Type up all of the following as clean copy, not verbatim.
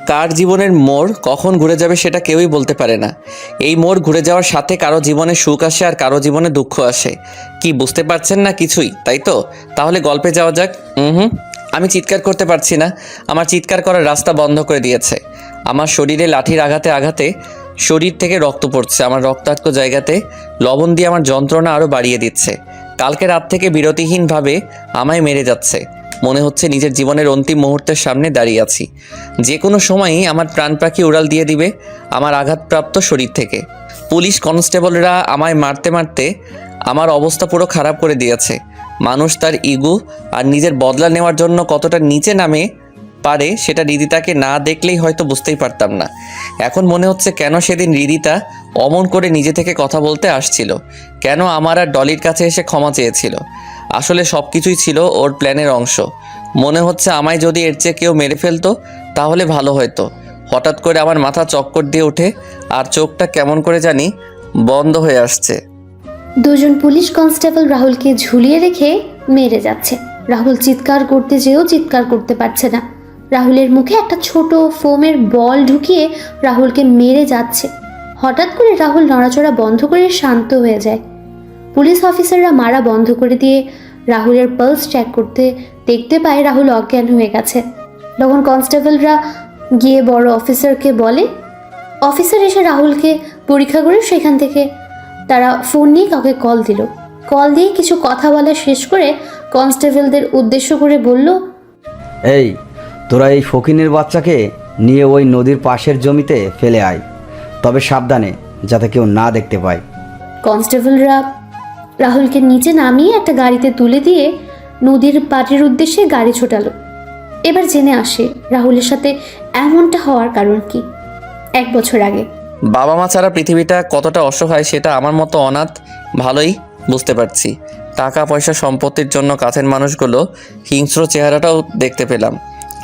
কার জীবনের মোড় কখন ঘুরে যাবে সেটা কেউই বলতে পারে না। এই মোড় ঘুরে যাওয়ার সাথে কারো জীবনে সুখ আসে আর কারো জীবনে দুঃখ আসে। কি বুঝতে পারছেন না কিছুই, তাই তো? তাহলে গল্পে যাওয়া যাক। আমি চিৎকার করতে পারছি না, আমার চিৎকার করার রাস্তা বন্ধ করে দিয়েছে। আমার শরীরে লাঠির আঘাতে আঘাতে শরীর থেকে রক্ত পড়ছে। আমার রক্তাক্ত জায়গাতে লবণ দিয়ে আমার যন্ত্রণা আরও বাড়িয়ে দিচ্ছে। কালকে রাত থেকে বিরতিহীনভাবে আমায় মেরে যাচ্ছে। মনে হচ্ছে নিজের জীবনের অন্তিম মুহূর্তের সামনে দাঁড়িয়ে আছি। যে কোনো সময়ই আমার প্রাণ পাখি উড়াল দিয়ে দিবে আমার আঘাতপ্রাপ্ত শরীর থেকে। পুলিশ কনস্টেবলরা আমায় মারতে মারতে আমার অবস্থা পুরো খারাপ করে দিয়েছে। মানুষ তার ইগো আর নিজের বদলা নেওয়ার জন্য কতটা নিচে নামে পারে সেটা রিদিতাকে না দেখলেই হয়তো বুঝতেই পারতাম না। এখন মনে হচ্ছে কেন সেদিন রিদিতা অমন করে নিজে থেকে কথা বলতে আসছিল, কেন আমার আর ডলির কাছে এসে ক্ষমা চেয়েছিল। আসলে সব কিছুই ছিল ওর প্ল্যানের অংশ। মনে হচ্ছে আমায় যদি এর চেয়ে কেউ মেরে ফেলতো তাহলে ভালো হতো। হঠাৎ করে আমার মাথা চক্কর দিয়ে ওঠে আর চোখটা কেমন করে জানি বন্ধ হয়ে আসছে। দুজন পুলিশ কনস্টেবল রাহুলকে ঝুলিয়ে রেখে মেরে যাচ্ছে। রাহুল চিৎকার করতে যেও চিৎকার করতে পারছে না। রাহুলের মুখে একটা ছোট ফোমের বল ঢুকিয়ে রাহুলকে মেরে যাচ্ছে। হঠাৎ করে রাহুল নড়াচড়া বন্ধ করে শান্ত হয়ে যায়। পুলিশ অফিসাররা মারা বন্ধ করে দিয়ে রাহুলের পালস চেক করতে দেখতে পায় রাহুল অজ্ঞান হয়ে গেছে। তখন কনস্টেবলরা গিয়ে বড় অফিসারকে বলে। অফিসার এসে রাহুলকে পরীক্ষা করে সেখান থেকে তারা ফোন নিয়ে কাউকে কল দিল। কল দিয়ে কিছু কথা বলা শেষ করে কনস্টেবলদের উদ্দেশ্য করে বলল, এই তোরা এই ফকিনের বাচ্চাকে নিয়ে ওই নদীর পাশের জমিতে ফেলে আয়, তবে সাবধানে যাতে কেউ না দেখতে পায়। কনস্টেবলরা রাহুলকে নিচে নামিয়ে একটা গাড়িতে তুলে দিয়ে নদীর পাড়ের উদ্দেশ্যে গাড়ি ছোটালো। এবার জেনে আসে রাহুলের সাথে এমনটা হওয়ার কারণ কি। 1 বছর আগে বাবা মা ছাড়া পৃথিবীটা কতটা অসহায় সেটা আমার মতো অনাথ ভালোই বুঝতে পারছি। টাকা পয়সা সম্পত্তির জন্য কাছের মানুষগুলো হিংস্র চেহারাটাও দেখতে পেলাম।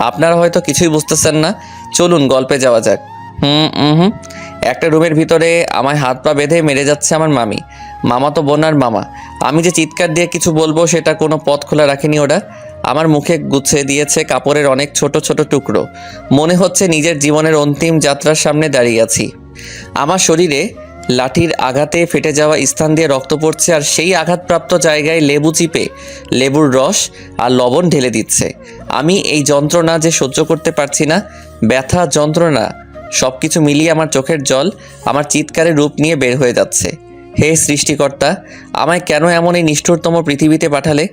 আপনারা হয়তো কিছুই বুঝতেছেন না, চলুন গল্পে যাওয়া যাক। একটা রুমের ভিতরে আমায় হাত পা বেঁধে মেরে যাচ্ছে আমার মামি, মামাতো বোন আর মামা। আমি যে চিৎকার দিয়ে কিছু বলবো সেটা কোনো পথ খোলা রাখেনি ওরা। আমার মুখে গুছিয়ে দিয়েছে কাপড়ের অনেক ছোট ছোট টুকরো। মনে হচ্ছে নিজের জীবনের অন্তিম যাত্রার সামনে দাঁড়িয়ে আছি। আমার শরীরে লাঠির আঘাতে ফেটে যাওয়া স্থান দিয়ে রক্ত পড়ছে আর সেই আঘাতপ্রাপ্ত জায়গায় লেবু চিপে লেবুর রস আর লবণ ঢেলে দিচ্ছে। আমি এই যন্ত্রণা যে সহ্য করতে পারছি না, ব্যথা যন্ত্রণা সব কিছু মিলিয়ে আমার চোখের জল আমার চিৎকারের রূপ নিয়ে বের হয়ে যাচ্ছে। হে সৃষ্টিকর্তা, আমায় কেন এমন এই নিষ্ঠুরতম পৃথিবীতে পাঠালে?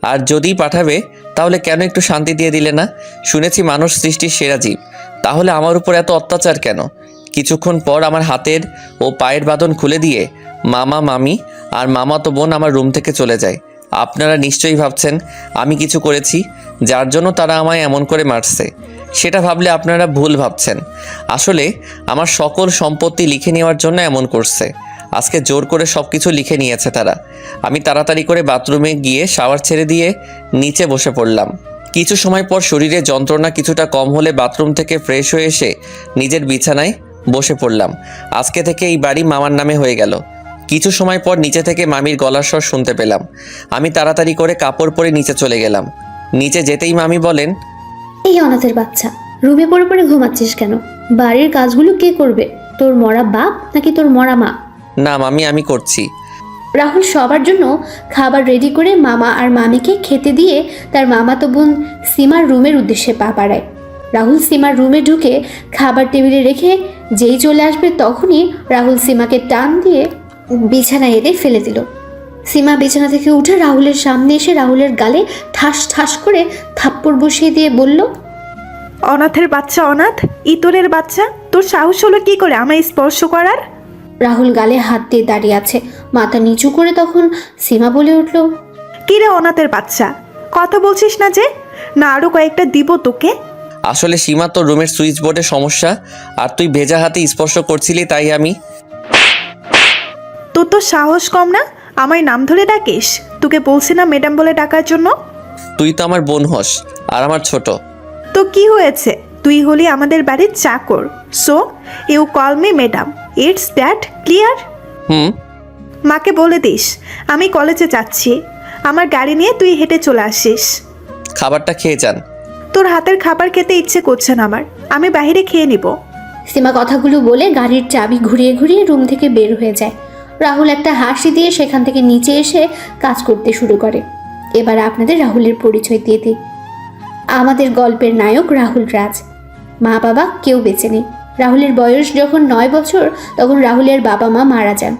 আর যদি পাঠাবে তাহলে কেন একটু শান্তি দিয়ে দিলে না? শুনেছি মানুষ সৃষ্টির সেরা জীব, তাহলে আমার উপর এত অত্যাচার কেন? কিছুক্ষণ পর আমার হাতের ও পায়ের বাঁধন খুলে দিয়ে মামা মামি আর মামাতো বোন আমার রুম থেকে চলে যায়। আপনারা নিশ্চয়ই ভাবছেন আমি কিছু করেছি যার জন্য তারা আমায় এমন করে মারছে। সেটা ভাবলে আপনারা ভুল ভাবছেন। আসলে আমার সকল সম্পত্তি লিখে নেওয়ার জন্য এমন করছে। আজকে জোর করে সব কিছু লিখে নিয়েছে তারা। আমি তাড়াতাড়ি করে বাথরুমে গিয়ে শাওয়ার ছেড়ে দিয়ে নিচে বসে পড়লাম। কিছু সময় পর শরীরে যন্ত্রণা কিছুটা কম হলে বাথরুম থেকে ফ্রেশ হয়ে এসে নিজের বিছানায় বসে পড়লাম। আজকে থেকে এই বাড়ি মামার নামে হয়ে গেল। কিছু সময় পর নিচে থেকে মামির গলার স্বর শুনতে পেলাম। আমি তাড়াতাড়ি করে কাপড় পরে নিচে চলে গেলাম। নিচে যেতেই মামি বলেন, এই অনাথের বাচ্চা, রুমে পড়ে পড়ে ঘুমাচ্ছিস কেন? বাড়ির কাজগুলো কে করবে? তোর মরা বাপ নাকি তোর মরা মা? না মামি, আমি করছি। রাহুল সবার জন্য খাবার রেডি করে মামা আর মামিকে খেতে দিয়ে তার মামাতো বোন সীমার রুমের উদ্দেশ্যে পা বাড়ায়। রাহুল সীমার রুমে ঢুকে খাবার টেবিলে রেখে যেই চলে আসবে তখনই রাহুল সীমাকে টান দিয়ে বিছানায় এনে ফেলে দিল। সীমা বিছানা থেকে উঠে রাহুলের সামনে এসে রাহুলের গালে ঠাস ঠাস করে থাপ্পড় বসিয়ে দিয়ে বলল, অনাথের বাচ্চা, অনাথ ইতরের বাচ্চা, তোর সাহস হলো কি করে আমায় স্পর্শ করার? রাহুল গালে হাত দিয়ে দাঁড়িয়ে আছে, মাথা নিচু করে। তখন সীমা বলে উঠল, কি রে অনাথের বাচ্চা, কথা বলছিস না যে? না আরো কয়েকটা দিব তোকে? আসলে সীমা, তোর রুমের সুইচ বোর্ডে সমস্যা আর তুই ভেজা হাতে স্পর্শ করছিলি তাই আমি। তোর তো সাহস কম না, আমায় নাম ধরে ডাকিস? তোকে বলছি না ম্যাডাম বলে ডাকার জন্য? তুই তো আমার বোন হস আর আমার ছোট। তো কি হয়েছে? তুই হলি আমাদের বাড়ির চাকর, so you call me madam, it's that clear? মাকে বলে দিস আমি কলেজে যাচ্ছি, আমার গাড়ি নিয়ে তুই হেঁটে চলে আসিস। খাবারটা খেয়ে যান। তোর হাতের খাবার খেতে ইচ্ছে করছে না আমার, আমি বাইরে খেয়ে নিব। সীমা কথাগুলো বলে গাড়ির চাবি ঘুরিয়ে ঘুরিয়ে রুম থেকে বের হয়ে যায়। রাহুল একটা হাসি দিয়ে সেখান থেকে নিচে এসে কাজ করতে শুরু করে। এবার আপনাদের রাহুলের পরিচয় দিয়ে দিই। আমাদের গল্পের নায়ক রাহুল রাজ। মা বাবা কেউ বেঁচে নেই। রাহুলের বয়স যখন 9 বছর তখন রাহুলের বাবা মা মারা যান।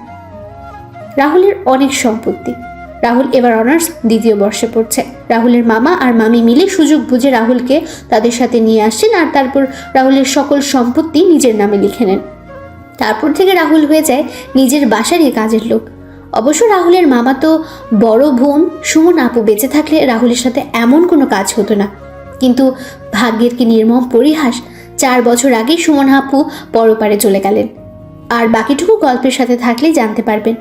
রাহুলের অনেক সম্পত্তি। রাহুল এবার অনার্স 2য় বর্ষে পড়ছে। রাহুলের মামা আর মামি মিলে সুযোগ বুঝে রাহুলকে তাদের সাথে নিয়ে আসছেন আর তারপর রাহুলের সকল সম্পত্তি নিজের নামে লিখে নেন। তারপর থেকে রাহুল হয়ে যায় নিজের বাসারই কাজের লোক। অবশ্য রাহুলের মামা তো বড় বোন সুমন আপু বেঁচে থাকলে রাহুলের সাথে এমন কোনো কাজ হতো না। কিন্তু ভাগ্যের কি নির্মম পরিহাস, 4 বছর আগেই সুমন আপু পরপারে চলে গেলেন। আর বাকিটুকু গল্পের সাথে থাকলেই জানতে পারবেন।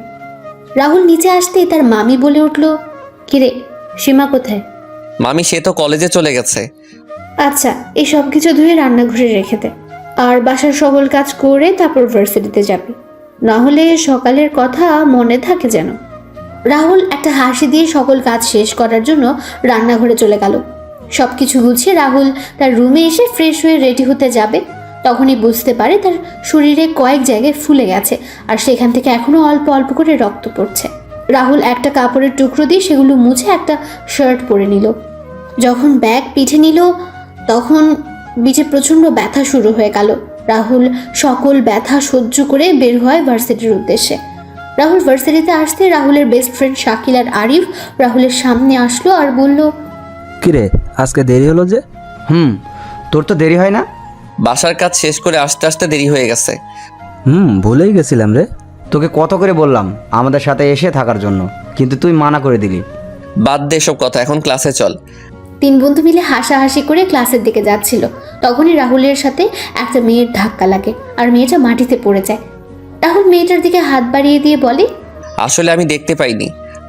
রাহুল নিচে আসতেই তার মামি বলে উঠল, কিরে সীমা কোথায়? মামি সে তো কলেজে চলে গেছে। আচ্ছা, এই সব কিছু ধুয়ে রান্নাঘরে রেখে দে, আর বাসার সকল কাজ করে তারপর ভার্সিটিতে যাবি, না হলে সকালের কথা মনে থাকে যেন। রাহুল একটা হাসি দিয়ে সকল কাজ শেষ করার জন্য রান্নাঘরে চলে গেল। সব কিছু গুছিয়ে রাহুল তার রুমে এসে ফ্রেশ হয়ে রেডি হতে যাবে, তখনই বুঝতে পারে তার শরীরে কয়েক জায়গায় ফুলে গেছে আর সেখান থেকে এখনো অল্প অল্প করে রক্ত পড়ছে। রাহুল একটা কাপড়ের টুকরো দিয়ে সেগুলো মুছে একটা শার্ট পরে নিল। যখন ব্যাগ পিঠে নিল তখন পিঠে প্রচণ্ড ব্যথা শুরু হয়ে গেল। রাহুল সকল ব্যথা সহ্য করে বের হয় ভার্সিটির উদ্দেশ্যে। রাহুল ভার্সিটিতে আসতে রাহুলের বেস্ট ফ্রেন্ড শাকিল আর আরিফ রাহুলের সামনে আসলো আর বলল, কিরে আজকে দেরি হলো যে? তোর তো দেরি হয় না? বাসার কাজ শেষ করে আসতে আসতে দেরি হয়ে গেছে। ভুলেই গেছিলাম রে। তোকে কত করে বললাম আমাদের সাথে এসে থাকার জন্য, কিন্তু তুই মানা করে দিলি। বাদ দে সব কথা, এখন ক্লাসে চল। 3 বন্ধু মিলে হাসাহাসি করে ক্লাসের দিকে যাচ্ছিল। তখনই রাহুলের সাথে একটা মেয়ের ধাক্কা লাগে আর মেয়েটা মাটিতে পড়ে যায়। রাহুল মেয়েটার দিকে হাত বাড়িয়ে দিয়ে বলে, আসলে আমি দেখতে পাইনি,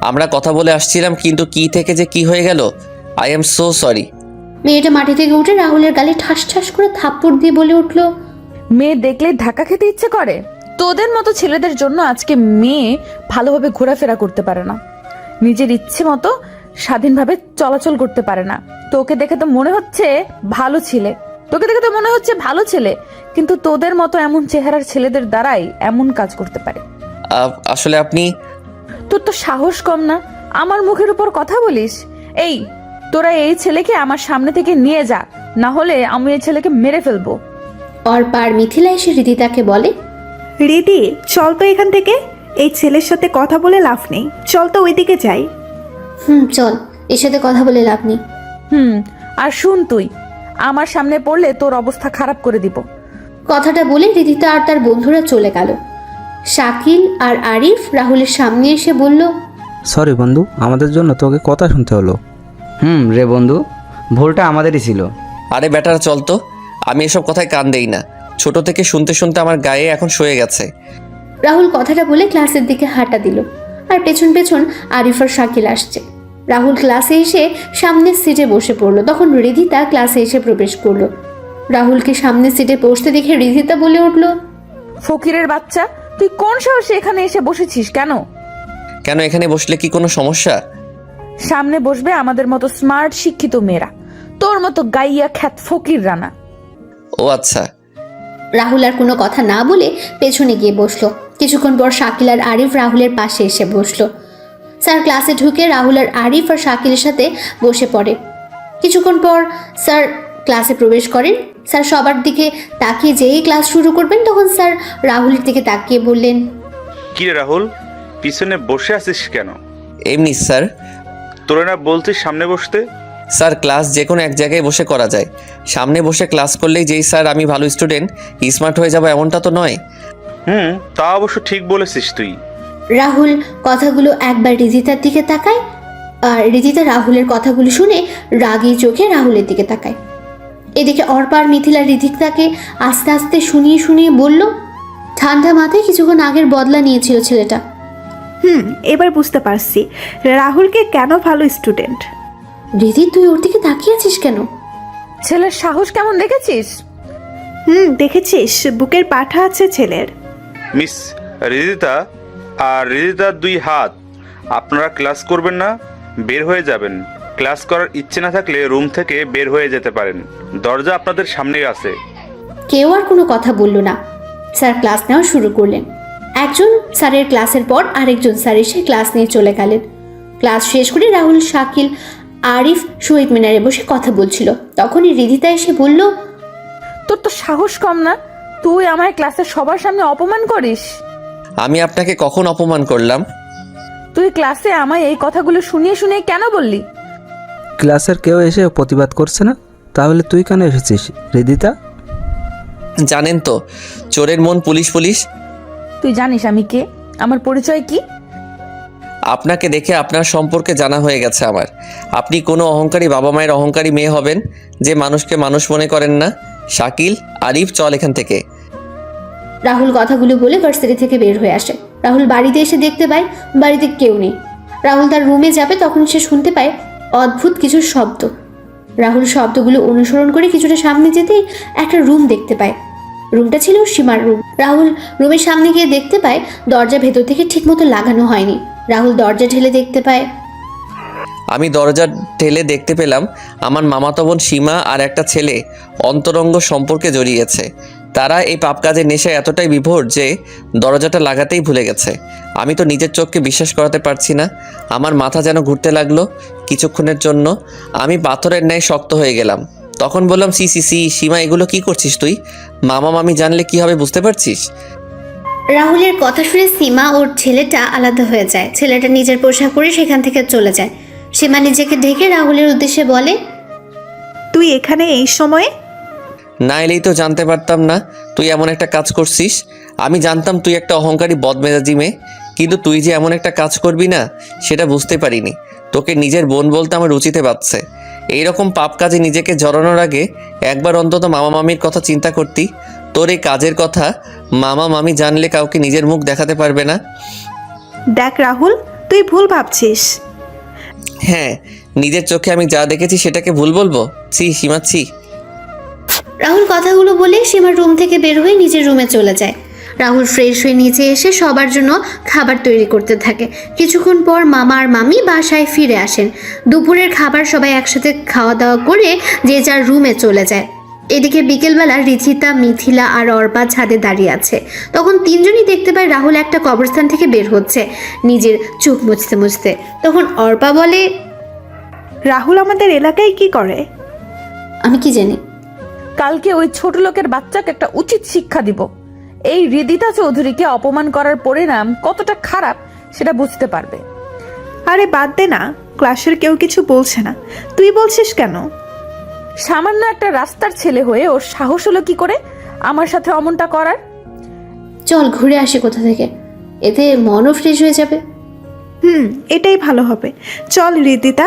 আমরা কথা বলে আসছিলাম, কিন্তু কি থেকে যে কি হয়ে গেল, আই এম সো সরি। মেয়েটা মাটি থেকে উঠে রাহুলের গালে ঠাস ঠাস করে থাপ্পড় দিয়ে বলে উঠল, মেয়ে দেখলে ধাক্কা খেতে ইচ্ছে করে? তোদের মতো ছেলেদের জন্য আজকে মেয়ে ভালোভাবে ঘোরাফেরা করতে পারে না, নিজের ইচ্ছে মতো স্বাধীনভাবে চলাচল করতে পারে না। তোকে দেখে তো মনে হচ্ছে ভালো ছেলে, কিন্তু তোদের মতো এমন চেহারার ছেলেদের দ্বারাই এমন কাজ করতে পারে। আসলে আপনি... তোর তো সাহস কম না, আমার মুখের উপর কথা বলিস? এই তোরা এই ছেলেকে আমার সামনে থেকে নিয়ে যা, না হলে আমি এই ছেলেকে মেরে ফেলবো। অর্পা আর মিথিলা এসে রিদিতাকে বলে, রিদি চল তো এখান থেকে, এই ছেলের সাথে কথা বলে লাভ নেই, চল তো ওইদিকে যাই। চল, এর সাথে কথা বলে লাভ নেই। আর শুন, তুই আমার সামনে পড়লে তোর অবস্থা খারাপ করে দিব। কথাটা বলে রিদিতা আর তার বন্ধুরা চলে গেল। শাকিল আর আরিফ রাহুলের সামনে এসে বলল, সরি বন্ধু, আমাদের জন্য তোকে কথা শুনতে হলো। রে বন্ধু, ভুলটা আমাদেরই ছিল। আরে বেটার চল তো, আমি এসব কথায় কান দেই না। ছোট থেকে শুনতে শুনতে আমার গায়ে এখন শুয়ে গেছে। রাহুল কথাটা বলে ক্লাসের দিকে হাঁটা দিল আর পেছন পেছন আরিফ আর শাকিল আসছে। রাহুল ক্লাসে এসে সামনের সিটে বসে পড়লো। তখন রিধিতা ক্লাসে এসে প্রবেশ করলো। রাহুলকে সামনের সিটে বসতে দেখে রিধিতা বলে উঠল, ফকিরের বাচ্চা, তুই কোন সাহসে এখানে এসে বসেছিস? কেন এখানে বসলে কি কোনো সমস্যা? সামনে বসবে আমাদের মতো স্মার্ট শিক্ষিত মেয়েরা, তোর মতো গাইয়া খ্যাত ফকির রানা। ও আচ্ছা। রাহুল আর কোনো কথা না বলে পেছনে গিয়ে বসলো। কিছুক্ষণ পর শাকিল আর আরিফ রাহুলের পাশে এসে বসলো। স্যার ক্লাসে ঢুকে রাহুল আর আরিফ আর শাকিলের সাথে বসে পড়ে। কিছুক্ষণ পর স্যার ক্লাসে প্রবেশ করেন। স্যার সবার দিকে তাকিয়ে যেই ক্লাস শুরু করবেন তখন স্যার রাহুলের দিকে তাকিয়ে বললেন, কি রে রাহুল, পিছনে বসে আছিস কেন? এমনি স্যার। তোরা না বলছিস সামনে বসতে? স্যার ক্লাস যে কোনো এক জায়গায় বসে করা যায়, সামনে বসে ক্লাস করলেই যেই স্যার আমি ভালো স্টুডেন্ট স্মার্ট হয়ে যাবো এমনটা তো নয়। তা অবশ্য ঠিক বলেছিস তুই। রাহুল কথাগুলো একবার রিদিতার দিকে তাকায় আর রিদিতা রাহুলের কথাগুলো শুনে রাগী চোখে রাহুলের দিকে তাকায়। এদিকে অর্পা আর মিথিলা রিদিতাকে আস্তে আস্তে শুনিয়ে শুনিয়ে বলল, ঠান্ডা মাথায় কিছুক্ষণ আগের বদলা নিয়েছিল ছেলেটা। এবার বুঝতে পারছি রাহুলকে কেন ভালো স্টুডেন্ট। রিদি, তুই ওর দিকে তাকিয়ে আছিস কেন? ছেলের সাহস কেমন দেখেছিস? দেখেছিস, বুকের পাঠা আছে ছেলের। মিস রিদিতা আর রিদিতার 2 হাত, আপনারা ক্লাস করবেন না, বের হয়ে যাবেন। ক্লাস করার ইচ্ছে না থাকলে রুম থেকে বের হয়ে যেতে পারেন, দরজা আপনাদের সামনেই আছে। কেউ আর কোনো কথা বলল না। স্যার ক্লাস নেওয়া শুরু করলেন। একজন স্যারের ক্লাসের পর আরেকজন স্যার এসে ক্লাস নিয়ে চলে গেলেন। ক্লাস শেষ করে রাহুল, শাকিল, আরিফ শহীদ মিনারে বসে কথা বলছিল। তখনই রিদিতা এসে বলল, তোর তো সাহস কম না, তুই আমার ক্লাসের সবার সামনে অপমান করিস। আমি আপনাকে কখন অপমান করলাম? তুই ক্লাসে আমায় এই কথাগুলো শুনিয়ে শুনিয়ে কেন বললি? ক্লাসের কেউ এসে প্রতিবাদ করছে না, তাহলে তুই কেন এসেছিস রিদিতা? জানেন তো, চোরের মন পুলিশ পুলিশ। তুই জানিস আমি কে, আমার পরিচয় কি? আপনাকে দেখে আপনার সম্পর্কে জানা হয়ে গেছে আমার। আপনি কোনো অহংকারী বাবা মায়ের অহংকারী মেয়ে হবেন যে মানুষকে মানুষ মনে করেন না। শাকিল, আরিফ, চল এখান থেকে। রাহুল কথাগুলো বলে ভার্সিটি থেকে বের হয়ে আসে। রাহুল বাড়িতে এসে দেখতে পায় বাড়িতে কেউ নেই। রাহুল তার রুমে যাবে, তখন সে শুনতে পায় অদ্ভুত কিছু শব্দ। রাহুল শব্দগুলো অনুসরণ করে কিছুটা সামনে যেতেই একটা রুম দেখতে পায়। রুমটা ছিল সীমার রুম। রাহুল রুমের সামনে গিয়ে দেখতে পায় দরজা ভেতর থেকে ঠিকমতো লাগানো হয়নি। রাহুল দরজা ঠেলে দেখতে পায়, আমি দরজা ঠেলে দেখতে পেলাম আমার মামাতো বোন সীমা আর একটা ছেলে অন্তরঙ্গ সম্পর্কে জড়িয়েছে। তারা এই পাপ কাজের নেশায় এতটাই বিভোর যে দরজাটা লাগাতেই ভুলে গেছে। আমি তো নিজের চোখকে বিশ্বাস করাতে পারছি না। আমার মাথা যেন ঘুরতে লাগলো। কিছুক্ষণের জন্য আমি পাথরের ন্যায় শক্ত হয়ে গেলাম। তখন বললাম, সি সি সি সীমা, এগুলো কি করছিস তুই? মামা মামি জানলে কি হবে বুঝতে পারছিস? রাহুলের কথা শুনে সীমা ওর ছেলেটা আলাদা হয়ে যায়। ছেলেটা নিজের পোশাক পরে সেখান থেকে চলে যায়। সীমা নিজেকে ঢেকে রাহুলের উদ্দেশ্যে বলে, তুই এখানে এই সময়ে? না এলেই তো জানতে পারতাম না তুই এমন একটা কাজ করছিস। আমি জানতাম তুই একটা অহংকারী বদমেজাজি মেয়ে, কিন্তু তুই যে এমন একটা কাজ করবি না সেটা বুঝতে পারিনি। তোকে নিজের বোন বলতে আমার রুচিতে পাচ্ছে। এইরকম পাপ কাজে নিজেকে জড়ানোর আগে একবার অন্তত মামা মামির কথা চিন্তা করতি। তোর এই কাজের কথা মামা মামি জানলে কাউকে নিজের মুখ দেখাতে পারবে না। দেখ রাহুল, তুই ভুল ভাবছিস। হ্যাঁ, নিজের চোখে আমি যা দেখেছি সেটাকে ভুল বলবো? ছি সীমা, ছি। রাহুল কথাগুলো বলে সীমার রুম থেকে বের হয়ে নিজের রুমে চলে যায়। রাহুল ফ্রেশ হয়ে নিচে এসে সবার জন্য খাবার তৈরি করতে থাকে। কিছুক্ষণ পর মামা আর মামি বাসায় ফিরে আসেন। দুপুরের খাবার সবাই একসাথে খাওয়া দাওয়া করে যে যার রুমে চলে যায়। এদিকে বিকেলবেলা রিথিতা, মিথিলা আর অর্পা ছাদে দাঁড়িয়ে আছে। তখন তিনজনই দেখতে পায় রাহুল একটা কবরস্থান থেকে বের হচ্ছে নিজের চোখ মুছতে মুছতে। তখন অর্পা বলে, রাহুল আমাদের এলাকায় কি করে? আমি কি জানি। কালকে ওই ছোট লোকের বাচ্চাকে একটা উচিত শিক্ষা দিব। এই রিদিতা চৌধুরীকে অপমান করার পরিণাম কতটা খারাপ সেটা বুঝতে পারবে। আরে বাদ দে না, ক্লাসের কেউ কিছু বলছে না, তুই বলছিস কেন? সামান্য একটা রাস্তার ছেলে হয়ে ওর সাহস হলো কি করে আমার সাথে অমনটা করার? চল ঘুরে আসি কোথা থেকে, এতে মনও ফ্রেশ হয়ে যাবে। এটাই ভালো হবে, চল রিদিতা।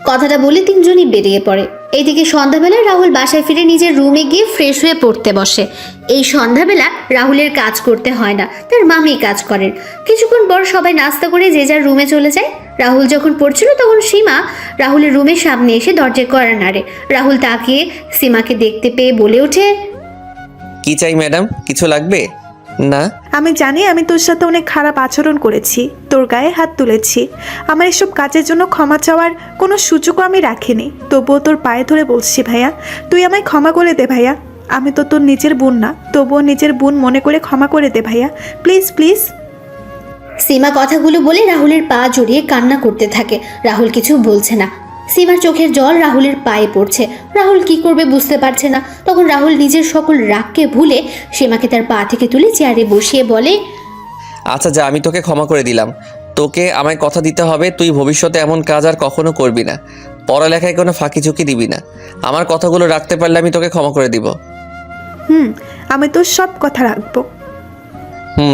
কথাটা বলে তিনজনই বেরিয়ে পড়ে। এইদিকে সন্ধ্যাবেলা রাহুল বাসায় ফিরে নিজের রুমে গিয়ে ফ্রেশ হয়ে পড়তে বসে। এই সন্ধ্যাবেলা রাহুলের কাজ করতে হয় না, তার মামি কাজ করেন। কিছুক্ষণ পর সবাই নাস্তা করে যে যার রুমে চলে যায়। রাহুল যখন পড়ছিল তখন সীমা রাহুলের রুমের সামনে এসে দরজায় কড়া নাড়ে। রাহুল তাকিয়ে সীমাকে দেখতে পেয়ে বলে ওঠে, কি চাই ম্যাডাম? কিছু লাগবে? না। আমি জানি আমি তোর সাথে অনেক খারাপ আচরণ করেছি, তোর গায়ে হাত তুলেছি। আমার এসব কাজের জন্য ক্ষমা চাওয়ার কোনো সুযোগও আমি রাখিনি। তবুও তোর পায়ে ধরে বলছি ভাইয়া, তুই আমায় ক্ষমা করে দে ভাইয়া। আমি তো তোর নিজের বোন না, তবুও নিজের বোন মনে করে ক্ষমা করে দে ভাইয়া, প্লিজ প্লিজ। সীমা কথাগুলো বলে রাহুলের পা জড়িয়ে কান্না করতে থাকে। রাহুল কিছু বলছে না। সীমার চোখের জল রাহুলের পায়ে পড়ছে। রাহুল কি করবে বুঝতে পারছে না। তখন রাহুল নিজের সকল রাগকে ভুলে সীমাকে তার পা থেকে তুলে চেয়ারে বসিয়ে বলে, আচ্ছা যা, আমি তোকে ক্ষমা করে দিলাম। তোকে আমায় কথা দিতে হবে তুই ভবিষ্যতে এমন কাজ আর কখনো করবি না। পড়ালেখায় কোনো ফাঁকি ঝুঁকি দিবি না। আমার কথাগুলো রাখতে পারলে আমি তোকে ক্ষমা করে দিব। আমি তোর সব কথা রাখবো।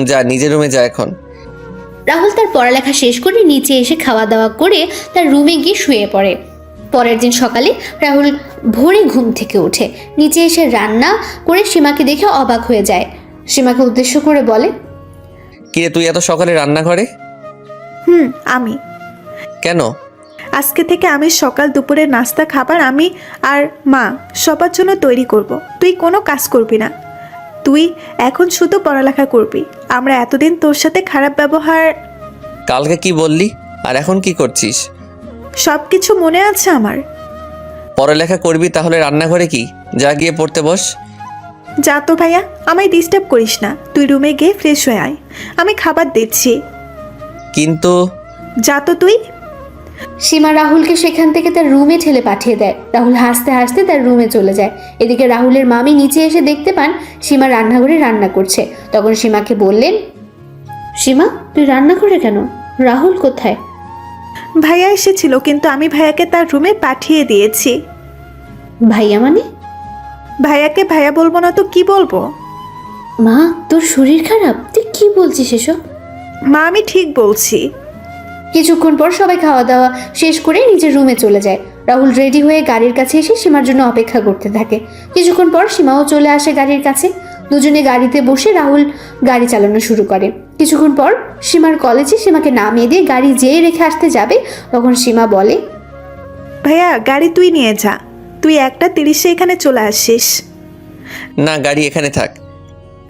যা, নিজের রুমে যা এখন। রাহুল তার পড়ালেখা শেষ করে নিচে এসে খাওয়া দাওয়া করে তার রুমে গিয়ে শুয়ে পড়ে। পরের দিন সকালে রাহুল ভোরে ঘুম থেকে ওঠে। নিচে এসে রান্না করে সীমাকে দেখে অবাক হয়ে যায়। সীমাকে উদ্দেশ্য করে বলে, কিরে তুই এত সকালে রান্নাঘরে? আমি কেন? আজকে থেকে আমি সকাল দুপুরের নাস্তা খাবার আমি আর মা সবার জন্য তৈরি করব। তুই কোনো কাজ করবি না, তুই এখন শুধু পড়ালেখা করবি। আমরা এতদিন তোর সাথে খারাপ ব্যবহার। কালকে কি বললি আর এখন কি করছিস? সব কিছু মনে আছে আমার। পড়ালেখা করবি তাহলে রান্নাঘরে কি, যা গিয়ে পড়তে বস। যা তো ভাইয়া, আমায় ডিস্টার্ব করিস না, তুই রুমে গিয়ে ফ্রেশ হয়ে আয়, আমি খাবার দিচ্ছি। কিন্তু যা তো তুই। সীমা রাহুলকে সেখান থেকে তার রুমে ঠেলে পাঠিয়ে দেয়। রাহুল হাসতে হাসতে তার রুমে চলে যায়। এদিকে রাহুলের মামি নিচে এসে দেখতে পান সীমা রান্নাঘরে রান্না করছে। তখন সীমাকে বললেন, সীমা তুই রান্না করে কেন, রাহুল কোথায়? ভাইয়া এসেছিল, কিন্তু আমি ভাইয়াকে তার রুমে পাঠিয়ে দিয়েছি। ভাইয়া মানে? ভাইয়াকে ভাইয়া বলবো না তো কি বলবো? মা তোর শরীর খারাপ, তুই কি বলছিস এসব? মা আমি ঠিক বলছি। কিছুক্ষণ পর সবাই খাওয়া দাওয়া শেষ করে নিজের রুমে চলে যায়। রাহুল রেডি হয়ে গাড়ির কাছে এসে সীমার জন্য অপেক্ষা করতে থাকে। কিছুক্ষণ পর সীমাও চলে আসে গাড়ির কাছে। দুজনে গাড়িতে বসে রাহুল গাড়ি চালানো শুরু করে। কিছুক্ষণ পর সীমার কলেজে সীমাকে নামিয়ে দিয়ে গাড়ি যেয়ে রেখে আসতে যাবে, তখন সীমা বলে, ভাইয়া গাড়ি তুই নিয়ে যা, তুই 1:30 এখানে চলে আসিস। না, গাড়ি এখানে থাক।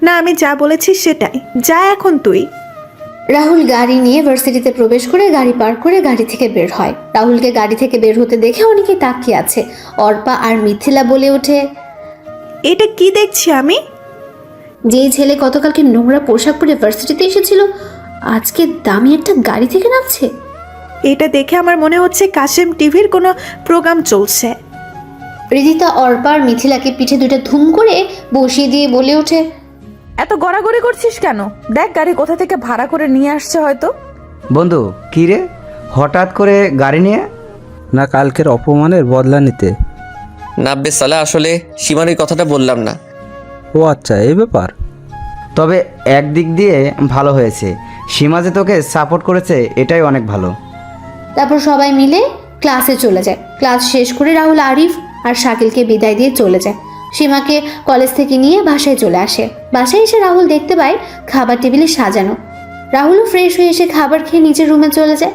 না, আমি যা বলেছি সেটাই, যা এখন তুই। রাহুল গাড়ি নিয়ে ভার্সিটিতে প্রবেশ করে গাড়ি পার্ক করে গাড়ি থেকে বের হয়। রাহুলকে গাড়ি থেকে বের হতে দেখে অনেকে তাকিয়ে আছে। অর্পা আর মিথিলা বলে ওঠে, এটা কি দেখছি আমি? যেই ছেলে গতকালকে নোংরা পোশাক পরে ভার্সিটিতে এসেছিল আজকে দামি একটা গাড়ি থেকে নামছে। এটা দেখে আমার মনে হচ্ছে কাশেম টিভির কোনো প্রোগ্রাম চলছে। রিদিতা অর্পা আর মিথিলাকে পিঠে দুটো ধুম করে বসিয়ে দিয়ে বলে ওঠে, এত গড়াগড়ি করছিস কেন? দেখ গাড়ি কোথা থেকে ভাড়া করে নিয়ে আসছে হয়তো। বন্ধু কী রে, হঠাৎ করে গাড়ি নিয়ে? না, কালকের অপমানের বদলা নিতে। নাব্বে সালা, আসলে সীমার ওই কথাটা বললাম না। ও আচ্ছা, এই ব্যাপার। তবে একদিক দিয়ে ভালো হয়েছে, সীমা যে তোকে সাপোর্ট করেছে, এটাই অনেক ভালো। তারপর সবাই মিলে ক্লাসে চলে যায়। ক্লাস শেষ করে রাহুল আরিফ আর শাকিলকে বিদায় দিয়ে চলে যায়। সীমাকে কলেজ থেকে নিয়ে বাসায় চলে আসে। বাসায় এসে রাহুল দেখতে পায় খাবার টেবিলে সাজানো। রাহুলও ফ্রেশ হয়ে এসে খাবার খেয়ে নিজের রুমে চলে যায়।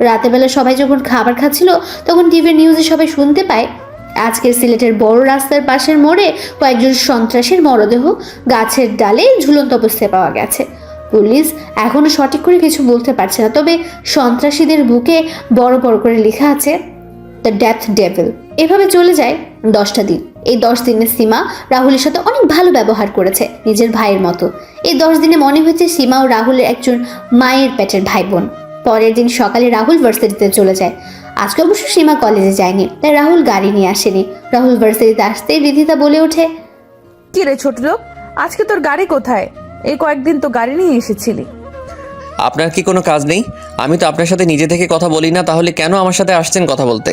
রাতের বেলা সবাই যখন খাবার খাচ্ছিল তখন টিভির নিউজে সবাই শুনতে পায় আজকের সিলেটের বড় রাস্তার পাশের মোড়ে কয়েকজন সন্ত্রাসীর মরদেহ গাছের ডালে ঝুলন্ত অবস্থায় পাওয়া গেছে। পুলিশ এখনো সঠিক করে কিছু বলতে পারছে না, তবে সন্ত্রাসীদের বুকে বড় বড় করে লেখা আছে দ্য ডেথ ডেভিল। এভাবে চলে যায় 10টা দিন। এই 10 দিনে সীমা রাহুলের সাথে অনেক ভালো ব্যবহার করেছে, নিজের ভাইয়ের মতো। এই 10 দিনে মনে হয়েছে সীমা ও রাহুলের একজন মায়ের পেটের ভাই বোন। পরের দিন সকালে রাহুল ভার্সিটিতে চলে যায়। আজকে অবশ্য সীমা কলেজে যায়নি, তাই রাহুল গাড়ি নিয়ে আসেনি। রাহুল ভার্সিটিতে আসতেই বিধিতা বলে ওঠে, কি রে ছোট লোক, আজকে তোর গাড়ি কোথায়? এই কয়েকদিন তো গাড়ি নিয়ে এসেছিলি। আপনার কি কোনো কাজ নেই? আমি তো আপনার সাথে নিজে থেকে কথা বলি না, তাহলে কেন আমার সাথে আসছেন কথা বলতে?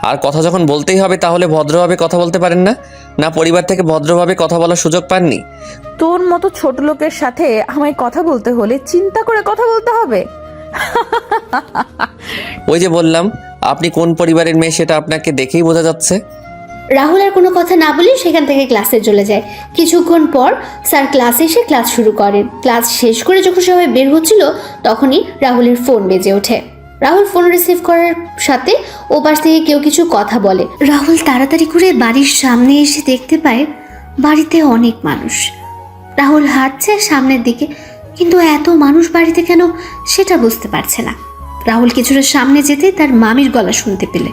আর কথা যখন বলতেই হবে তাহলে ভদ্রভাবে কথা বলতে পারেন না? না পরিবার থেকে ভদ্রভাবে কথা বলার সুযোগ পাননি? তোর মতো ছোট লোকের সাথে আমায় কথা বলতে হলে চিন্তা করে কথা বলতে হবে। ওই যে বললাম, আপনি কোন পরিবারের মেয়ে সেটা আপনাকে দেখেই বোঝা যাচ্ছে। রাহুল আর কোনো কথা না বলে সেখান থেকে ক্লাসে চলে যায়। কিছুক্ষণ পর স্যার ক্লাসে এসে ক্লাস শুরু করেন। ক্লাস শেষ করে যখন সবাই বের হচ্ছিল তখনই রাহুলের ফোন বেজে ওঠে। রাহুল ফোন রিসিভ করার সাথে ও পাশ থেকে কেউ কিছু কথা বলে। রাহুল তাড়াতাড়ি করে বাড়ির সামনে এসে দেখতে পায় বাড়িতে অনেক মানুষ। রাহুল হাঁটছে সামনের দিকে, কিন্তু এত মানুষ বাড়িতে কেন সেটা বুঝতে পারছে না। রাহুল কিছুটা সামনে যেতে তার মামির গলা শুনতে পেলে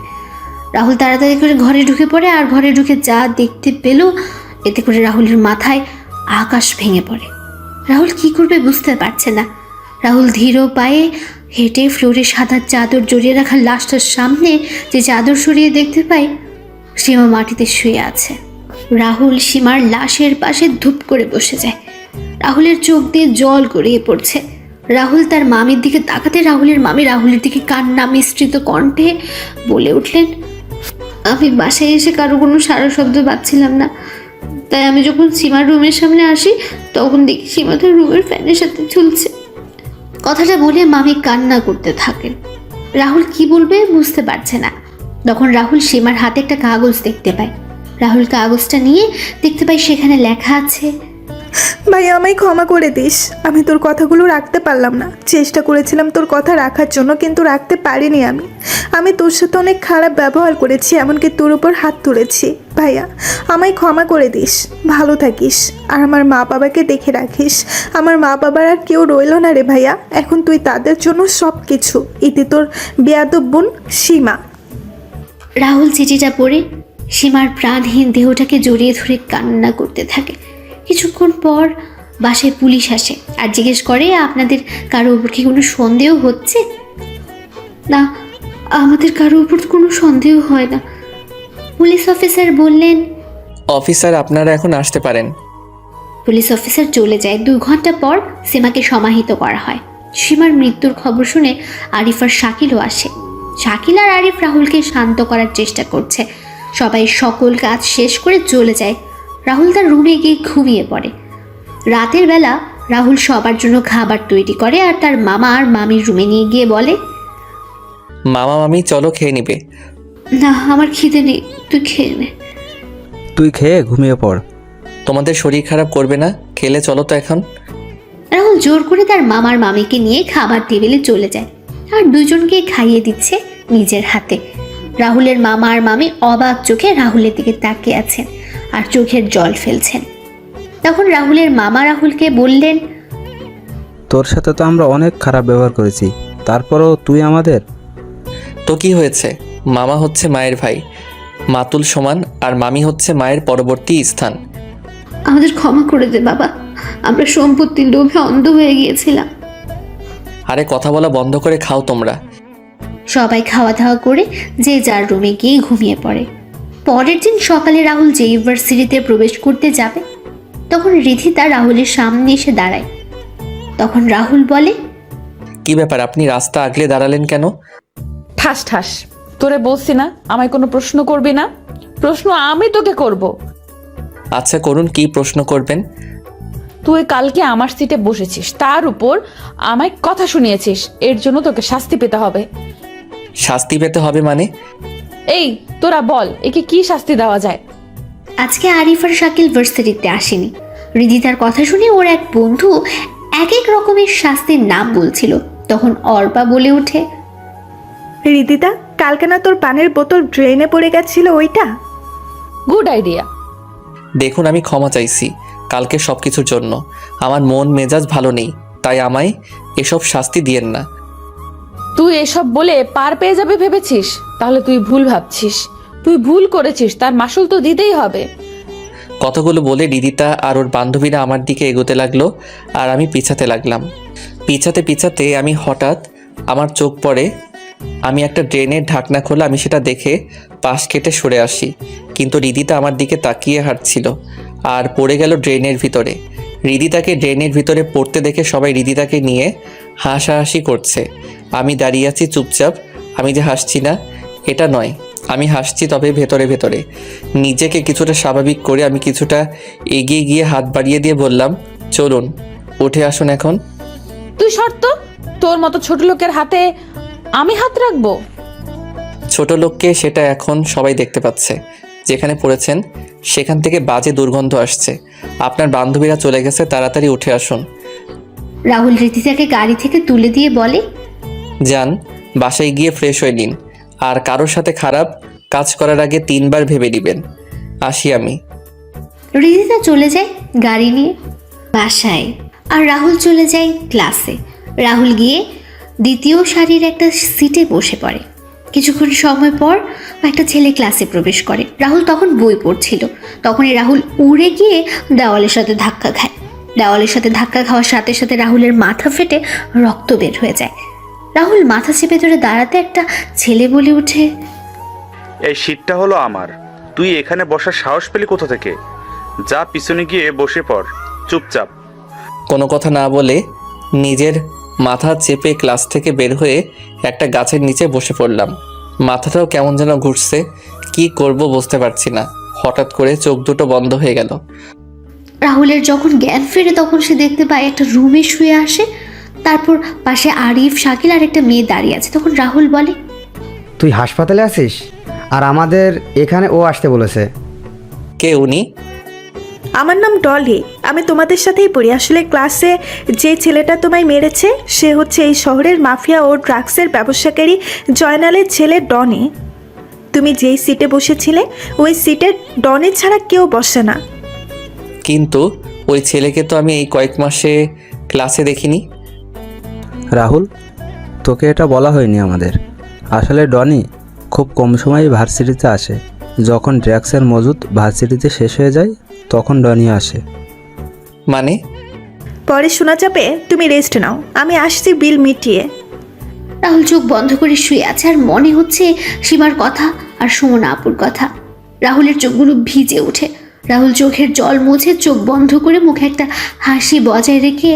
রাহুল তাড়াতাড়ি করে ঘরে ঢুকে পড়ে। আর ঘরে ঢুকে যা দেখতে পেল এতে করে রাহুলের মাথায় আকাশ ভেঙে পড়ে। রাহুল কি করবে বুঝতে পারছে না। রাহুল ধীর পায়ে হেঁটে ফ্লোরে সাদা চাদর জড়িয়ে রাখা লাশটার সামনে যে চাদর সরিয়ে দেখতে পায় সীমা মাটিতে শুয়ে আছে। রাহুল সীমার লাশের পাশে ধূপ করে বসে যায়। রাহুলের চোখ দিয়ে জল গড়িয়ে পড়ছে। রাহুল তার মামির দিকে তাকাতে রাহুলের মামি রাহুলের দিকে কান্না মিশ্রিত কণ্ঠে বলে উঠলেন, আমি বাসায় এসে কারো কোনো সারা শব্দ পাচ্ছিলাম না, তাই আমি যখন সীমার রুমের সামনে আসি তখন দেখি সীমা তার রুমের ফ্যানের সাথে ঝুলছে। কথাটা বলে মামি কান্না করতে থাকেন। রাহুল কি বলবে বুঝতে পারছে না। তখন রাহুল সীমার হাতে একটা কাগজ দেখতে পায়। রাহুল কাগজটা নিয়ে দেখতে পায় সেখানে লেখা আছে, ভাইয়া আমায় ক্ষমা করে দিস, আমি তোর কথাগুলো রাখতে পারলাম না। চেষ্টা করেছিলাম তোর কথা রাখার জন্য, কিন্তু রাখতে পারিনি। আমি তোর সাথে অনেক খারাপ ব্যবহার করেছি, এমনকি তোর উপর হাত তুলেছি। ভাইয়া আমায় ক্ষমা করে দিস, ভালো থাকিস আর আমার মা বাবাকে দেখে রাখিস। আমার মা বাবার আর কেউ রইল না রে ভাইয়া, এখন তুই তাদের জন্য সব কিছু। ইতি তোর বেয়াদব বোন সীমা। রাহুল চিঠিটা পড়ে সীমার প্রাণহীন দেহটাকে জড়িয়ে ধরে কান্না করতে থাকে। কিছুক্ষণ পর বাসায় পুলিশ আসে আর জিজ্ঞেস করে, আপনাদের কারো উপর কি কোনো সন্দেহ হচ্ছে? না, আমাদের কারো উপর কোনো সন্দেহ হয় না। পুলিশ অফিসার বললেন, অফিসার আপনারা এখন আসতে পারেন। পুলিশ অফিসার চলে যায়। 2 ঘন্টা পর সীমাকে সমাহিত করা হয়। সীমার মৃত্যুর খবর শুনে আরিফ আর শাকিলও আসে। শাকিল আর আরিফ রাহুলকে শান্ত করার চেষ্টা করছে। সবাই সকল কাজ শেষ করে চলে যায়। রাহুল তার রুমে গিয়ে ঘুমিয়ে পড়ে। রাতের বেলা রাহুল সবার জন্য খাবার তৈরি করে আর তার মামা আর মামির রুমে নিয়ে গিয়ে বলে, মামা মামি চলো খেয়ে নিবে। না, আমার খিদে নেই, তুই খেয়ে নে। তুই খেয়ে ঘুমিয়ে পড়। তোমাদের শরীর খারাপ করবে না, খেলে চলো তো এখন। রাহুল জোর করে তার মামার মামিকে নিয়ে খাবার টেবিলে চলে যায় আর দুজনকে খাইয়ে দিচ্ছে নিজের হাতে। রাহুলের মামা আর মামি অবাক চোখে রাহুলের দিকে তাকিয়ে আছেন আর চোখের জল ফেলছেন। তখন রাহুলের মামা রাহুলকে বললেন, তোর সাথে তো আমরা অনেক খারাপ ব্যবহার করেছি, তারপরও তুই আমাদের। তো কি হয়েছে, মামা হচ্ছে মায়ের ভাই, মাতুল সমান, আর মামি হচ্ছে মায়ের পরবর্তী স্থান। আমাদের ক্ষমা করে দে বাবা, আমরা সম্পত্তির লোভে অন্ধ হয়ে গিয়েছিলাম। আরে কথা বলা বন্ধ করে খাও তোমরা। সবাই খাওয়া দাওয়া করে যে যার রুমে গিয়ে ঘুমিয়ে পড়ে। পরের দিন সকালে রাহুল যে ইউনিভার্সিটিতে প্রবেশ করতে যাবে, তখন রিধিতা রাহুলের সামনে এসে দাঁড়ায়। তখন রাহুল বলে, কি ব্যাপার, আপনি রাস্তা আগলে দাঁড়ালেন কেন? ঠাস ঠাস, তোরে বলছি না আমায় কোনো প্রশ্ন করবি না? প্রশ্ন আমি তোকে করব। আচ্ছা করুন, কি প্রশ্ন করবেন? তুই কালকে আমার সিটে বসেছিস, তার উপর আমায় কথা শুনিয়েছিস, এর জন্য তোকে শাস্তি পেতে হবে। শাস্তি পেতে হবে মানে? এই তোরা বল, একে কি শাস্তি দেওয়া যায়? আজকে আরিফ আর শাকিল ভার্সিটিতে আসেনি। রিধিতার কথা শুনে ওর এক বন্ধু এক এক রকমের শাস্তির নাম বলছিল। তখন অর্পা বলে ওঠে, রিদিতা, কালকে না তোর পানের বোতল ড্রেনে পড়ে গেছিল ওইটা? Good idea. দেখুন, আমি ক্ষমা চাইছি কালকে সব কিছুর জন্য। আমার মন মেজাজ ভালো নেই, তাই আমায় এসব শাস্তি দিয়েন না। তুই এসব বলে পার পেয়ে যাবে ভেবেছিস? তাহলে তুই ভুল ভাবছিস। তুই ভুল করেছিস, তার মাসুল তো দিতেই হবে। কতগুলো বলে রিদিতা আর ওর বান্ধবীরা আমার দিকে এগোতে লাগলো আর আমি পিছাতে লাগলাম। পিছাতে পিছাতে আমি হঠাৎ আমার চোখ পড়ে, আমি একটা ড্রেনের ঢাকনা খোলা, আমি সেটা দেখে পাশ কেটে সরে আসি। কিন্তু রিদিতা আমার দিকে তাকিয়ে হাঁটছিল আর পড়ে গেল ড্রেনের ভিতরে। রিদিতাকে ড্রেনের ভিতরে পড়তে দেখে সবাই রিদিতাকে নিয়ে হাসাহাসি করছে। আমি দাঁড়িয়ে আছি চুপচাপ। আমি যে হাসছি না এটা নয়, আমি হাসছি, তবে ভেতরে ভেতরে। নিজেকে কিছুটা স্বাভাবিক করে আমি কিছুটা এগিয়ে গিয়ে হাত বাড়িয়ে দিয়ে বললাম, চলুন উঠে আসুন এখন। তুই শর্ত, তোর মতো ছোট লোকের হাতে আমি হাত রাখবো? ছোট লোককে সেটা এখন সবাই দেখতে পাচ্ছে। যেখানে পড়েছেন সেখান থেকে বাজে দুর্গন্ধ আসছে। আপনার বান্ধবীরা চলে গেছে, তাড়াতাড়ি উঠে আসুন। রাহুল রিধিতাকে গাড়ি থেকে তুলে দিয়ে বলে, যান, বাসায় গিয়ে ফ্রেশ হয়ে নিন, আর কারোর সাথে খারাপ কাজ করার আগে 3 বার ভেবে নেবেন। আসি আমি। রিধিতা চলে যায় গাড়ি নিয়ে বাসায়, আর রাহুল চলে যায় ক্লাসে। রাহুল গিয়ে দ্বিতীয় সারির একটা সিটে বসে পড়ে। কিছুক্ষণ সময় পর একটা ছেলে ক্লাসে প্রবেশ করে। রাহুল তখন বই পড়ছিল। তখনই রাহুল উড়ে গিয়ে দেওয়ালের সাথে ধাক্কা খায়। দেওয়ালের সাথে ধাক্কা খাওয়ার সাথে সাথে রাহুলের মাথা ফেটে রক্ত বের হয়ে যায়। রাহুল মাথা চেপে ধরে দাঁড়াতে একটা ছেলে বলে ওঠে, এই সিটটা হলো আমার, তুই এখানে বসার সাহস পেলি কোথা থেকে? যা পিছনে গিয়ে বসে পড় চুপচাপ। কোনো কথা না বলে নিজের মাথা চেপে ক্লাস থেকে বের হয়ে একটা গাছের নিচে বসে পড়লাম। মাথাটাও কেমন যেন ঘুরছে, কি করব বুঝতে পারছি না। হঠাৎ করে চোখ দুটো বন্ধ হয়ে গেল। রাহুলের যখন জ্ঞান ফেরে তখন সে দেখতে পায় একটা রুমে শুয়ে আসে। তারপর পাশে আরিফ, শাকিল আর একটা মেয়ে দাঁড়িয়ে আছে। তখন রাহুল বলে, তুই হাসপাতালে আছিস আর আমাদের এখানে ও আসতে বলেছে। কে উনি? আমার নাম ডলি, আমি তোমাদের সাথেই পড়ি। আসলে ক্লাসে যে ছেলেটা তোমায় মেরেছে সে হচ্ছে এই শহরের মাফিয়া ও ড্রাগসের ব্যবসাকারী জয়নালের ছেলে ডনি। তুমি যেই সিটে বসেছিলে ওই সিটে ডনি ছাড়া কেউ বসে না। কিন্তু ওই ছেলেকে তো আমি এই কয়েক মাসে ক্লাসে দেখিনি। রাহুল, তোকে এটা বলা হয়নি আমাদের। আসলে ডনি খুব কম সময়ে ভার্সিটিতে আসে। যখন ড্রাগসের মজুদ ভার্সিটিতে শেষ হয়ে যায় তখন ডনি আসে। মানে? পরে শোনা যাবে। তুমি রেস্ট নাও, আমি আসছি বিল মিটিয়ে। রাহুল চোখ বন্ধ করে শুয়ে আছে আর মনে হচ্ছে সীমার কথা আর সুমনা আপুর কথা। রাহুলের চোখগুলো ভিজে ওঠে। রাহুল চোখের জল মুছে চোখ বন্ধ করে মুখে একটা হাসি বজায় রেখে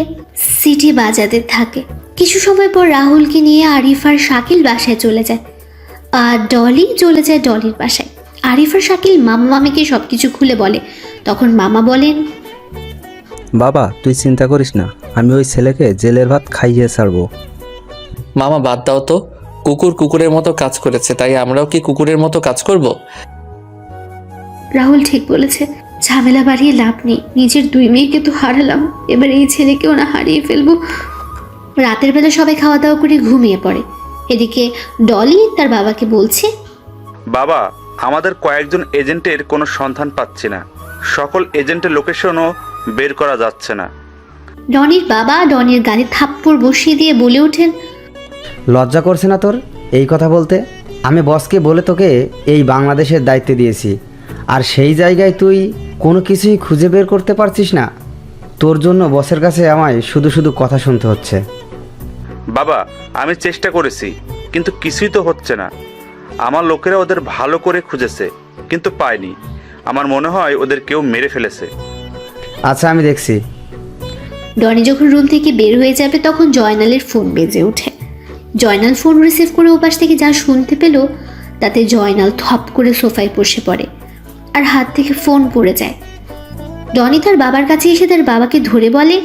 সিটি বাজাতে থাকে। কিছু সময় পর রাহুলকে নিয়ে আরিফ আর শাকিল বাসায় চলে যায়, আর ডলি চলে যায় ডলির বাসায়। আরিফ আর শাকিল মামা মামিকে সবকিছু খুলে বলে। তখন মামা বলেন, বাবা তুই চিন্তা করিস না, আমি ওই ছেলেকে জেলের ভাত খাইয়ে ছাড়বো। মামা বাদ দাও তো, কুকুর কুকুরের মতো কাজ করেছে, তাই আমরাও কি কুকুরের মতো কাজ করব? রাহুল ঠিক বলেছে, ঝামেলা বাড়িয়ে লাভ নেই। নিজের 2 মেয়েকে তো হারালাম, এবার এই ছেলেকেও না হারিয়ে ফেলবো। রাতের বেলা সবাই খাওয়া দাওয়া করে ঘুমিয়ে পড়ে। এদিকে ডলি তার বাবাকে বলছে, বাবা, আমাদের কয়েকজন এজেন্টের কোনো সন্ধান পাচ্ছি না। সকল এজেন্টের লোকেশনও বের করা যাচ্ছে না। ডনির বাবা ডনির গালে থাপ্পড় বসিয়ে দিয়ে বলে ওঠেন, লজ্জা করছে না তোর এই কথা বলতে? আমি বসকে বলে তোকে এই বাংলাদেশের দায়িত্ব দিয়েছি, আর সেই জায়গায় তুই কোনো কিছুই খুঁজে বের করতে পারছিস না। তোর জন্য বসের কাছে আমায় শুধু শুধু কথা শুনতে হচ্ছে। বাবা, আমি চেষ্টা করেছি, কিন্তু কিছুই তো হচ্ছে না। আমার লোকেরা ওদের ভালো করে খুঁজেছে, কিন্তু পায়নি। আমার মনে হয় ওদের কেউ মেরে ফেলেছে। আচ্ছা আমি দেখছি। ডনি যখন রুম থেকে বের হয়ে যাবে তখন জয়নালের ফোন বেজে ওঠে। জয়নাল ফোন রিসিভ করে ওপাশ থেকে যা শুনতে পেল তাতে জয়নাল থপ করে সোফায় বসে পড়ে আর হাত থেকে ফোন পড়ে যায়। ডনি তার বাবার কাছে এসে তার বাবাকে ধরে বলে,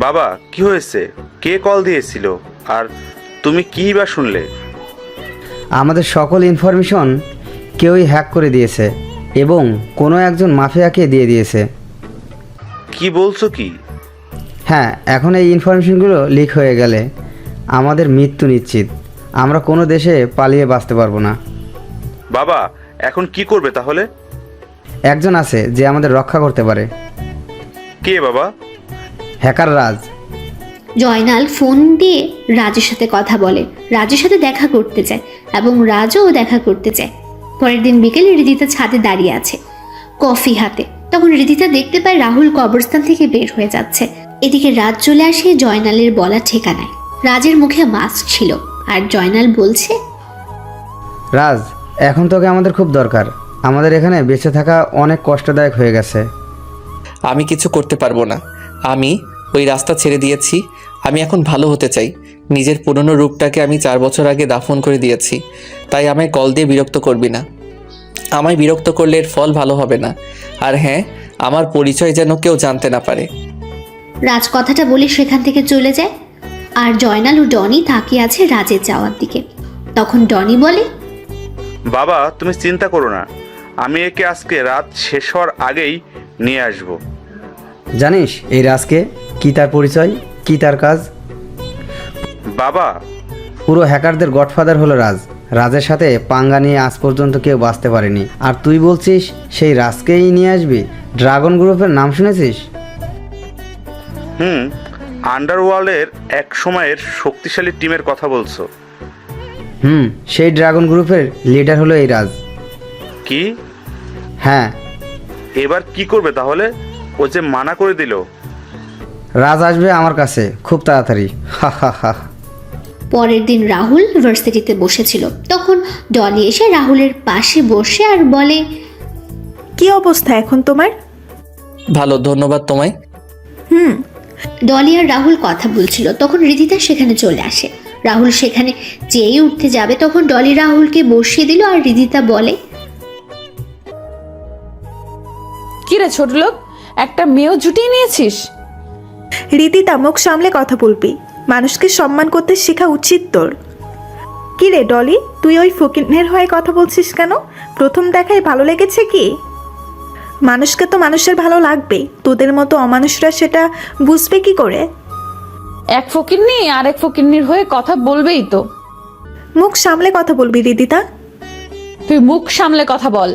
বাবা, কি হয়েছে? কে কল দিয়েছিল? আর তুমি কী বা শুনলে? আমাদের সকল ইনফরমেশন কেউই হ্যাক করে দিয়েছে এবং কোনো একজন মাফিয়াকে দিয়ে দিয়েছে। কি বলছো কি? হ্যাঁ, এখন এই ইনফরমেশনগুলো লিক হয়ে গেলে আমাদের মৃত্যু নিশ্চিত। আমরা কোনো দেশে পালিয়ে বাঁচতে পারবো না। বাবা, এখন কি করবে তাহলে? একজন আছে যে আমাদের রক্ষা করতে পারে। কে বাবা? হ্যাকার রাজ। জয়নাল ফোন দিয়ে রাজের সাথে কথা বলে, রাজের সাথে দেখা করতে চায় এবং রাজও দেখা করতে চায়। পরের দিন বিকেলে রিদিতা ছাদে দাঁড়িয়ে আছে কফি হাতে। তখন রিদিতা দেখতে পায় রাহুল কবরস্থান থেকে বের হয়ে যাচ্ছে। এদিকে রাজ চলে আসে জয়নালের বলা ঠিকানায়। রাজের মুখে মাস্ক ছিল আর জয়নাল বলছে, রাজ, এখন তোকে আমাদের খুব দরকার। আমাদের এখানে বেঁচে থাকা অনেক কষ্টদায়ক হয়ে গেছে। আমি কিছু করতে পারবো না। আমি ওই রাস্তা ছেড়ে দিয়েছি। আমি এখন ভালো হতে চাই। নিজের পুরনো রূপটাকে আমি 4 বছর আগে দাফন করে দিয়েছি। তাই আমায় কল দিয়ে বিরক্ত করবি না। আমায় বিরক্ত করলে এর ফল ভালো হবে না। আর হ্যাঁ, আমার পরিচয় যেন কেউ জানতে না পারে। রাজ কথাটা বলে সেখান থেকে চলে যায় আর জয়নাল ও ডনি তাকিয়ে আছে রাজের যাওয়ার দিকে। তখন ডনি বলে, বাবা, তুমি চিন্তা করো না। আমি একে আজকে রাত শেষ হওয়ার আগেই নিয়ে আসব। জানিস এই রাজকে? কি তার পরিচয়, কি তার কাজ? বাবা, পুরো হ্যাকারদের গডফাদার হলো রাজ। রাজের সাথে পাঙ্গা নিয়ে আজ পর্যন্ত কেউ বাঁচতে পারেনি, আর তুই বলছিস সেই রাজকেই নিয়ে আসবি? ড্রাগন গ্রুপের নাম শুনেছিস? আন্ডারওয়ার্ল্ডের এক সময়ের শক্তিশালী টিমের কথা বলছো? সেই ড্রাগন গ্রুপের লিডার হলো এই রাজ। কি? হ্যাঁ। এবার কি করবে তাহলে? ও যে মানা করে দিল। রাজ আসবে আমার কাছে খুব তাড়াতাড়ি। হা হা হা। পরের দিন রাহুল ভার্সিটিতে বসেছিল। তখন ডলি এসে রাহুলের পাশে বসে আর বলে, কি অবস্থা এখন তোমার? ভালো, ধন্যবাদ তোমায়। ডলি আর রাহুল কথা বলছিল তখন রিদিতা সেখানে চলে আসে। রাহুল সেখানে যেই উঠতে যাবে তখন ডলি রাহুলকে বসিয়ে দিল আর রিদিতা বলে, কি রে ছোট লোক, একটা মেয়েও জুটিয়ে নিয়েছিস? রীতিতা, মুখ সামলে কথা বলবি। মানুষকে সম্মান করতে শেখা উচিত তোর। কি রে ডলি, তুই ওই ফকিনের হয়ে কথা বলছিস কেন? প্রথম দেখায় ভালো লেগেছে কি? মানুষকে তো মানুষের ভালো লাগবেই, তোদের মতো অমানুষরা সেটা বুঝবে কি করে? এক ফকিন্নি আর এক ফকিন্নির হয়ে কথা বলবেই তো। মুখ সামলে কথা বলবি রীতিতা। তুই মুখ সামলে কথা বল।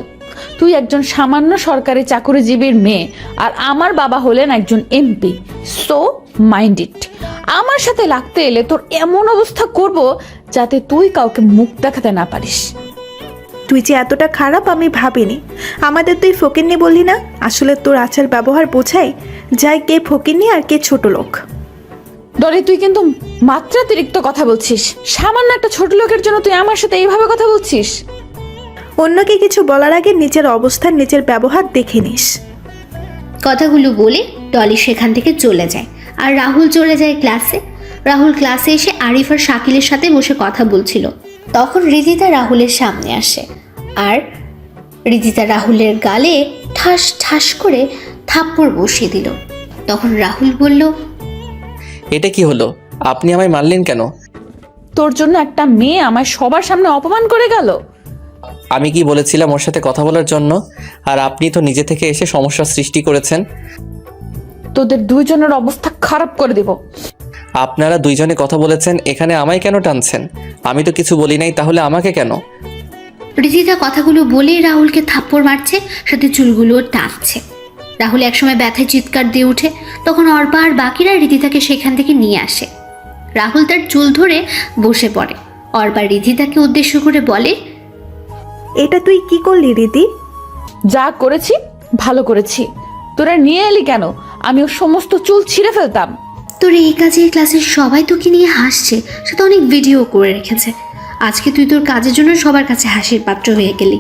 তুই একজন সামান্য সরকারি চাকরিজীবীর মেয়ে আর আমার বাবা হলেন একজন এমপি। So mind it. আমার সাথে লাগতে এলে তোর এমন অবস্থা করব যাতে তুই কাউকে মুখ দেখাতে না পারিস। তুই যে এতটা খারাপ আমি ভাবিনি। আমাদের তুই ফকিন্নি বললি না, আসলে তোর আচার ব্যবহার বোঝাই যায় কে ফকিন্নি আর কে ছোট লোক। ডলি, তুই কিন্তু মাত্রাতিরিক্ত কথা বলছিস। সামান্য একটা ছোট লোকের জন্য তুই আমার সাথে এইভাবে কথা বলছিস? অন্যকে কিছু বলার আগে নিজের অবস্থান নিজের ব্যবহার দেখে নিস। কথাগুলো বলে ডলি সেখান থেকে চলে যায় আর রাহুল চলে যায় ক্লাসে। রাহুল ক্লাসে এসে আরিফ আর শাকিলের সাথে বসে কথা বলছিল। তখন রিদিতা রাহুলের সামনে আসে আর রিদিতা রাহুলের গালে ঠাস ঠাস করে থাপ্পড় বসিয়ে দিল। তখন রাহুল বলল, এটা কি হলো? আপনি আমায় মারলেন কেন? তোর জন্য একটা মেয়ে আমার সবার সামনে অপমান করে গেল। আমি কি বলেছিলাম ওর সাথে কথা বলার জন্য? আর আপনি তো নিজে থেকে এসে সমস্যা সৃষ্টি করেছেন। তোদের দুইজনের অবস্থা খারাপ করে দেব। আপনারা দুইজনে কথা বলেছেন, এখানে আমায় কেন টানছেন? আমি তো কিছু বলি নাই, তাহলে আমাকে কেন? রিদিতা কথাগুলো বলেই রাহুলকে থাপ্পড় মারছে, সাথে চুলগুলো টানছে। রাহুল একসময় ব্যথায় চিৎকার দিয়ে ওঠে। তখন অর্পা আর বাকিরা রিদিতাকে সেখান থেকে নিয়ে আসে। রাহুল তার চুল ধরে বসে পড়ে। অর্পা রিদিতাকে উদ্দেশ্য করে বলে, এটা তুই কি করলি রিদি? যা করেছি ভালো করেছি। তোরা নিয়ে এলি কেন? আমি ওর সমস্ত চুল ছিঁড়ে ফেলতাম। তোর এই কাজে ক্লাসের সবাই তোকে নিয়ে হাসছে, সে তো অনেক ভিডিও করে রেখেছে। আজকে তুই তোর কাজের জন্য সবার কাছে হাসির পাত্র হয়ে গেলি।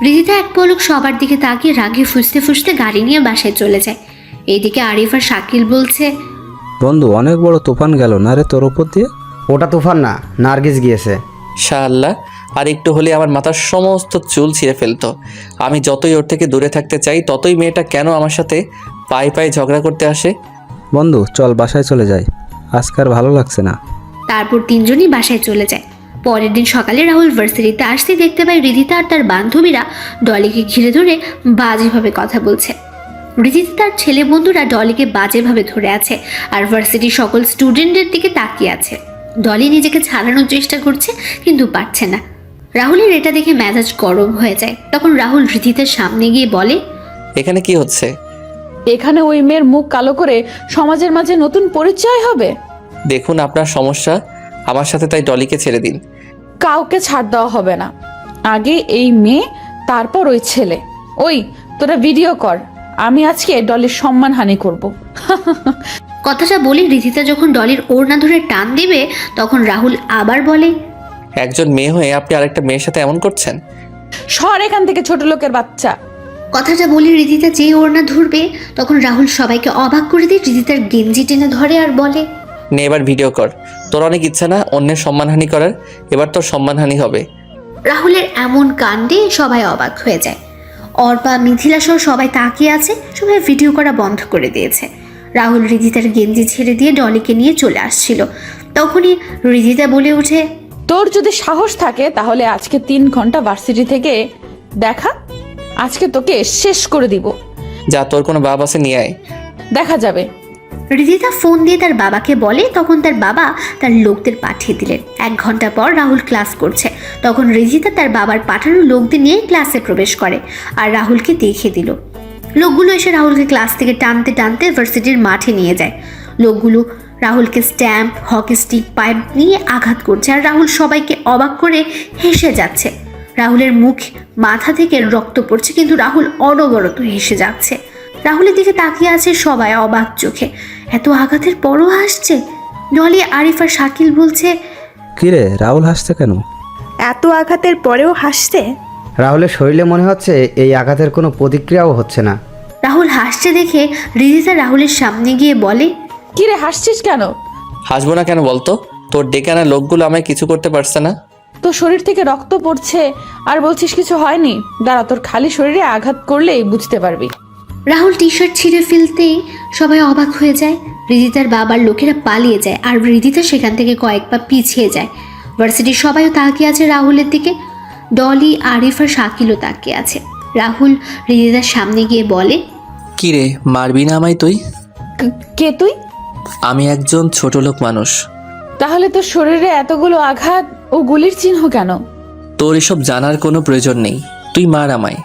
রিদিতা এক পলক সবার দিকে তাকিয়ে রাগে ফুসতে ফুসতে গাড়ি নিয়ে বাসায় চলে যায়। এইদিকে আরিফ আর শাকিল বলছে, বন্ধু, অনেক বড় তুফান গেল না রে তোর ওপর দিয়ে? ওটা তুফান না, নার্গিস গিয়েছে। শাআল্লাহ, আর একটু হলে আমার মাথার সমস্ত চুল ছিঁড়ে ফেলতো। আমি যতই ওর থেকে দূরে থাকতে চাই, ততই মেয়েটা কেন আমার সাথে পায়ে পায়ে ঝগড়া করতে আসে? বন্ধু চল বাসায় চলে যাই, আজকে আর ভালো লাগছে না। তারপর তিনজনই বাসায় চলে যায়। পরের দিন সকালে রাহুল ভার্সিটিতে আসতে দেখতে পায় রিদিতা আর তার বান্ধবীরা ডলিকে ঘিরে ধরে বাজেভাবে কথা বলছে। রিদিতা তার ছেলে বন্ধুরা ডলিকে বাজেভাবে ধরে আছে আর ভার্সিটির সকল স্টুডেন্টদের দিকে তাকিয়ে আছে। ডলি নিজেকে ছাড়ানোর চেষ্টা করছে কিন্তু পারছে না। রাহুলের এটা দেখে মেজাজ গরম হয়ে যায়। তখন রাহুল রিদিতার সামনে গিয়ে বলে, এখানে কি হচ্ছে? এখানে ওই মেয়ের মুখ কালো করে সমাজের মাঝে নতুন পরিচয় হবে। দেখুন আপনার সমস্যা আমার সাথে, তাই ডলিকে ছেড়ে দিন। কাউকে ছাড় দেওয়া হবে না। আগে এই মেয়ে, তারপর ওই ছেলে। ওই তোরা ভিডিও কর, আমি আজকে ডলির সম্মানহানি করব। কথাটা বলে রিদিতা যখন ডলির ওড়না ধরে টান দিবে, তখন রাহুল আবার বলে, একজন মেয়ে হয়ে আপনি আরেকটা মেয়ের সাথে এমন করছেন? সর এখান থেকে ছোট লোকের বাচ্চা। কথাটা বলে রিদিতা যেই ওড়না ধরবে, তখন রাহুল সবাইকে অবাক করে দিয়ে রিদিতার গেঞ্জি টেনে ধরে আর বলে, নে এবার ভিডিও কর। তোর অনেক ইচ্ছা না অন্যের সম্মানহানি করার? এবার তোর সম্মানহানি হবে। রাহুলের এমন কাণ্ডে সবাই অবাক হয়ে যায়। অর্পা, মিথিলা সহ সবাই তাকিয়ে আছে। সবাই ভিডিও করা বন্ধ করে দিয়েছে। রাহুল রিদিতার গেঞ্জি ছেড়ে দিয়ে ডলিকে নিয়ে চলে আসছিল। তখনই রিদিতা বলে ওঠে, তোর যদি সাহস থাকে তাহলে আজকে 3 ঘন্টা ভার্সিটি থেকে দেখা। আজকে তোকে শেষ করে দিব। যা, তোর কোনো বাপ আছে নিয়ে আয়। দেখা যাবে। রিদিতা ফোন দিয়ে তার বাবাকে বলে। তখন তার বাবা তার লোকদের পাঠিয়ে দিলেন। 1 ঘন্টা পর রাহুল ক্লাস করছে। তখন রিদিতা তার বাবার পাঠানো লোকদের নিয়ে ক্লাসে প্রবেশ করে আর রাহুলকে দেখিয়ে দিল। লোকগুলো এসে রাহুলকে ক্লাস থেকে টানতে টানতে ভার্সিটির মাঠে নিয়ে যায়। লোকগুলো রাহুলকে স্ট্যাম্প, হকি স্টিক, পাইপ নিয়ে আঘাত করছে আর রাহুল সবাইকে অবাক করে হেসে যাচ্ছে। রাহুলের মুখ, মাথা থেকে রক্ত পড়ছে, কিন্তু রাহুল অনবরত হেসে যাচ্ছে। রাহুলের দিকে তাকিয়ে আছে সবাই অবাক চোখে। এত আঘাতের পরও হাসছে। ডলি, আরিফ আর শাকিল বলছে, কিরে রাহুল হাসছে কেন? এত আঘাতের পরেও হাসছে? রাহুলের শরীরে মনে হচ্ছে এই আঘাতের কোনো প্রতিক্রিয়াও হচ্ছে না। রাহুল হাসছে দেখে রিদিতা রাহুলের সামনে গিয়ে বলে, কিরে হাসছিস কেন? হাসবো না কেন বলতো? তোর ডেকে আনা লোকগুলো আমায় কিছু করতে পারছে না। তোর শরীর থেকে রক্ত পড়ছে আর বলছিস কিছু হয়নি। দাঁড়া, তোর খালি শরীরে আঘাত করলেই বুঝতে পারবি। রাহুল টি শার্ট ছিঁড়ে ফেলতেই সবাই অবাক হয়ে যায়। রিদিতার বাবার লোকেরা পালিয়ে যায় আর রিদিতা সেখান থেকে কয়েক পা পিছিয়ে যায়। ভার্সিটির সবাইও তাকিয়ে আছে রাহুলের দিকে। ডলি, আরিফ আর শাকিলও তাকিয়ে আছে। রাহুল রিদিতার সামনে গিয়ে বলে, কি রে, মারবি না আমায় তুই? কে তুই? আমি একজন ছোট লোক মানুষ। তাহলে তোর শরীরে এতগুলো আঘাত ও গুলির চিহ্ন কেন? তোর এসব জানার কোনো প্রয়োজন নেই। তুই মার আমায়,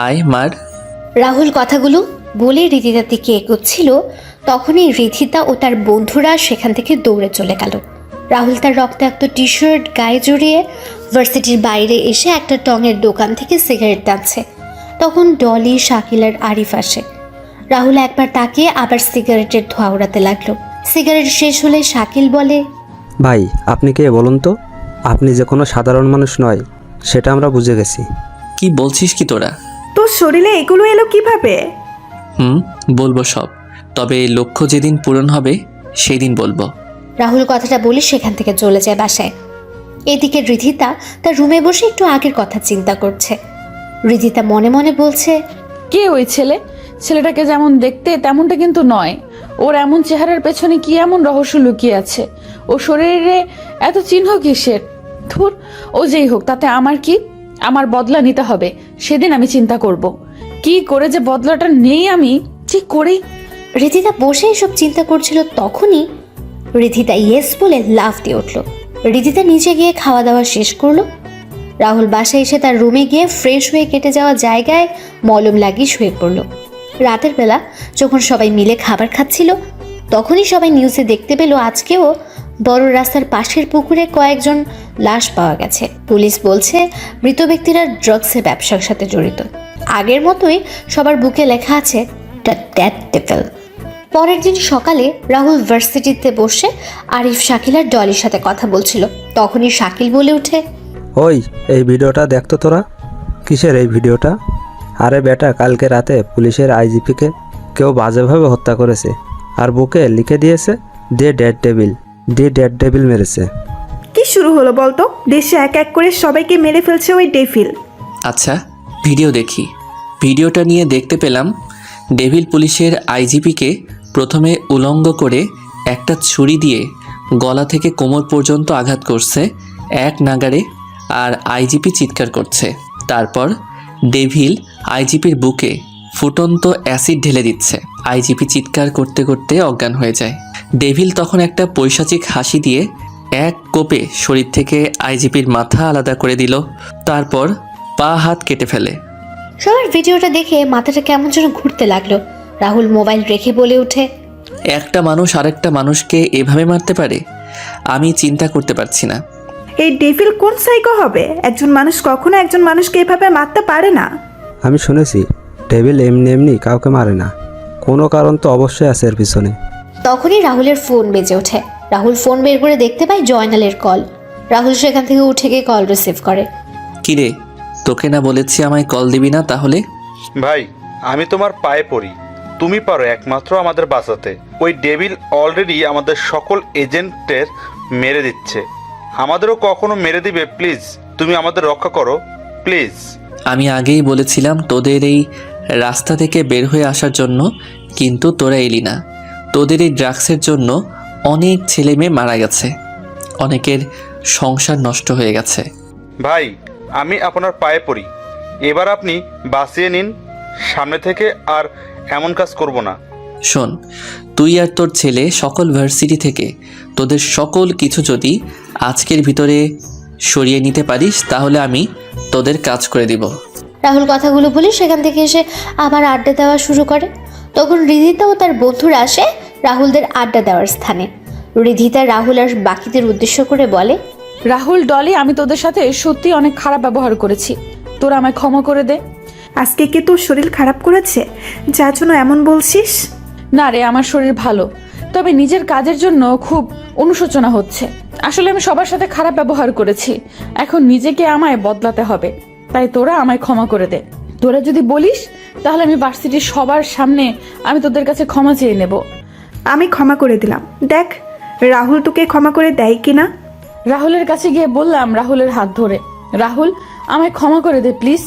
আয় মার। রাহুল কথাগুলো বলে রিদিতার দিকে এগোচ্ছিল। তখনই রিদিতা ও তার বন্ধুরা সেখান থেকে দৌড়ে চলে গেল। রাহুল তার রক্তাক্ত টি শার্ট গায়ে জড়িয়ে ভার্সিটির বাইরে এসে একটা টঙের দোকান থেকে সিগারেট টানছে। তখন ডলি, শাকিল আর আরিফ আসে। রাহুল একবার তাকিয়ে আবার সিগারেটের ধোঁয়া ওড়াতে লাগলো। সিগারেট শেষ হলে শাকিল বলে, ভাই আপনি কে বলুন তো? আপনি যে কোনো সাধারণ মানুষ নয় সেটা আমরা বুঝে গেছি। কি বলছিস কি তোরা? তোর শরীরে এগুলো এলো কিভাবে? বলবো সব, তবে লক্ষ্য যেদিন পূরণ হবে সেই দিন বলবো। রাহুল কথাটা বলে সেখান থেকে চলে যায় বাসায়। এদিকে রিধিতা তার রুমে বসে একটু আগের কথা চিন্তা করছে। রিধিতা মনে মনে বলছে, কে ওই ছেলে? ছেলেটাকে যেমন দেখতে তেমনটা কিন্তু নয়। ওর এমন চেহারার পেছনে কি এমন রহস্য লুকিয়ে আছে? ও শরীরে এত চিহ্ন কিসের? ধুর, ও যেই হোক তাতে আমার কি? আমার বদলা নিতে হবে, সেদিন আমি চিন্তা করব কি করে যে বদলাটা নেই আমি ঠিক করেই। রিধিতা বসে এসব চিন্তা করছিল, তখনই রিধিতা ইয়েস বলে লাফ দিয়ে উঠল। রিধিতা নিচে গিয়ে খাওয়া দাওয়া শেষ করলো। রাহুল বাসায় এসে তার রুমে গিয়ে ফ্রেশ হয়ে কেটে যাওয়া জায়গায় মলম লাগিয়ে শুয়ে পড়ল। রাতের বেলা যখন সবাই মিলে খাবার খাচ্ছিল, তখনই সবাই নিউজে দেখতে পেল আজকেও বড় রাস্তার পাশের পুকুরে কয়েকজন লাশ পাওয়া গেছে। পুলিশ বলছে মৃত ব্যক্তিরা ড্রাগসের ব্যবসার সাথে জড়িত। আগের মতোই সবার বুকে লেখা আছে দ্য ডেথ ডেভিল। পরের দিন সকালে রাহুল ভার্সিটিতে বসে আরিফ, শাকিল আর ডলির সাথে কথা বলছিল। তখনই শাকিল বলে ওঠে, ওই এই ভিডিওটা দেখতো তোরা। কিসের এই ভিডিওটা? আরে বেটা, কালকে রাতে পুলিশের আইজিপিকে কেউ বাজেভাবে হত্যা করেছে আর বুকে লিখে দিয়েছে day dead devil, day dead devil মেরেছে। কি শুরু হলো বলতো? দেশে এক এক করে সবাইকে মেরে ফেলছে ওই ডেভিল। আচ্ছা, ভিডিও দেখি। ভিডিওটা নিয়ে দেখতে পেলাম ডেভিল পুলিশের আইজিপিকে প্রথমে উলঙ্গ করে একটা ছুরি দিয়ে গলা থেকে কোমর পর্যন্ত আঘাত করছে এক নাগাড়ে, আর আইজিপি চিৎকার করছে। তারপর ডেভিল আইজিপির বুকে ফুটন্ত অ্যাসিড ঢেলে দিচ্ছে। আইজিপি চিৎকার করতে করতে অজ্ঞান হয়ে যায়। ডেভিল তখন একটা পৈশাচিক হাসি দিয়ে এক কোপে শরীর থেকে আইজিপির মাথা আলাদা করে দিল, তারপর পা হাত কেটে ফেলে। সবার ভিডিওটা দেখে মাথাটা কেমন যেন ঘুরতে লাগলো। রাহুল মোবাইল রেখে বলে ওঠে, একটা মানুষ আরেকটা মানুষকে এভাবে মারতে পারে? আমি চিন্তা করতে পারছি না। এই ডেভিল কোন সাইকো হবে? একজন মানুষ কখনো একজন মানুষকে এভাবে মারতে পারে না। আমি শুনেছি ডেভিল এমনি এমনি কাউকে মারে না, কোনো কারণ তো অবশ্যই আছে এর পিছনে। তখনই রাহুলের ফোন বেজে ওঠে। রাহুল ফোন বের করে দেখতে পায় জয়নালের কল। রাহুল সেখান থেকে উঠে গিয়ে কল রিসিভ করে। কিরে, তোকে না বলেছি আমায় কল দিবি না? তাহলে ভাই, আমি তোমার পায়ে পড়ি, তুমি পারো একমাত্র আমাদের বাঁচাতে। ওই ডেভিল অলরেডি আমাদের সকল এজেন্টের মেরে দিচ্ছে, আমাদেরও কখনো মেরে দিবে। প্লিজ তুমি আমাদের রক্ষা করো, প্লিজ। আমি আগেই বলেছিলাম তোদের এই রাস্তা থেকে বের হয়ে আসার জন্য, কিন্তু তোরা এলি না। তোদের এই ড্রাগসের জন্য অনেক ছেলে মেয়ে মারা গেছে, অনেকের সংসার নষ্ট হয়ে গেছে। ভাই, আমি আপনার পায়ে পড়ি, এবার আপনি বাঁচিয়ে নিন, সামনে থেকে আর এমন কাজ করব না। শোন, তুই আর তোর ছেলে সকল ভার্সিটি থেকে তোদের সকল কিছু যদি আজকের ভিতরে সরিয়ে নিতে পারিস, তাহলে আমি তোদের কাজ করে দিব। রাহুল কথাগুলো বলে সেখান থেকে এসে আবার আড্ডা দেওয়া শুরু করে। তখন রিধিতা ও তার বন্ধুরা আসে রাহুলদের আড্ডা দেওয়ার স্থানে। রিধিতা রাহুল আর বাকিদের উদ্দেশ্য করে বলে, রাহুল, ডলি, আমি তোদের সাথে সত্যি অনেক খারাপ ব্যবহার করেছি, তোরা আমায় ক্ষমা করে দে। আজকে কি তোর শরীর খারাপ করেছে যার জন্য এমন বলছিস? না রে, আমার শরীর ভালো, তবে নিজের কাজের জন্য খুব অনুশোচনা হচ্ছে। আসলে আমি সবার সাথে খারাপ ব্যবহার করেছি, এখন নিজেকে আমায় বদলাতে হবে, তাই তোরা আমায় ক্ষমা করে দে। তোরা যদি বলিস তাহলে আমি ভার্সিটির সবার সামনে আমি তোদের কাছে ক্ষমা চেয়ে নেব। আমি ক্ষমা করে দিলাম, দেখ রাহুল তোকে ক্ষমা করে দেয় কিনা। রাহুলের কাছে গিয়ে বললাম রাহুলের হাত ধরে, রাহুল আমায় ক্ষমা করে দে প্লিজ,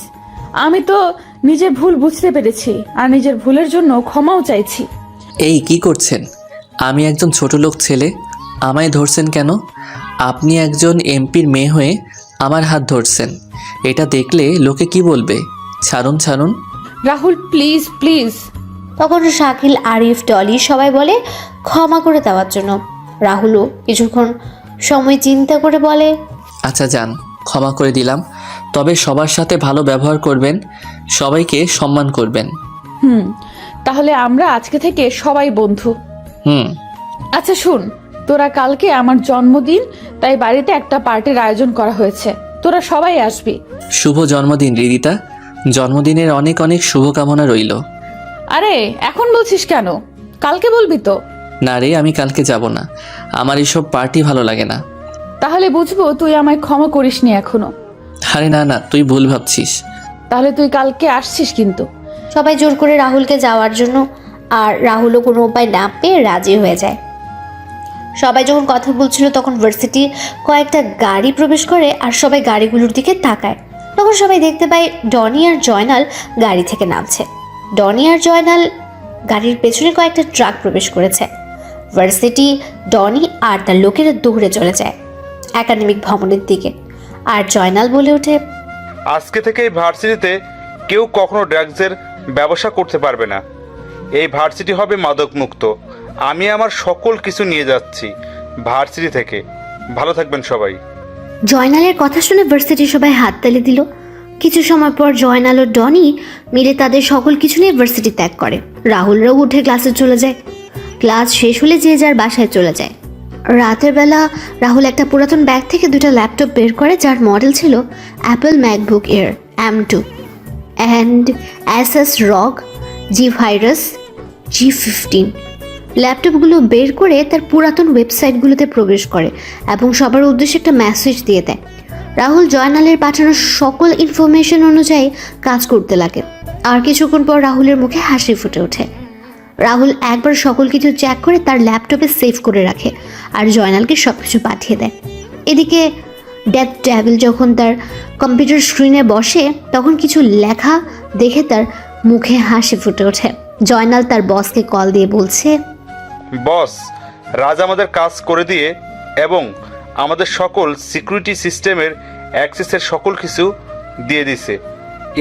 আমি তো নিজের ভুল বুঝতে পেরেছি আর নিজের ভুলের জন্য ক্ষমাও চাইছি। এই কি করছেন? আমি একজন ছোট লোক ছেলে, আমায় ধরছেন কেন? আপনি একজন এমপির মেয়ে হয়ে আমার হাত ধরছেন, এটা দেখলে লোকে কি বলবে? ছাড়ুন ছাড়ুন। Rahul please please. তখন শাকিল, আরিফ, ডলি সবাই বলে ক্ষমা করে দেওয়ার জন্য। রাহুলও কিছুক্ষণ সময় চিন্তা করে বলে, আচ্ছা যান, ক্ষমা করে দিলাম, তবে সবার সাথে ভালো ব্যবহার করবেন, সবাইকে সম্মান করবেন। তাহলে আমরা আজকে থেকে সবাই বন্ধু। আচ্ছা শুন, তোরা কালকে আমার জন্মদিন, তাই বাড়িতে একটা পার্টির আয়োজন করা হয়েছে, তোরা সবাই আসবি। শুভ জন্মদিন রিদিতা, জন্মদিনের অনেক অনেক শুভকামনা রইল। আরে এখন বলছিস কেন? কালকে বলবি তো। না রে, আমি কালকে যাব না, আমার এসব পার্টি ভালো লাগে না। তাহলে বুঝবো তুই আমায় ক্ষমা করিসনি এখনো। আরে না না, তুই ভুল ভাবছিস। তাহলে তুই কালকে আসছিস কিন্তু। সবাই জোর করে রাহুলকে যাওয়ার জন্য, আর রাহুলও কোনো উপায় না পেয়ে রাজি হয়ে যায়। সবাই যখন কথা বলছিল তখন ভার্সিটি কয়েকটা গাড়ি প্রবেশ করে আর সবাই গাড়িগুলোর দিকে তাকায়। তখন সবাই দেখতে পায় ডনি আর জয়নাল গাড়ি থেকে নামছে। ডনি আর জয়নাল গাড়ির পেছনে কয়েকটা ট্রাক প্রবেশ করেছে। ভার্সিটি, ডনি আর তার লোকেরা দৌড়ে চলে যায় একাডেমিক ভবনের দিকে। আর জয়নাল বলে ওঠে, আজকে থেকে এই ভার্সিটিতে কেউ কখনো ড্রাগসের ব্যবসা করতে পারবে না। এই ভার্সিটি হবে মাদক মুক্ত। আমি আমার সকল কিছু নিয়ে যাচ্ছি ভার্সিটি থেকে। ভালো থাকবেন সবাই। জয়নালের কথা শুনে ভার্সিটির সবাই হাততালি দিল। কিছু সময় পর জয়নাল ও ডনি মিলে তাদের সকল কিছু নিয়ে ভার্সিটি ত্যাগ করে। রাহুলরাও উঠে ক্লাসে চলে যায়। ক্লাস শেষ হলে যে যার বাসায় চলে যায়। রাতের বেলা রাহুল একটা পুরাতন ব্যাগ থেকে দুটো ল্যাপটপ বের করে, যার মডেল ছিল Apple MacBook air M2 and Asus রগ G-Virus G15। ল্যাপটপগুলো বের করে তার পুরাতন ওয়েবসাইটগুলোতে প্রবেশ করে এবং সবার উদ্দেশ্যে একটা মেসেজ দিয়ে দেয়। রাহুল জয়নালের পাঠানো সকল ইনফরমেশন অনুযায়ী কাজ করতে লাগে। আর কিছুক্ষণ পর রাহুলের মুখে হাসি ফুটে ওঠে। রাহুল একবার সকল কিছু চেক করে তার ল্যাপটপে সেভ করে রাখে আর জয়নালকে সব কিছু পাঠিয়ে দেয়। এদিকে ডেথ ডেভিল যখন তার কম্পিউটার স্ক্রিনে বসে তখন কিছু লেখা দেখে তার মুখে হাসি ফুটে ওঠে। জয়নাল তার বসকে কল দিয়ে বলছে, বস, রাজ আমাদের কাজ করে দিয়ে এবং আমাদের সকল সিকিউরিটি সিস্টেমের অ্যাক্সেসের সকল কিছু দিয়ে দিছে।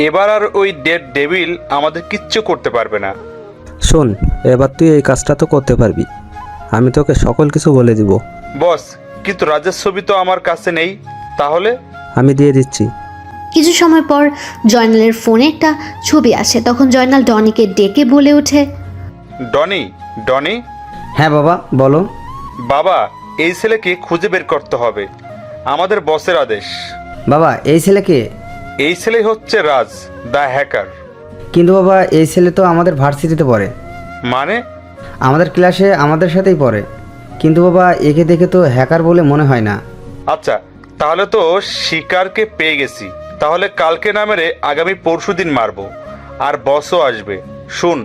এবার আর ওই ডেড ডেভিল আমাদের কিচ্ছু করতে পারবে না। শোন, এবার তুই এই কাজটা তো করতে পারবি। আমি তোকে সকল কিছু বলে দিব। বস, কিন্তু রাজের ছবি তো আমার কাছে নেই। তাহলে? আমি দিয়ে দিচ্ছি। কিছু সময় পর জয়নালের ফোনে একটা ছবি আসে। তখন জয়নাল ডনিকে ডেকে বলে ওঠে, ডনি, ডনি। হ্যাঁ বাবা, বলো। বাবা, এই ছেলেকে খুঁজে বের করতে হবে, আমাদের বসের আদেশ। বাবা, এই ছেলেকে? এই ছেলে হচ্ছে রাজ দ্য হ্যাকার। কিন্তু বাবা, এই ছেলে তো আমাদের ভার্সিটিতে পড়ে। মানে? আমাদের ক্লাসে আমাদের সাথেই পড়ে। কিন্তু বাবা, একে দেখে তো হ্যাকার বলে মনে হয় না। আচ্ছা, তাহলে তো শিকারকে পেয়ে গেছি। তাহলে কালকে না মেরে আগামী পরশুদিন মারবো, আর বসও আসবে। শুন,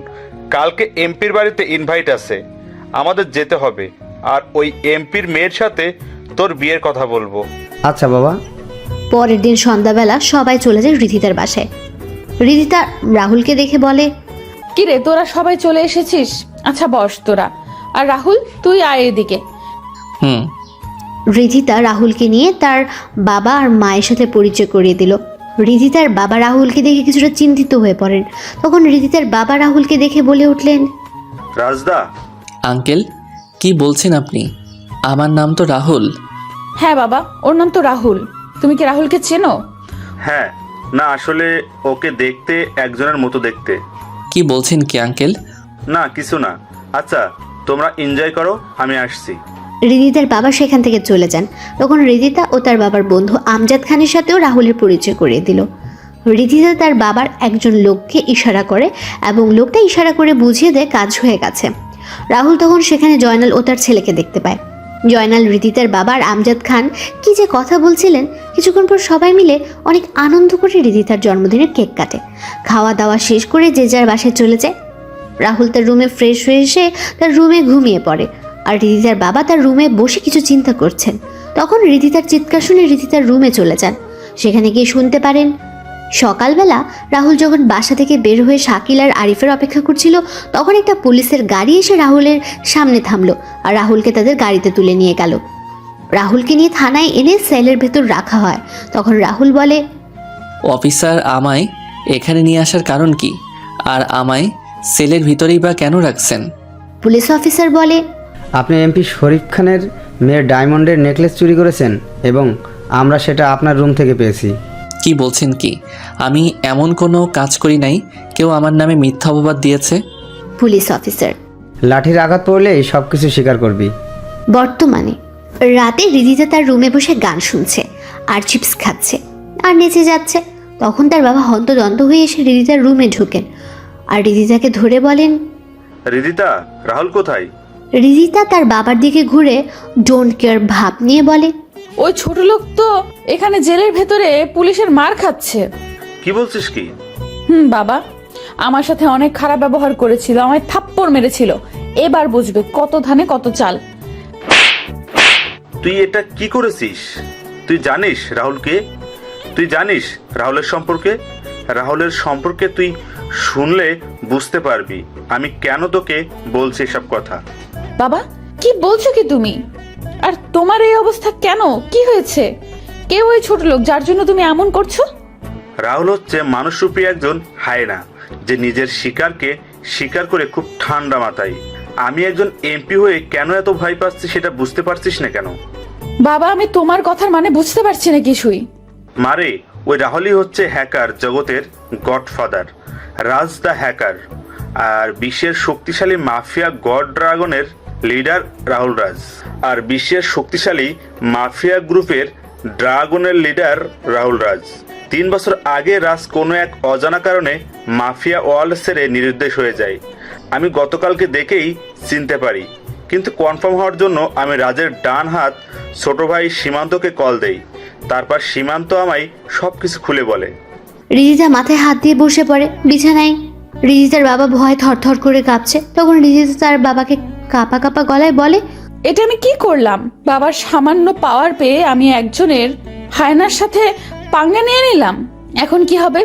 কালকে এমপির বাড়িতে ইনভাইট আছে, আমাদের যেতে হবে। আর ওই এমপির মেয়ের সাথে তোর বিয়ের কথা বলবো। আচ্ছা বাবা। পরের দিন সন্ধ্যাবেলা সবাই চলে যায় রিধিতার বাসায়। রিধিতা রাহুলকে দেখে বলে, কিরে তোরা সবাই চলে এসেছিস? আচ্ছা বস তোরা। আর রাহুল তুই আয় এদিকে। হুম। রিধিতা রাহুলকে নিয়ে তার বাবা আর মায়ের সাথে পরিচয় করিয়ে দিল। রিধিতার বাবা রাহুলকে দেখে কিছুটা চিন্তিত হয়ে পড়েন। তখন রিধিতার বাবা রাহুলকে দেখে বলে উঠলেন, রাজদা। আঙ্কেল, কি বলছেন আপনি? আমার নাম তো রাহুল। হ্যাঁ বাবা, ওর নাম তো রাহুল। তুমি কি রাহুলকে চেনো? হ্যাঁ, না আসলে ওকে দেখতে একজনের মতো দেখতে। কি বলছেন কি আঙ্কেল? না কিছু না। আচ্ছা, তোমরা এনজয় করো, আমি আসছি। রিধিতার বাবা সেখান থেকে চলে যান। তখন রিধিতা ও তার বাবার বন্ধু আমজাদ খানের সাথেও রাহুলের পরিচয় করিয়ে দিল। রিধিতা তার বাবার একজন লোককে ইশারা করে এবং লোকটা ইশারা করে বুঝিয়ে দেয় কাজ হয়ে গেছে। রাহুল তখন সেখানে জয়নাল ও তার ছেলেকে দেখতে পায়। জয়নাল, রিধিতার বাবা আর আমজাদ খান কি যে কথা বলছিলেন। কিছুক্ষণ পর সবাই মিলে অনেক আনন্দ করে রিধিতার জন্মদিনের কেক কাটে। খাওয়া দাওয়া শেষ করে যে যার বাসায় চলে যায়। রাহুল তার রুমে ফ্রেশ হয়ে এসে তার রুমে ঘুমিয়ে পড়ে। আর রিধিতার বাবা তার রুমে বসে কিছু চিন্তা করছেন। তখন রিধিতার চিৎকার শুনে রিধিতার রুমে চলে যান। সেখানে গিয়ে শুনতে পারেন সকালবেলা রাহুল যখন বাসা থেকে বের হয়ে শাকিল আর আরিফের অপেক্ষা করছিল তখন একটা পুলিশের গাড়ি এসে রাহুলের সামনে থামলো আর রাহুলকে তাদের গাড়িতে তুলে নিয়ে গেল। রাহুলকে নিয়ে থানায় এনে সেলের ভেতর রাখা হয়। তখন রাহুল বলে, অফিসার, আমায় এখানে নিয়ে আসার কারণ কি? আর আমায় সেলের ভিতরেই বা কেন রাখছেন? পুলিশ অফিসার বলে, আপনি এমপি শরীফ খানের মেয়ের ডায়মন্ডের নেকলেস চুরি করেছেন এবং আমরা সেটা আপনার রুম থেকে পেয়েছি। কি বলছেন কি? আমি এমন কোনো কাজ করি নাই। কেউ আমার নামে মিথ্যা অপবাদ দিয়েছে। পুলিশ অফিসার, লাঠির আঘাত পড়লেই সব কিছু স্বীকার করবি। বর্তমানে রাতে রিধিতা তার রুমে বসে গান শুনছে আর চিপস খাচ্ছে। আর নেচে যাচ্ছে। তখন তার বাবা হন্তদন্ত হয়ে এসে রিদিতার রুমে ঢুকেন আর রিদিতাকে ধরে বলেন, রিদিতা, রাহুল কোথায়? রিদিতা তার বাবার দিকে ঘুরে ডোন্ট কেয়ার ভাব নিয়ে বলে, ওই ছোট লোক তো এখানে জেলের ভেতরে পুলিশের মার খাচ্ছে। কি বলছিস কি? বাবা আমার সাথে অনেক খারাপ ব্যবহার করেছিল, আমায় থাপ্পড় মেরেছিল। এবার বুঝবে কত ধানে কত চাল। তুই এটা কি করেছিস? তুই জানিস রাহুলকে? তুই জানিস রাহুলের সম্পর্কে? রাহুলের সম্পর্কে তুই শুনলে বুঝতে পারবি আমি কেন তোকে বলছি এসব কথা। বাবা কি বলছো কি তুমি? আর তোমার এই অবস্থা কেন? কি হয়েছে? কেউ ওই ছোট লোক যার জন্য তুমি এমন করছো? রাহুল হচ্ছে মানুষরূপী একজন হায়না, যে নিজের শিকারকে শিকার করে খুব ঠান্ডা মাথায়। আমি একজন এমপি হয়ে কেন এত ভয় পাচ্ছি সেটা বুঝতে পারছিস না কেন? বাবা আমি তোমার কথার মানে বুঝতে পারছি না কিছুই। মারে, ওই রাহুলই হচ্ছে হ্যাকার জগতের গডফাদার, রাজ দ্য হ্যাকার। আর বিশ্বের শক্তিশালী মাফিয়া গড ড্রাগনের লিডার রাহুল রাজ। আর বিশ্বের শক্তিশালী মাফিয়া গ্রুপের ড্রাগনের লিডার রাহুল রাজ। 3 বছর আগে রাজ কোনো এক অজানা কারণে মাফিয়া ওয়ার্ল্ড ছেড়ে নিরুদ্দেশ হয়ে যায়। আমি গতকালকে দেখেই চিনতে পারি, কিন্তু কনফার্ম হওয়ার জন্য আমি রাজের ডান হাত ছোট ভাই সীমান্তকে কল দেই। তারপর সীমান্ত আমায় সব কিছু খুলে বলে। রিদিতা মাথায় হাত দিয়ে বসে পড়ে বিছানায়। রিদিতার বাবা ভয়ে থরথর করে কাঁপছে। তখন রিদিতা তার বাবাকে কাঁপা কাঁপা গলায় বলে, এটা আমি কি করলাম? বাবার সামান্য পাওয়ার পেয়ে আমি একজনের হায়নার সাথে পাঙ্গা নিয়ে নিলাম। এখন কি হবে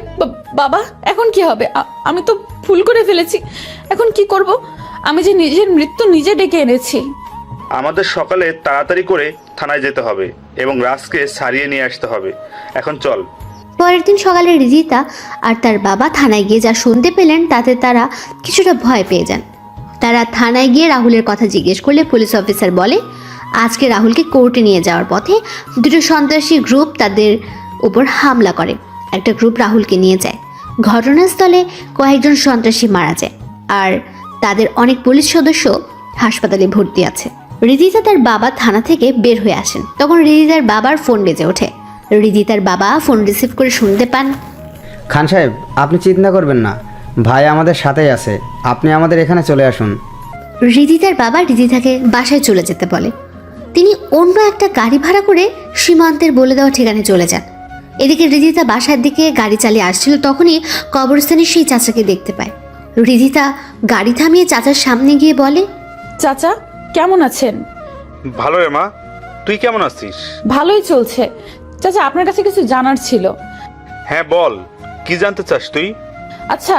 বাবা? এখন কি হবে? আমি তো ভুল করে ফেলেছি। এখন কি করব? আমি যে নিজের মৃত্যু নিজে ডেকে এনেছি। আমাদের সকালে তাড়াতাড়ি করে থানায় যেতে হবে এবং রাজকে ছাড়িয়ে নিয়ে আসতে হবে। এখন চল। পরের দিন সকালে রিদিতা আর তার বাবা থানায় গিয়ে যা শুনতে পেলেন তাতে তারা কিছুটা ভয় পেয়ে যান। তারা থানায় গিয়ে রাহুলের কথা জিজ্ঞেস করলে পুলিশ অফিসার বলে, আজকে রাহুলকে কোর্টে নিয়ে যাওয়ার পথে দুটো সন্ত্রাসী গ্রুপ তাদের উপর হামলা করে। একটা গ্রুপ রাহুলকে নিয়ে যায়। ঘটনাস্থলে কয়েকজন সন্ত্রাসী মারা যায় আর তাদের অনেক পুলিশ সদস্য হাসপাতালে ভর্তি আছে। রিদিতা তার বাবা থানা থেকে বের হয়ে আসেন। তখন রিদিতার বাবার ফোন বেজে ওঠে। রিদিতার বাবা ফোন রিসিভ করে শুনতে পান, খান সাহেব, আপনি চিন্তা করবেন না, ভাই আমাদের সাথেই আছে, আপনি আমাদের এখানে চলে আসুন। রিদিতার বাবা রিদিতাকে বাসায় চলে যেতে বলে। তিনি অন্য একটা গাড়ি ভাড়া করে সীমান্তের বলে দেওয়া ঠিকানায় চলে যান। এদিকে রিদিতা বাসার দিকে গাড়ি চালিয়ে আসছিল, তখনই কবরস্থানে সেই চাচাকে দেখতে পায়। রিদিতা গাড়ি থামিয়ে চাচার সামনে গিয়ে বলে, চাচা কেমন আছেন? ভালো রে মা, তুই কেমন আছিস? ভালোই চলছে। চাচা আপনার কাছে কিছু জানার ছিল। হ্যাঁ বল, কি জানতে চাস তুই? আচ্ছা,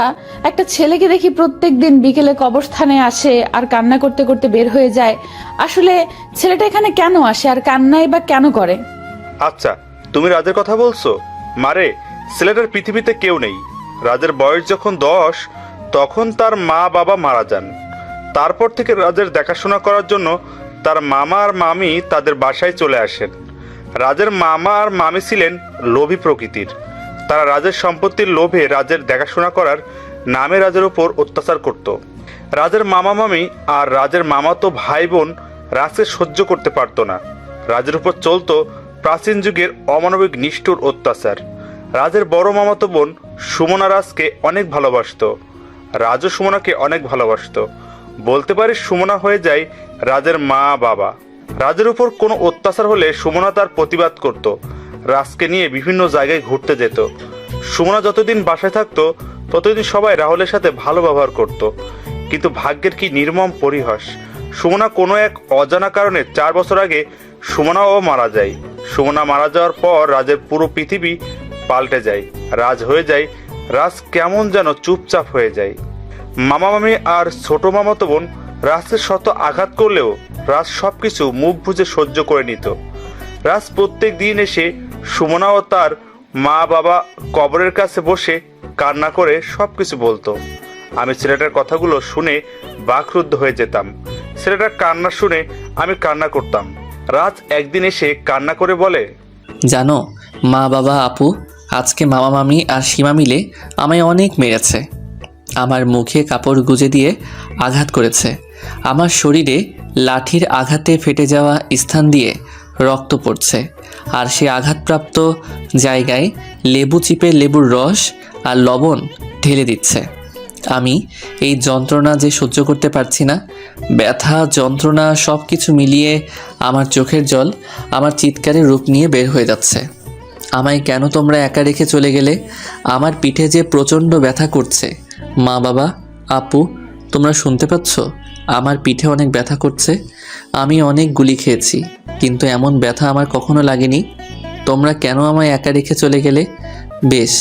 একটা ছেলেকে দেখি প্রত্যেকদিন বিকেলে কবরস্থানে আসে আর কান্না করতে করতে বের হয়ে যায়। আসলে ছেলেটা এখানে কেন আসে আর কান্নাই বা কেন করে? আচ্ছা, তুমি রাজের কথা বলছো? মারে, ছেলেটার পৃথিবীতে কেউ নেই। রাজের বয়স যখন 10 তখন তার মা বাবা মারা যান। তারপর থেকে রাজের দেখাশোনা করার জন্য তার মামা আর মামি তাদের বাসায় চলে আসেন। রাজের মামা আর মামি ছিলেন লোভী প্রকৃতির। তারা রাজের সম্পত্তির লোভে রাজের দেখাশোনা করার নামে রাজের উপর অত্যাচার করত। রাজের মামা মামি আর রাজের মামাতো ভাই বোন রাজকে সহ্য করতে পারতো না। রাজের উপর চলতো প্রাচীন যুগের অমানবিক নিষ্ঠুর অত্যাচার। রাজের বড় মামাতো বোন সুমনা রাজকে অনেক ভালোবাসতো। রাজও সুমনাকে অনেক ভালোবাসতো। বলতে পারি সুমনা হয়ে যায় রাজের মা বাবা। রাজের উপর কোনো অত্যাচার হলে সুমনা তার প্রতিবাদ করত। রাজকে নিয়ে বিভিন্ন জায়গায় ঘুরতে যেত। সুমনা যতদিন বাসায় থাকতো ততদিন সবাই রাহুলের সাথে ভালো ব্যবহার করত। কিন্তু ভাগ্যের কি নির্মম পরিহাস, সুমনা কোনো এক অজানা কারণে 4 বছর আগে সুমনাও মারা যায়। সুমনা মারা যাওয়ার পর রাজের পুরো পৃথিবী পাল্টে যায়। রাজ হয়ে যায়, রাজ কেমন যেন চুপচাপ হয়ে যায়। মামা মামি আর ছোট মামাতো বোন রাজকে শত আঘাত করলেও রাজ সবকিছু মুখ বুজে সহ্য করে নিত। রাজ প্রত্যেক দিন এসে সুমনা ও তার মা বাবা কবরের কাছে বসে কান্না করে সবকিছু বলতো। আমি ছেলেটার কথাগুলো শুনে বাকরুদ্ধ হয়ে যেতাম। ছেলেটার কান্না শুনে আমি কান্না করতাম। রাজ একদিন এসে কান্না করে বলে, জানো মা বাবা আপু আজকে মামা মামি আর সীমা মিলে আমায় অনেক মেরেছে। আমার মুখে কাপড় গুজে দিয়ে আঘাত করেছে। আমার শরীরে লাঠির আঘাতে ফেটে যাওয়া স্থান দিয়ে রক্ত পড়ছে আর সে আঘাতপ্রাপ্ত জায়গায় লেবু চিপে লেবুর রস আর লবণ ঢেলে দিচ্ছে। আমি এই যন্ত্রণা যে সহ্য করতে পারছি না, ব্যথা যন্ত্রণা সব কিছু মিলিয়ে আমার চোখের জল আমার চিৎকারের রূপ নিয়ে বের হয়ে যাচ্ছে। আমায় কেন তোমরা একা রেখে চলে গেলে? আমার পিঠে যে প্রচণ্ড ব্যথা করছে। মা বাবা, আপু, তোমরা শুনতে পাচ্ছ? আমার পিঠে অনেক ব্যথা করছে। আমি অনেক গুলি খেয়েছি, কিন্তু এমন ব্যথা আমার কখনো লাগেনি। তোমরা কেন আমায় একা রেখে চলে গেলে? বেশ,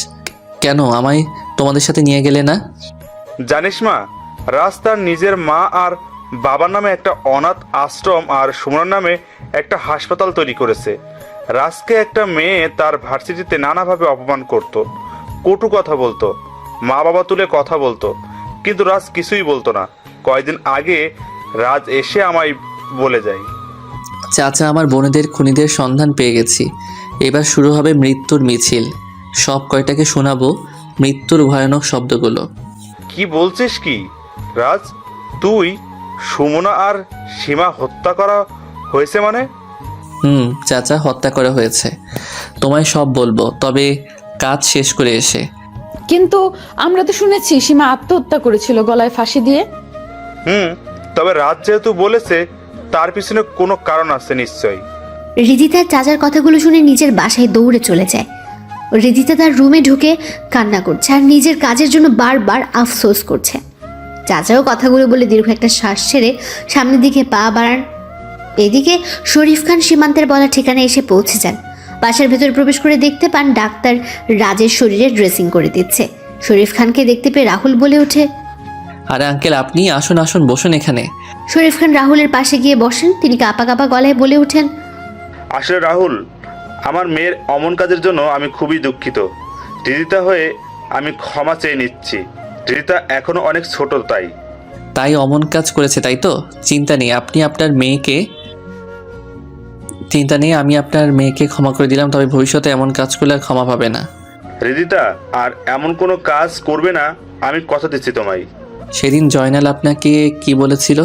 কেন আমায় তোমাদের সাথে নিয়ে গেলে না? জানিস মা, রাজ তার নিজের মা আর বাবার নামে একটা অনাথ আশ্রম আর সুমনার নামে একটা হাসপাতাল তৈরি করেছে। রাজকে একটা মেয়ে তার ভার্সিটিতে নানাভাবে অপমান করত, কটু কথা বলতো, মা বাবা তুলে কথা বলতো, কিন্তু রাজ কিছুই বলতো না। কয়েকদিন আগে রাজ এসে আমায় বলে যায়, চাচা, আমার বোনেদের খুনিদের সন্ধান পেয়ে গেছি। এবার শুরু হবে মৃত্যুর মিছিল। সব কয়টাকে শোনাবো মৃত্যুর ভয়ানক শব্দগুলো। কি বলছিস কি রাজ? তুই, সুমনা আর সীমা হত্যা করা হয়েছে মানে? চাচা, হত্যা করা হয়েছে। তোমায় সব বলবো, তবে কাজ শেষ করে এসে। কিন্তু আমরা তো শুনেছি সীমা আত্মহত্যা করেছিল গলায় ফাঁসি দিয়ে। তবে রাজ যেহেতু বলেছে, তার পিছনে কোনো কারণ আছে নিশ্চয়ই। রিদিতার চাচার কথাগুলো শুনে নিজের বাসায় দৌড়ে চলে যায়। রিদিতা তার রুমে ঢুকে কান্না করছে আর নিজের কাজের জন্য বারবার আফসোস করছে। চাচাও কথাগুলো বলে দীর্ঘ একটা শ্বাস ছেড়ে সামনের দিকে পা বাড়ান। এদিকে শরীফ খান সীমান্তের বলা ঠিকানায় এসে পৌঁছে যান। বাসার ভেতর প্রবেশ করে দেখতে পান ডাক্তার রাজের শরীরে ড্রেসিং করে দিচ্ছে। শরীফ খানকে দেখতে পেয়ে রাহুল বলে ওঠে, আরে আঙ্কেল, আপনি আসুন আসুন, বসুন এখানে। শরীফ খান রাহুলের পাশে গিয়ে বসেন। তিনি কাঁপা কাঁপা গলায় বলে ওঠেন, আসলে রাহুল, আমার মেয়ের অমন কাজের জন্য আমি খুবই দুঃখিত। রিদিতা হয়ে আমি ক্ষমা চেয়ে নিচ্ছি। রিদিতা এখনো অনেক ছোট, তাই অমন কাজ করেছে, তাই তো? চিন্তা নেই, আমি আপনার মেয়েকে ক্ষমা করে দিলাম। তবে ভবিষ্যতে এমন কাজ করলে আর ক্ষমা পাবে না। রিদিতা আর এমন কোনো কাজ করবে না, আমি কথা দিচ্ছি তোমায়। সেদিন জয়নাল আপনাকে কি বলেছিল?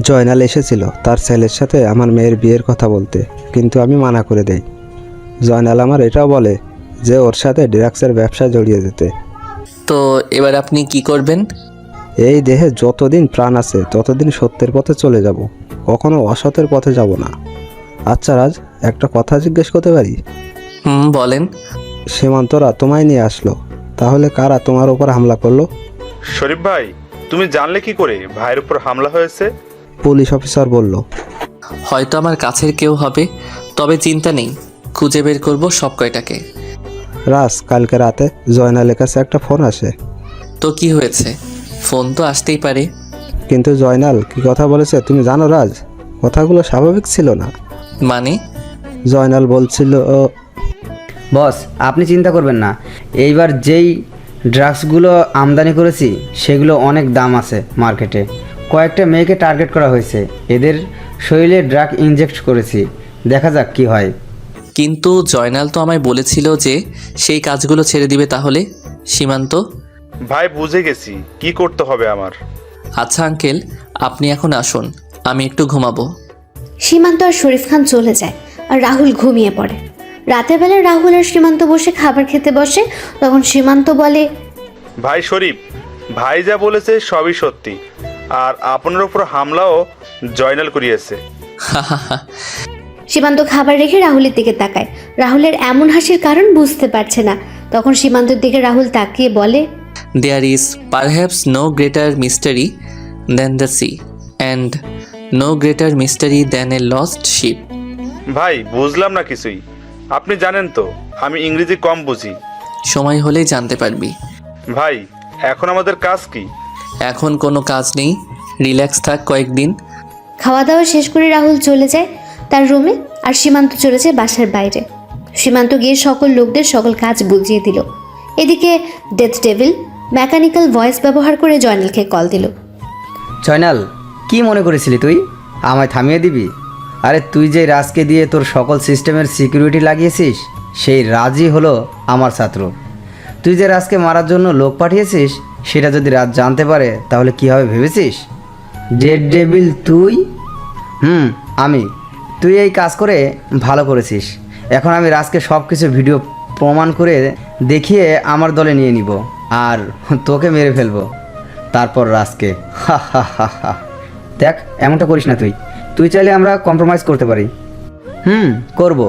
জয়নাল এসেছিল তার ছেলের সাথে আমার মেয়ের বিয়ের কথা বলতে, কিন্তু আমি মানা করে দেই। জয়নাল আমার এটাও বলে যে ওর সাথে ড্রাগসের ব্যবসা জড়িয়ে যেতে। তো এবার আপনি কি করবেন? এই দেহে যতদিন প্রাণ আছে ততদিন সত্যের পথে চলে যাব, কখনো অসতের পথে যাব না। আচ্ছা রাজ, একটা কথা জিজ্ঞেস করতে পারি? বলেন। সীমান্তরা তোমায় নিয়ে আসলো, তাহলে কারা তোমার উপর হামলা করলো? শরীফ ভাই, তুমি জানলে কি করে ভাইয়ের উপর হামলা হয়েছে? পুলিশ অফিসার বলল। হয়তো আমার কাছের কেউ হবে, তবে চিন্তা নেই, খুঁজে বের করব সব কয়টাকে। রাজ, কালকে রাতে জয়নালের কাছে একটা ফোন আসে। তো কি হয়েছে? ফোন তো আসতেই পারে। কিন্তু জয়নাল কি কথা বলেছে তুমি জানো রাজ? কথাগুলো স্বাভাবিক ছিল না। মানে? জয়নাল বলছিল, বস, আপনি চিন্তা করবেন না। এইবার যেই ড্রাগসগুলো আমদানি করেছি সেগুলো অনেক দাম আছে মার্কেটে। কয়েকটা মেয়েকে টার্গেট করা হয়েছে, এদের শরীরে ড্রাগ ইনজেক্ট করেছি, দেখা যাক কি হয়। কিন্তু জয়নাল তো আমায় বলেছিল যে সেই কাজগুলো ছেড়ে দিবে। তাহলে সীমান্ত? ভাই, বুঝে গেছি কি করতে হবে আমার। আচ্ছা আঙ্কেল, আপনি এখন আসুন, আমি একটু ঘুমাবো। সীমান্ত আর শরীফ খান চলে যায় আর রাহুল ঘুমিয়ে পড়ে। রাতের বেলা রাহুল আর সীমান্ত বসে খাবার খেতে বসে। তখন সীমান্ত বলে, ভাই শরীফ, ভাই যা বলেছে সবই সত্যি, আর আপনার উপর হামলাও জয়নাল করিয়েছে। সীমান্ত খাবার রেখে রাহুলের দিকে তাকায়। রাহুলের এমন হাসির কারণ বুঝতে পারছে না। তখন সীমান্তের দিকে রাহুল তাকিয়ে বলে, There is perhaps no greater mystery than the sea, and no greater mystery than a lost ship. ভাই, বুঝলাম না কিছুই। আপনি জানেন তো আমি ইংরেজি কম বুঝি। সময় হলেই জানতে পারবি। ভাই, এখন আমাদের কাজ কি? এখন কোনো কাজ নেই, রিল্যাক্স থাক কয়েকদিন। খাওয়া দাওয়া শেষ করে রাহুল চলে যায় তার রুমে আর সীমান্ত চলে যায় বাসার বাইরে। সীমান্ত গিয়ে সকল লোকদের সকল কাজ বুঝিয়ে দিল। এদিকে ডেথ ডেভিল মেকানিক্যাল ভয়েস ব্যবহার করে জয়নালকে কল দিল। জয়নাল, কি মনে করেছিলি তুই আমায় থামিয়ে দিবি? আরে তুই যে রাজকে দিয়ে তোর সকল সিস্টেমের সিকিউরিটি লাগিয়েছিস, সেই রাজই হলো আমার ছাত্র। তুই যে রাজকে মারার জন্য লোক পাঠিয়েছিস, সেটা যদি রাজ জানতে পারে তাহলে কি হবে ভেবেছিস? ডেড ডেভিল তুই? আমি। তুই এই কাজ করে ভালো করেছিস। এখন আমি রাজকে সব কিছু ভিডিও প্রমাণ করে দেখিয়ে আমার দলে নিয়ে নিব আর তোকে মেরে ফেলবো, তারপর রাজকে। হা হা হা হা। দেখ, এমনটা করিস না তুই। তুই চাইলে আমরা কম্প্রোমাইজ করতে পারি। করব।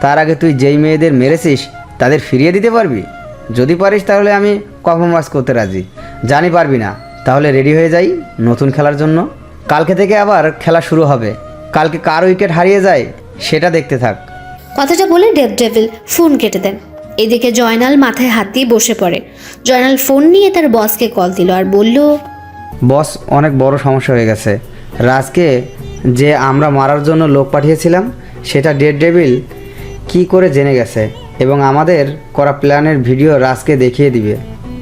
তার আগে তুই যেই মেয়েদের মেরেছিস তাদের ফিরিয়ে দিতে পারবি? যদি পারিস তাহলে আমি কম্প্রোমাইজ করতে রাজি। জানি পারবি না, তাহলে রেডি হয়ে যাই নতুন খেলার জন্য। কালকে থেকে আবার খেলা শুরু হবে। কালকে কার উইকেট হারিয়ে যায় সেটা দেখতে থাক। কথাটা বলে ডেভিল ফোন কেটে দেন। এদিকে জয়নাল মাথায় হাত দিয়ে বসে পড়ে। জয়নাল ফোন নিয়ে তার বসকে কল দিল আর বলল, বস, অনেক বড় সমস্যা হয়ে গেছে। রাজকে যে আমরা মারার জন্য লোক পাঠিয়েছিলাম সেটা ডেভিল কি করে জেনে গেছে এবং আমাদের করা প্ল্যানের ভিডিও রাজকে দেখিয়ে দিবে।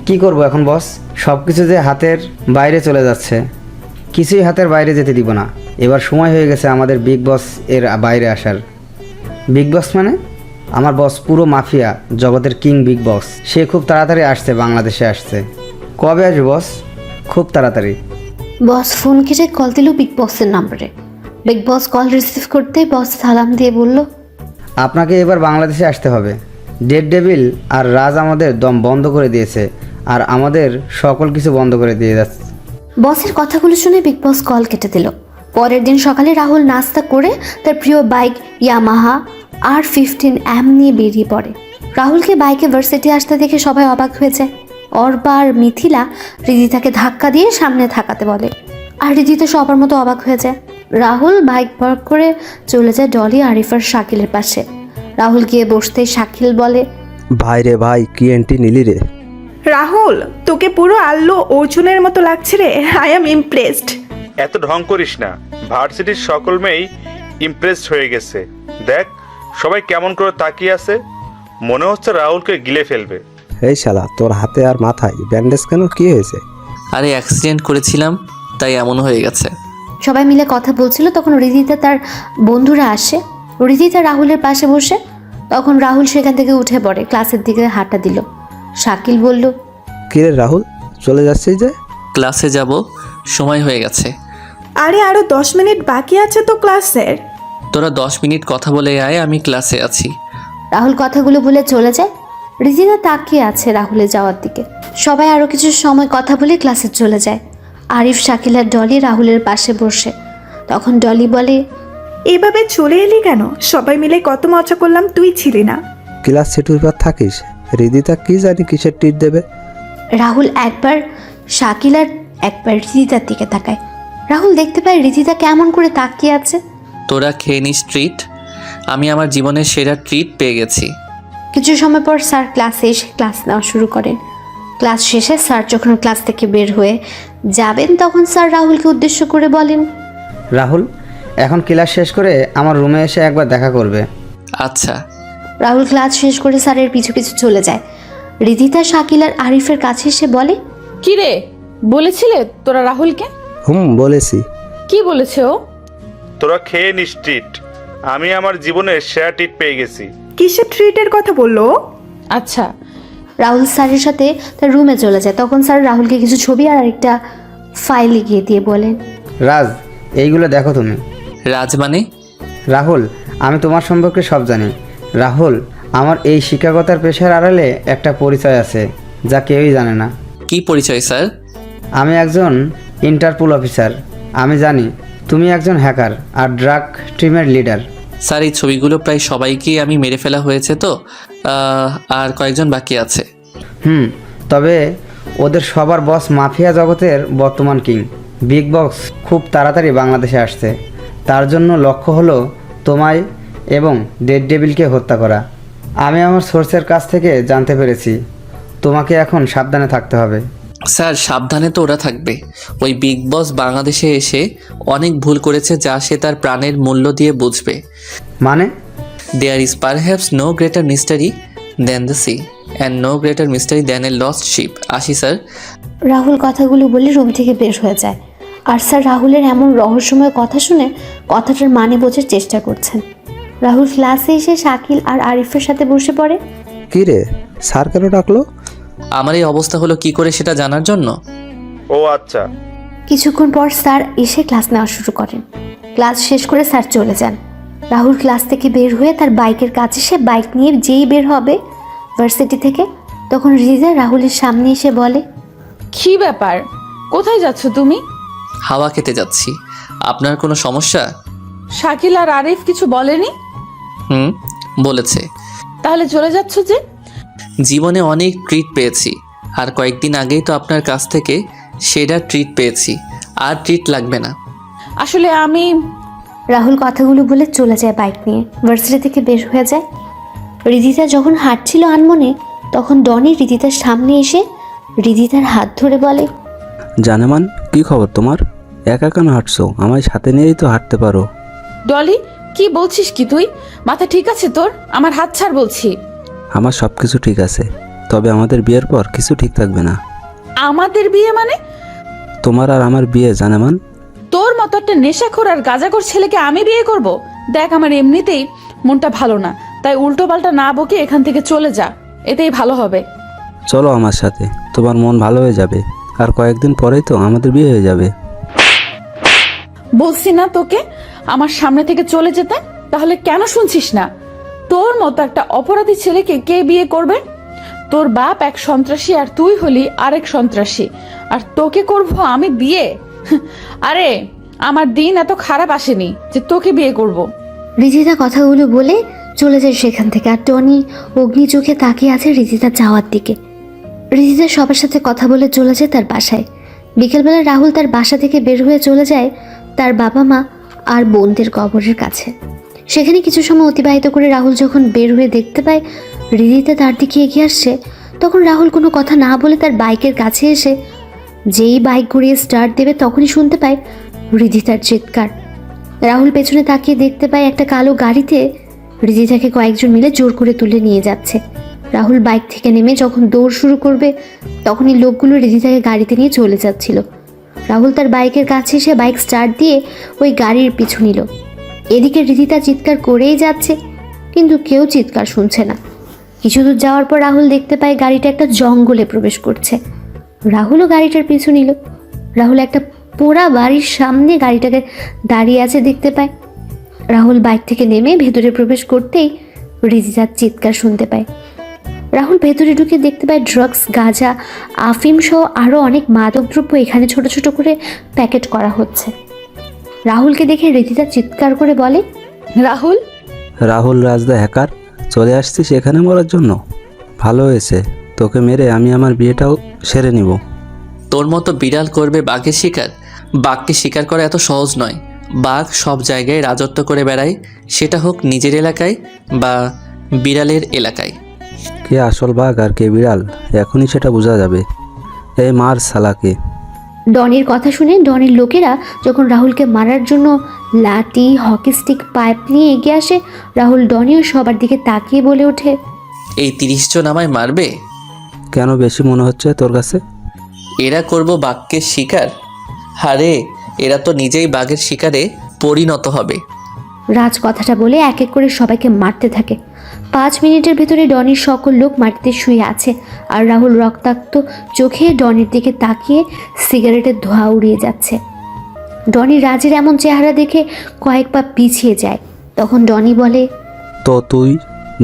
কি করব এখন বস? সব কিছু যে হাতের বাইরে চলে যাচ্ছে। কিছুই হাতের বাইরে যেতে দিব না। এবার সময় হয়ে গেছে আমাদের বিগ বস এর বাইরে আসার। বিগ বস মানে? আমার বস পুরো মাফিয়া জগতের কিং বিগ বস। সে খুব তাড়াতাড়ি আসছে, বাংলাদেশে আসছে। কবে আসবে বস? খুব তাড়াতাড়ি। বস ফোন কেটে কল দিল বিগ বসের নাম্বারে। বিগ বস কল রিসিভ করতেই বস সালাম দিয়ে বলল, আপনাকে এবার বাংলাদেশে আসতে হবে। ডেভিল আর রাজ আমাদের দম বন্ধ করে দিয়েছে আর আমাদের সকল কিছু বন্ধ করে দিয়ে যাচ্ছে। বসের কথাগুলো শুনে বিগ বস কল কেটে দিল। পরের দিন সকালে রাহুল নাস্তা করে তার প্রিয় বাইক ইয়ামাহা R15M নিয়ে বেরিয়ে পড়ে। রাহুলকে বাইকে ভার্সিটি আসতে দেখে সবাই অবাক হয়ে যায়। অর্বা আর মিথিলা হৃদিতাকে ধাক্কা দিয়ে সামনে থাকাতে বলে, আর হৃদিতা সবার মতো অবাক হয়ে যায়। রাহুল বাইক পার্ক করে চলে যায় ডলি, আরিফ আর শাকিলের পাশে। রাহুল গিয়ে বসতেই শাকিল বলে, ভাই রে ভাই, কি এন্ট্রি নিলি রে। রাহুল, তোকে পুরো আল্লু অর্জুনের মতো লাগছে রে। I am impressed. এত ঢং করিস না, ভার্সিটির সকল মেয়েই ইমপ্রেসড হয়ে গেছে। দেখ সবাই কেমন করে তাকিয়ে আছে, মনে হচ্ছে রাহুলকে গিলে ফেলবে। এই শালা, তোর হাতে আর মাথায় ব্যান্ডেজ কেন, কি হয়েছে? আরে অ্যাক্সিডেন্ট করেছিলাম, তাই এমন হয়ে গেছে। সবাই মিলে কথা বলছিল, তখন হৃদিতা তার বন্ধুরা আসে। হৃদিতা রাহুলের পাশে বসে। তখন রাহুল সেখান থেকে উঠে পড়ে, ক্লাসের দিকে হাঁটা দিল। শাকিল বলল, কিরে রাহুল, চলে যাচ্ছিস যে? ক্লাসে যাব, সময় হয়ে গেছে। আরে আরো 10 মিনিট বাকি আছে তো ক্লাসের। তোরা 10 মিনিট কথা বলে আয়, আমি ক্লাসে আছি। রাহুল কথাগুলো বলে চলে যায়। হৃদিতা তাকিয়ে আছে রাহুলের যাওয়ার দিকে। সবাই আরও কিছু সময় কথা বলে ক্লাসে চলে যায়। আরিফ, শাকিল আর ডলি রাহুলের পাশে বসে। তখন ডলি বলে, এভাবে চলে এলি কেন? সবাই মিলে কত মজা করলাম, তুই ছিলি না। ক্লাস সেটুর পর থাকিস। হৃদিতা কি জানি কিসের টিট দেবে। রাহুল একবার শাকিল আর একবার হৃদিতার দিকে তাকায়। রাহুল দেখতে পায় হৃদিতা কেমন করে তাকিয়ে আছে। তোরা খেয়ে নিস ট্রিট, আমি আমার জীবনের সেরা ট্রিট পেয়ে গেছি। কিছু সময় পর স্যার ক্লাসে এসে ক্লাস নেওয়া শুরু করেন। ক্লাস শেষে স্যার যখন ক্লাস থেকে বের হয়ে যাবেন তখন স্যার রাহুলকে উদ্দেশ্য করে বলেন, রাহুল, এখন ক্লাস শেষ করে আমার রুমে এসে একবার দেখা করবে। আচ্ছা। রাহুল ক্লাস শেষ করে স্যারের পিছু পিছু চলে যায়। হৃদিতা, শাকিল আর আরিফের কাছে এসে বলে, কি রে, বলেছিলে তোরা রাহুলকে? বলেছি। কি বলেছে ও? তোরা খেয়ে নিস ট্রিট, আমি আমার জীবনের সেরা ট্রিট পেয়ে গেছি। কিসের ট্রিটের কথা বললো? আচ্ছা। রাহুল স্যারের সাথে তার রুমে চলে যায়। তখন স্যার রাহুলকে কিছু ছবি আর একটা ফাইল এগিয়ে দিয়ে বলেন, রাজ, এইগুলো দেখো তুমি। রাজ মানে? রাহুল, আমি তোমার সম্পর্কে সব জানি। রাহুল, আমার এই শিক্ষকতার পেশার আড়ালে একটা পরিচয় আছে যা কেউই জানে না। কি পরিচয় স্যার? আমি একজন ইন্টারপোল অফিসার। আমি জানি তুমি একজন হ্যাকার আর ড্রাগ টিমের লিডার। স্যার, এই ছবিগুলো প্রায় সবাইকেই আমি মেরে ফেলা হয়েছে তো, আর কয়েকজন বাকি আছে। তবে ওদের সবার বস মাফিয়া জগতের বর্তমান কিং বিগ বস খুব তাড়াতাড়ি বাংলাদেশে আসছে। তার জন্য লক্ষ্য হলো তোমায় এবং ডেভিলকে হত্যা করা। আমি আমার সোর্সের কাছ থেকে জানতে পেরেছি। তোমাকে এখন সাবধানে থাকতে হবে। স্যার, সাবধানে তো ওরা থাকবে। ওই বিগ বস বাংলাদেশে এসে অনেক ভুল করেছে যা সে তার প্রাণের মূল্য দিয়ে বুঝবে। মানে? There is perhaps no greater mystery than the sea and no greater mystery than a lost ship. আসি স্যার। রাহুল কথাগুলো বলে রুম থেকে বের হয়ে যায়। আর স্যার রাহুলের এমন রহস্যময় কথা শুনে কথাটার মানে বোঝার চেষ্টা করছেন। রাহুল ক্লাসে এসে শাকিল আর আরিফের সাথে বসে পড়ে। কি রে, স্যার কেন ডাকলো? আমার এই অবস্থা হলো কি করে সেটা জানার জন্য। ও আচ্ছা। কিছুক্ষণ পর স্যার এসে ক্লাস নেওয়া শুরু করেন। ক্লাস শেষ করে স্যার চলে যান। রাহুল ক্লাস থেকে বের হয়ে তার বাইকের কাছে সে বাইক নিয়ে যেই বের হবে ভার্সিটি থেকে, তখন রিদিতা রাহুলের সামনে এসে বলে, কি ব্যাপার, কোথায় যাচ্ছ তুমি? হাওয়া খেতে যাচ্ছি। আপনার কোনো সমস্যা? শাকিল আর আরিফ কিছু বলেনি? হুম, বলেছে। তাহলে চলে যাচ্ছ যে? জীবনে অনেক ট্রিট পেয়েছি, আর কয়েকদিন আগেই তো আপনার কাছ থেকে সেটা ট্রিট পেয়েছি, আর ট্রিট লাগবে না। আসলে আমি রাহুল কথাগুলো বলে চলে যায় বাইক নিয়ে, ভার্সিটি থেকে বের হয়ে যায়। রিদিতা যখন হাঁটছিল আনমনে, তখন ডনি রিদিতার সামনে এসে রিদিতার হাত ধরে বলে, জানেমান, কি খবর তোমার? একা কেন হাঁটছো? আমায় সাথে নিয়েই তো হাঁটতে পারো। ডলি, কি বলছিস কি তুই? মাথা ঠিক আছে তোর? আমার হাত ছাড় বলছি। আমার সব কিছু ঠিক আছে, তবে আমাদের বিয়ের পর কিছু ঠিক থাকবে না। আমাদের বিয়ে মানে? তোমার আর আমার বিয়ে, জানেমান। তোর মতো একটা নেশাখোর আর গাঁজাখোর ছেলেকে আমি বিয়ে করব? দেখ, আমার এমনিতেই মনটা ভালো না, তাই উল্টো পাল্টা না বকে এখান থেকে চলে যা, এতেই ভালো হবে। চলো আমার সাথে, তোমার মন ভালো হয়ে যাবে, আর কয়েকদিন পরেই তো আমাদের বিয়ে হয়ে যাবে। বলছি না তোকে আমার সামনে থেকে চলে যেতে? তাহলে কেন শুনছিস না? তোর মতো একটা অপরাধী ছেলেকে কে বিয়ে করবে? তোর বাপ এক সন্ত্রাসী আর তুই হলি আরেক সন্ত্রাসী, আর তোকে করব আমি বিয়ে? আরে আমার দিন এত খারাপ আসেনি যে তোকে বিয়ে করব। রিদিতা কথাগুলো বলে চলে যায় সেখান থেকে। আর টনি অগ্নি চোখে তাকিয়ে আছে রিদিতা যাওয়ার দিকে। রিদিতা সবার সাথে কথা বলে চলে যায় তার বাসায়। বিকেলবেলা রাহুল তার বাসা থেকে বের হয়ে চলে যায় তার বাবা মা আর বোনদের কবরের কাছে। সেখানে কিছু সময় অতিবাহিত করে রাহুল যখন বের হয়ে দেখতে পায় রিদিতা তার দিকে এগিয়ে আসছে, তখন রাহুল কোনো কথা না বলে তার বাইকের কাছে এসে যেই বাইক ঘুরিয়ে স্টার্ট দেবে তখনই শুনতে পায় রিদিতার চিৎকার। রাহুল পেছনে তাকিয়ে দেখতে পায় একটা কালো গাড়িতে রিদিতাকে কয়েকজন মিলে জোর করে তুলে নিয়ে যাচ্ছে। রাহুল বাইক থেকে নেমে যখন দৌড় শুরু করবে তখনই লোকগুলো রিদিতাকে গাড়িতে নিয়ে চলে যাচ্ছিল। রাহুল তার বাইকের কাছে এসে বাইক স্টার্ট দিয়ে ওই গাড়ির পিছু নিল। এদিকে রিদিতা চিৎকার করেই যাচ্ছে, কিন্তু কেউ চিৎকার শুনছে না। কিছু দূর যাওয়ার পর রাহুল দেখতে পায় গাড়িটা একটা জঙ্গলে প্রবেশ করছে। রাহুলও গাড়িটার পিছু নিল। রাহুল একটা পোড়া বাড়ির সামনে গাড়িটাকে দাঁড়িয়ে আছে দেখতে পায়। রাহুল বাইক থেকে নেমে ভেতরে প্রবেশ করতেই রিদিতার চিৎকার শুনতে পায়। রাহুল ভেতরে ঢুকে দেখতে পায় ড্রাগস, গাঁজা, আফিম সহ আরও অনেক মাদকদ্রব্য এখানে ছোট ছোট করে প্যাকেট করা হচ্ছে। রাহুলকে দেখে রিদিতা চিৎকার করে বলে, রাহুল, রাহুল রাজদা হ্যাকার, চলে আসছিস এখানে মরার জন্য? ভালো হয়েছে, তোকে মেরে আমি আমার বিয়েটাও সেরে নিব। তোর মতো বিড়াল করবে বাঘের শিকার? বাঘকে শিকার করা এত সহজ নয়। বাঘ সব জায়গায় রাজত্ব করে বেড়ায়, সেটা হোক নিজের এলাকায় বা বিড়ালের এলাকায়। কে আসল বাঘ আর কে বিড়াল এখনই সেটা বোঝা যাবে। এই মার শালাকে। ডনির কথা শুনে ডনির লোকেরা যখন রাহুলকে মারার জন্য লাঠি, হকি স্টিক, পাইপ নিয়ে এগিয়ে আসে, রাহুল ডনিও সবার দিকে তাকিয়ে বলে ওঠে, এই 30 জন আমায় মারবে? কেন বেশি মনে হচ্ছে তোর কাছে? এরা করব বাঘের শিকার? আরে এরা তো নিজেই বাঘের শিকারে পরিণত হবে। রাজ কথাটা বলে এক এক করে সবাইকে মারতে থাকে। 5 মিনিটের ভেতরে ডনির সকল লোক মাটিতে শুয়ে আছে, আর রাহুল রক্তাক্ত চোখে ডনির দিকে তাকিয়ে সিগারেটের ধোঁয়া উড়িয়ে যাচ্ছে। ডনি রাজের এমন চেহারা দেখে কয়েক পা পিছিয়ে যায়। তখন ডনি বলে, তো তুই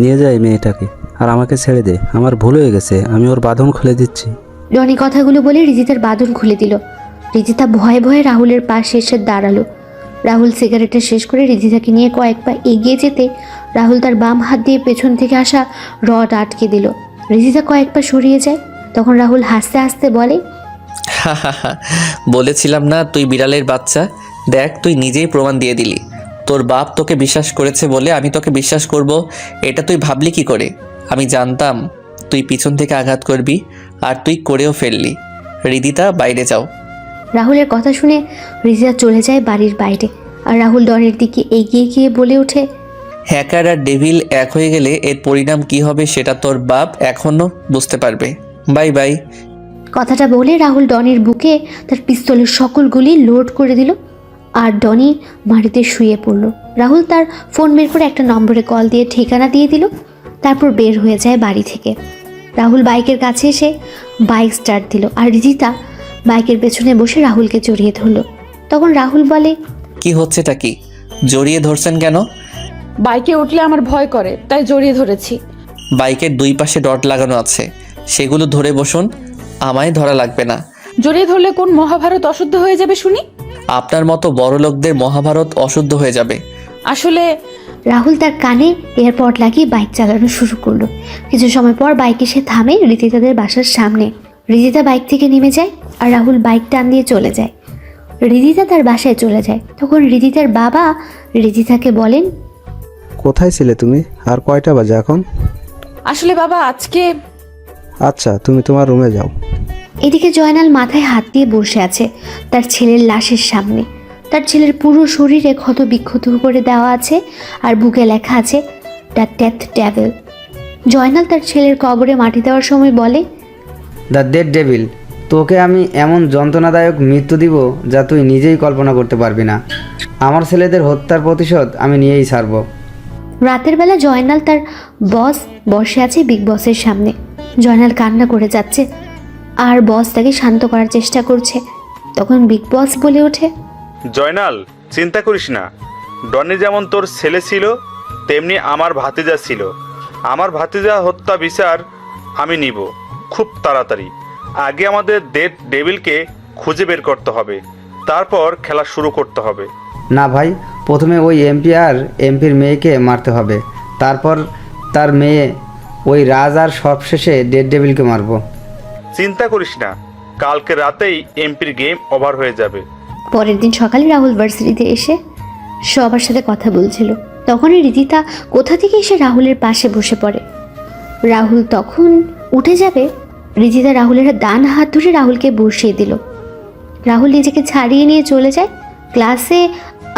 নিয়ে যা এই মেয়েটাকে, আর আমাকে ছেড়ে দে, আমার ভুল হয়ে গেছে, আমি ওর বাঁধন খুলে দিচ্ছি। ডনি কথাগুলো বলে রিদিতার বাঁধন খুলে দিল। রিদিতা ভয়ে ভয়ে রাহুলের পাশে এসে দাঁড়ালো। রাহুল সিগারেটটা শেষ করে রিদিতাকে নিয়ে কয়েক পা এগিয়ে যেতে রাহুল তার বাম হাত দিয়ে পেছন থেকে আসা রড আটকে দিল। রিদিতা কয়েক পা সরিয়ে যায়। তখন রাহুল হাসতে হাসতে বলে, বলেছিলাম না তুই বিড়ালের বাচ্চা? দেখ, তুই নিজেই প্রমাণ দিয়ে দিলি। তোর বাপ তোকে বিশ্বাস করেছে বলে আমি তোকে বিশ্বাস করব, এটা তুই ভাবলি কি করে? আমি জানতাম তুই পিছন থেকে আঘাত করবি, আর তুই করেও ফেললি। রিদিতা, বাইরে যাও। রাহুলের কথা শুনে রিদিতা চলে যায় বাড়ির বাইরে। আর রাহুল ডনের দিকে এগিয়ে গিয়ে বলে ওঠে, হ্যাকার আর ডেভিল এক হয়ে গেলে এর পরিণাম কি হবে সেটা তোর বাপ এখনো বুঝতে পারবে। Bye bye. কথাটা বলে রাহুল ডনির বুকে তার পিস্তলের সকল গুলি লোড করে দিল, আর ডনি মাটিতে শুয়ে পড়ল। রাহুল তার ফোন বের করে একটা নম্বরে কল দিয়ে ঠিকানা দিয়ে দিল। তারপর বের হয়ে যায় বাড়ি থেকে। রাহুল বাইকের কাছে এসে বাইক স্টার্ট দিল, আর রিদিতা বাইকের পেছনে বসে রাহুলকে জড়িয়ে ধরল। তখন রাহুল বলে, কি হচ্ছেটা কি? জড়িয়ে ধরছেন কেন? বাইকে উঠলে আমার ভয় করে, তাই জড়িয়ে ধরেছি। বাইকের দুই পাশে ডট লাগানো আছে, সেগুলো ধরে বসুন, আমায় ধরা লাগবে না। জড়িয়ে ধরলে কোন মহাভারত অশুদ্ধ হয়ে যাবে শুনি? আপনার মতো বড় লোকদের মহাভারত অশুদ্ধ হয়ে যাবে। আসলে রাহুল তার কানে এয়ারপড লাগিয়ে বাইক চালানো শুরু করলো। কিছু সময় পর বাইক এসে থামে রিদিতাদের বাসার সামনে। রিদিতা বাইক থেকে নেমে যায় আর রাহুল বাইক টান দিয়ে চলে যায়। রিদিতা তার বাসায় চলে যায়। তখন রিদিতার বাবা রিদিতাকে বলেন, কোথায় ছিলে তুমি? আর কয়টা বাজে এখন? আসলে বাবা আজকে আচ্ছা, তুমি তোমার রুমে যাও। এদিকে জয়নাল মাথায় হাত দিয়ে বসে আছে তার ছেলের লাশের সামনে। তার ছেলের পুরো শরীরে ক্ষত বিক্ষত করে দেওয়া আছে আর বুকে লেখা আছে দ্য ডেথ ডেভিল। জয়নাল তার ছেলের কবরে মাটি দেওয়ার সময় বলে, দ্য ডেড ডেভিল, তোকে আমি এমন যন্ত্রণাদায়ক মৃত্যু দিব যা তুই নিজেই কল্পনা করতে পারবি না। আমার ছেলেদের হত্যার প্রতিশোধ আমি নিয়েই ছাড়ব। রাতের বেলা জয়নাল তার বস বসে আছে বিগ বসের সামনে। জয়নাল কান্না করে যাচ্ছে আর বস তাকে শান্ত করার চেষ্টা করছে। তখন বিগ বস বলে ওঠে, জয়নাল, চিন্তা করিস না। ডনি যেমন তোর ছেলে ছিল, তেমনি আমার ভাতিজা ছিল। আমার ভাতিজা হত্যা বিচার আমি নিব খুব তাড়াতাড়ি। আগে আমাদের ডেড ডেভিলকে খুঁজে বের করতে হবে, তারপর খেলা শুরু করতে হবে। না ভাই, প্রথমে ওই এমপি আর এমপির মেয়েকে মারতে হবে, তারপর তার মেয়ে ওই রাজ, আর সবশেষে ডেড ডেভিলকে মারবো। চিন্তা করিস না, কালকে রাতেই এমপির গেম ওভার হয়ে যাবে। পরের দিন সকালে রাহুল ভার্সিটিতে এসে সবার সাথে কথা বলছিল। তখনই রিদিতা কোথা থেকে এসে রাহুলের পাশে বসে পড়ে। রাহুল তখন উঠে যাবে, রিদিতা রাহুলের ডান হাত ধরে রাহুলকে বসিয়ে দিল। রাহুল নিজেকে ছাড়িয়ে নিয়ে চলে যায় ক্লাসে,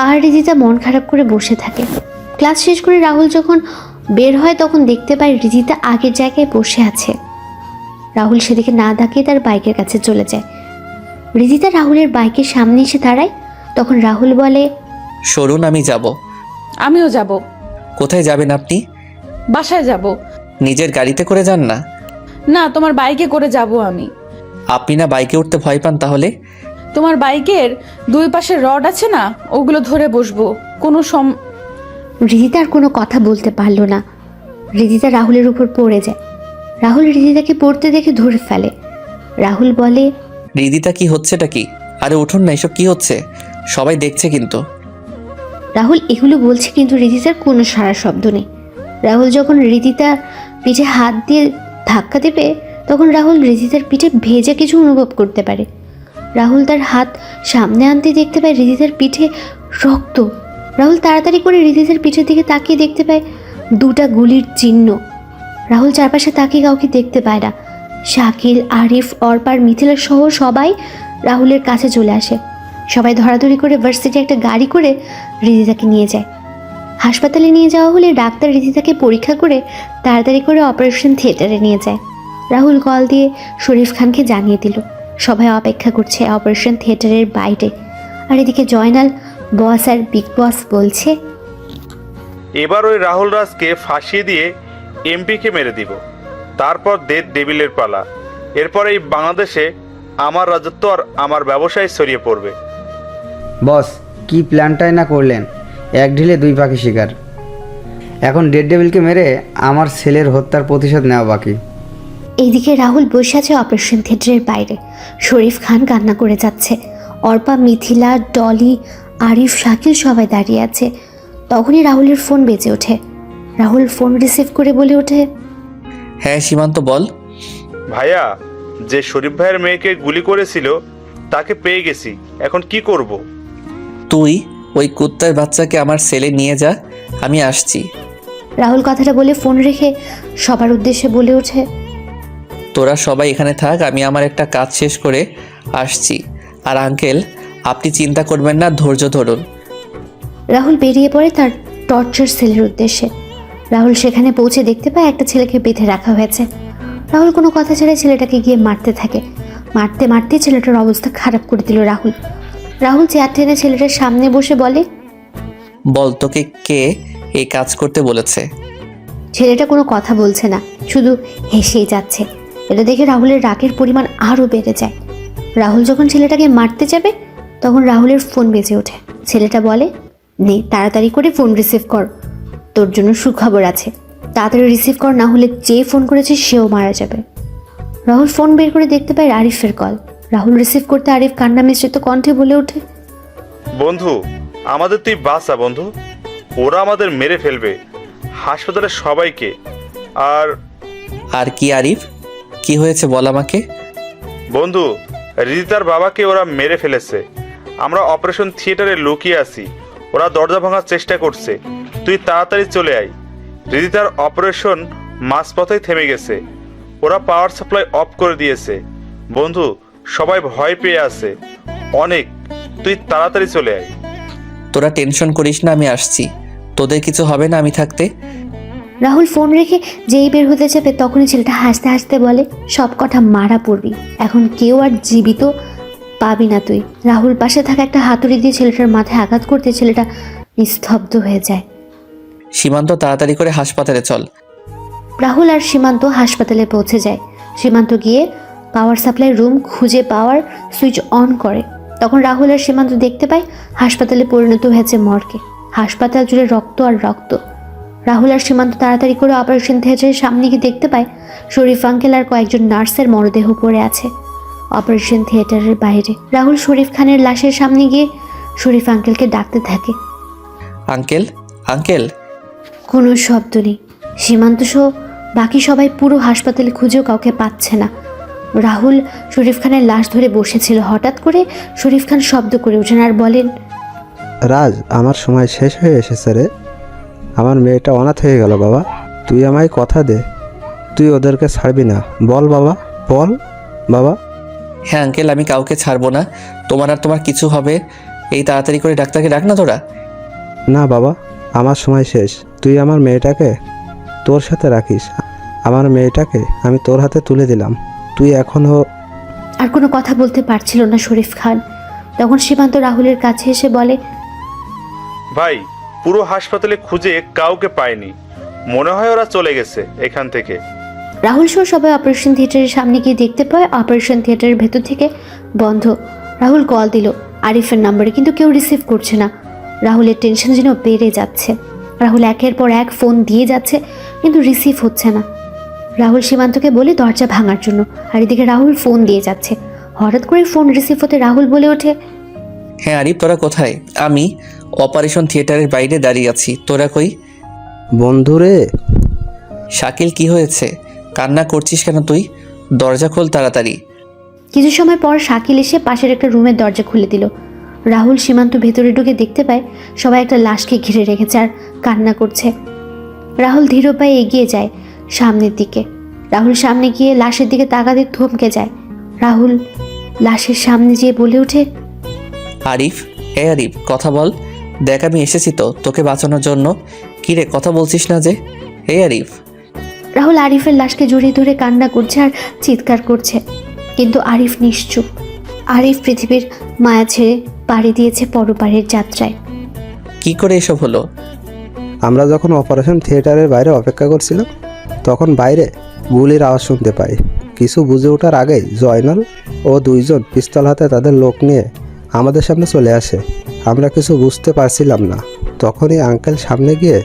আর রিদিতা মন খারাপ করে বসে থাকে। ক্লাস শেষ করে রাহুল যখন বের হয় তখন দেখতে পায় রিদিতা আগের জায়গায় বসে আছে। রাহুল সেদিকে না তাকিয়ে তার বাইকের কাছে চলে যায়। রিদিতা রাহুলের বাইকের সামনে এসে দাঁড়ায়। তখন রাহুল বলে, সরুন, আমি যাব। আমিও যাব। কোথায় যাবেন আপনি? বাসায় যাব। নিজের গাড়িতে করে যান না? না, তোমার বাইকে করে যাব আমি। আপনি না বাইকে উঠতে ভয় পান, তাহলে? তোমার বাইকের দুই পাশে রড আছে না, ওগুলো ধরে বসবো। রিদিতা আর কোনো কথা বলতে পারলো না। রিদিতা রাহুলের উপর পড়ে যায়। রাহুল রিদিতাকে পড়তে দেখে ধরে ফেলে। রাহুল বলে, রিদিতা, কি হচ্ছেটা কি? আরে উঠুন না, এসব কি হচ্ছে? সবাই দেখছে কিন্তু। রাহুল এগুলো বলছে কিন্তু রিদিতার কোনো সারা শব্দ নেই। রাহুল যখন রিদিতার পিঠে হাত দিয়ে ধাক্কা দেবে তখন রাহুল রিদিতার পিঠে ভেজা কিছু অনুভব করতে পারে। রাহুল তার হাত সামনে আনতে দেখতে পায় রিদিতার পিঠে রক্ত। রাহুল তাড়াতাড়ি করে রিদিতার পিঠের দিকে তাকিয়ে দেখতে পায় দুটা গুলির চিহ্ন। রাহুল চারপাশে তাকিয়ে কাউকে দেখতে পায় না। শাকিল, আরিফ, অর্পার, মিথিলা সহ সবাই রাহুলের কাছে চলে আসে। সবাই ধরাধরি করে ভার্সিটি একটা গাড়ি করে রিদিতাকে নিয়ে যায়। হাসপাতালে নিয়ে যাওয়া হলে ডাক্তার রিদিতাকে পরীক্ষা করে তাড়াতাড়ি করে অপারেশন থিয়েটারে নিয়ে যায়। রাহুল কল দিয়ে শরীফ খানকে জানিয়ে দিল। সবাই অপেক্ষা করছে অপারেশন থিয়েটারের বাইরে। আর এদিকে জয়নাল, বস আর বিগ বস বলছে, এবার ওই রাহুল রাজকে ফাঁসিয়ে দিয়ে এমপিকে মেরে দিব, তারপর ডেড ডেভিলের পালা। এরপর এই বাংলাদেশে আমার রাজত্ব আর আমার ব্যবসায় ছড়িয়ে পড়বে। বস, কি প্ল্যানটাই না করলেন! এক ঢিলে দুই পাখি শিকার। এখন ডেড ডেভিলকে মেরে আমার ছেলের হত্যার প্রতিশোধ নেওয়া বাকি। এইদিকে রাহুল বসে আছে অপারেশন থিয়েটারের বাইরে। শরীফ খান কান্না করে যাচ্ছে। অর্পা, মিথিলা, ডলি, আরিফ, শাকিল সবাই দাঁড়িয়ে আছে। তখনই রাহুলের ফোন বেজে ওঠে। রাহুল ফোন রিসিভ করে বলে ওঠে, হ্যাঁ সীমান্ত, বল। ভাইয়া, যে শরীফ ভাইয়ের মেয়েকে গুলি করেছিল তাকে পেয়ে গেছি, এখন কি করব? তুই ওই কুত্তার বাচ্চাকে আমার সেলে নিয়ে যা, আমি আসছি। রাহুল কথাটা বলে ফোন রেখে সবার উদ্দেশ্যে বলে ওঠে, তোরা সবাই এখানে থাক, আমি আমার একটা কাজ শেষ করে আসছি। আর আঙ্কেল, আপনি চিন্তা করবেন না, ধৈর্য ধরুন। রাহুল বেরিয়ে পড়ে তার টর্চার সেলের উদ্দেশ্যে। রাহুল সেখানে পৌঁছে দেখতে পায় একটা ছেলেকে বেঁধে রাখা হয়েছে। রাহুল কোনো কথা ছাড়াই ছেলেটাকে গিয়ে মারতে থাকে। মারতে মারতে ছেলেটার অবস্থা খারাপ করে দিল রাহুল। রাহুল চেয়ার টেনে ছেলেটার সামনে বসে বলে, বল, তোকে কে এই কাজ করতে বলেছে? ছেলেটা কোনো কথা বলছে না, শুধু হেসেই যাচ্ছে। এটা দেখে রাহুলের রাগের পরিমাণ আরও বেড়ে যায়। রাহুল যখন ছেলেটাকে মারতে যাবে তখন রাহুলের ফোন বেজে ওঠে। ছেলেটা বলে, নে তাড়াতাড়ি করে ফোন রিসিভ কর, তোর জন্য সুখবর আছে, তাড়াতাড়ি রিসিভ কর, না হলে যে ফোন করেছে সেও মারা যাবে। রাহুল ফোন বের করে দেখতে পায় আরিফের কল। রাহুল রিসিভ করতে আরিফ কান্না মিশ্রিত কণ্ঠে বলে ওঠে, বন্ধু, আমাদের তুই বাঁচা বন্ধু, ওরা আমাদের মেরে ফেলবে, হাসপাতালের সবাইকে। আর আর কি আরিফ, কি হয়েছে বল আমাকে। বন্ধু, রিদিতার বাবাকে ওরা মেরে ফেলেছে। আমরা অপারেশন থিয়েটারে লুকিয়ে আছি, ওরা দরজা ভাঙার চেষ্টা করছে। তুই তাড়াতাড়ি চলে আয়। রিদিতার অপারেশন মাঝপথেই থেমে গেছে, ওরা পাওয়ার সাপ্লাই অফ করে দিয়েছে। বন্ধু, সবাই ভয় পেয়ে আছে অনেক, তুই তাড়াতাড়ি চলে আয়। তোরা টেনশন করিস না, আমি আসছি, তোদের কিছু হবে না আমি থাকতে। রাহুল ফোন রেখে যেই বের হতে যাবে তখনই ছেলেটা হাসতে হাসতে বলে, সব কথা মারা পড়বি, এখন কেউ আর জীবিত পাবি না তুই। রাহুল পাশে থাকা একটা হাতুড়ি দিয়ে ছেলেটার মাথায় আঘাত করতে ছেলেটা নিস্তব্ধ হয়ে যায়। সীমান্ত, তাড়াতাড়ি করে হাসপাতালে চল। রাহুল আর সীমান্ত হাসপাতালে পৌঁছে যায়। সীমান্ত গিয়ে পাওয়ার সাপ্লাই রুম খুঁজে পাওয়ার সুইচ অন করে। তখন রাহুল আর সীমান্ত দেখতে পায় হাসপাতালে পরিণত হয়েছে মর্গে। হাসপাতাল জুড়ে রক্ত আর রক্ত। রাহুল আর সীমান্ত তাড়াতাড়ি করে অপারেশন থিয়েটারের সামনে গিয়ে দেখতে পায় শরীফ আঙ্কেল আর কয়েকজন নার্সের মরদেহ পড়ে আছে অপারেশন থিয়েটারের বাইরে। রাহুল শরীফ খানের লাশের সামনে গিয়ে শরীফ আঙ্কেলকে ডাকতে থাকে। Uncle, uncle. কোনো শব্দ নেই। সীমান্ত সহ বাকি সবাই পুরো হাসপাতালে খুঁজেও কাউকে পাচ্ছে না। রাহুল শরীফ খানের লাশ ধরে বসেছিল। হঠাৎ করে শরীফ খান শব্দ করে ওঠেন আর বলেন, রাজ, আমার সময় শেষ হয়ে এসেছে রে। আমার মেয়েটা অনাথ হয়ে গেল বাবা, তুই আমায় কথা দে, তুই ওদেরকে ছাড়বি না। বল বাবা, বল বাবা। হ্যাঁ আঙ্কেল, আমি কাউকে ছাড়বো না, তোমার আর তোমার কিছু হবে। এই তাড়াতাড়ি করে ডাক্তারকে ডাক না তোরা। না বাবা, আমার সময় শেষ, তুই আমার মেয়েটাকে তোর সাথে রাখিস। আমার মেয়েটাকে আমি তোর হাতে তুলে দিলাম, তুই এখনও। আর কোনো কথা বলতে পারছিল না শরীফ খান। তখন সীমান্ত রাহুলের কাছে এসে বলে, ভাই, পুরো হাসপাতালে খুঁজে কাউকে পায়নি, মনে হয় ওরা চলে গেছে এখান থেকে। রাহুল সহ সবাই অপারেশন থিয়েটারের সামনে গিয়ে দেখতে পায় অপারেশন থিয়েটারের ভেতর থেকে বন্ধ। রাহুল কল দিল আরিফের নাম্বারে, কিন্তু কেউ রিসিভ করছে না। রাহুলের টেনশন যেন বেড়ে যাচ্ছে। রাহুল একের পর এক ফোন দিয়ে যাচ্ছে কিন্তু রিসিভ হচ্ছে না। রাহুল সীমান্তকে বলে দরজা ভাঙার জন্য, আর এদিকে রাহুল ফোন দিয়ে যাচ্ছে। হঠাৎ করে ফোন রিসিভ হতে রাহুল বলে ওঠে, হ্যাঁ আরিফ, তোরা কোথায়? আমি অপারেশন থিয়েটারের বাইরে দাঁড়িয়ে আছি, তোরা কই? বন্ধুরে। শাকিল, কি হয়েছে? কান্না করছিস কেন তুই? দরজা খোল তাড়াতাড়ি। কিছু সময় পর শাকিল এসে পাশের একটা রুমের দরজা খুলে দিল। রাহুল সীমান্ত ভেতরে ঢুকে দেখতে পায় সবাই একটা লাশকে ঘিরে রেখেছে আর কান্না করছে। রাহুল ধীর পায়ে এগিয়ে যায় সামনের দিকে। রাহুল সামনে গিয়ে লাশের দিকে তাকাতে থমকে যায়। রাহুল লাশের সামনে যেয়ে বলে ওঠে, আরিফ, এ আরিফ, কথা বল। দেখ আমি এসেছি তো তোকে বাঁচানোর জন্য। কি রে, কথা বলছিস না যে? হে আরিফ। রাহুল আরিফের লাশকে জড়িয়ে ধরে কান্না করছে আর চিৎকার করছে, কিন্তু আরিফ নিশ্চুপ। আরিফ পৃথিবীর মায়া ছেড়ে পাড়ি দিয়েছে পরপারের যাত্রায়। কি করে এসব হলো? আমরা যখন অপারেশন থিয়েটারের বাইরে অপেক্ষা করছিলাম তখন বাইরে গুলির আওয়াজ শুনতে পাই। কিছু বুঝে ওঠার আগেই জয়নাল ও দুইজন পিস্তল হাতে তাদের লোক নিয়ে আমাদের সামনে চলে আসে। আমরা কিছু বুঝতে পারছিলাম না। তখনই আঙ্কেল সামনে গিয়ে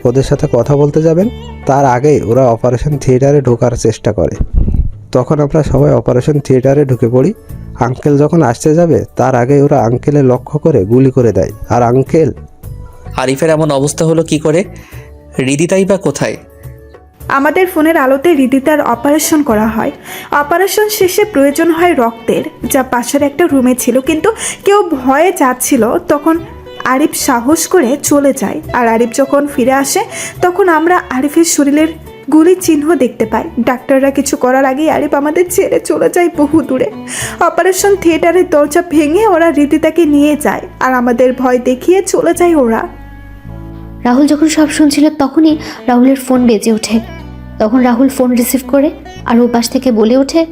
ওদের সাথে কথা বলতে যাবেন, তার আগেই ওরা অপারেশন থিয়েটারে ঢোকার চেষ্টা করে। তখন আমরা সবাই অপারেশন থিয়েটারে ঢুকে পড়ি। আঙ্কেল যখন আসতে যাবে তার আগেই ওরা আঙ্কেলের লক্ষ্য করে গুলি করে দেয়। আর আঙ্কেল। আরিফের এমন অবস্থা হলো কি করে? রিদিতাই বা কোথায়? আমাদের ফোনের আলোতে রিদিতার অপারেশন করা হয়। অপারেশন শেষে প্রয়োজন হয় রক্তের, যা পাশের একটা রুমে ছিল, কিন্তু কেউ ভয়ে যাচ্ছিল। তখন আরিফ সাহস করে চলে যায়। আর আরিফ যখন ফিরে আসে তখন আমরা আরিফের শরীরের গুলির চিহ্ন দেখতে পাই। ডাক্তাররা কিছু করার আগেই আরিফ আমাদের ছেড়ে চলে যায় বহু দূরে। অপারেশন থিয়েটারের দরজা ভেঙে ওরা রিদিতাকে নিয়ে যায় আর আমাদের ভয় দেখিয়ে চলে যায় ওরা। রাহুল যখন সব শুনছিল তখনই রাহুলের ফোন বেজে ওঠে। তখন রাহুল ফোন রিসিভ করে আর ও পাশ থেকে বলে ওঠে,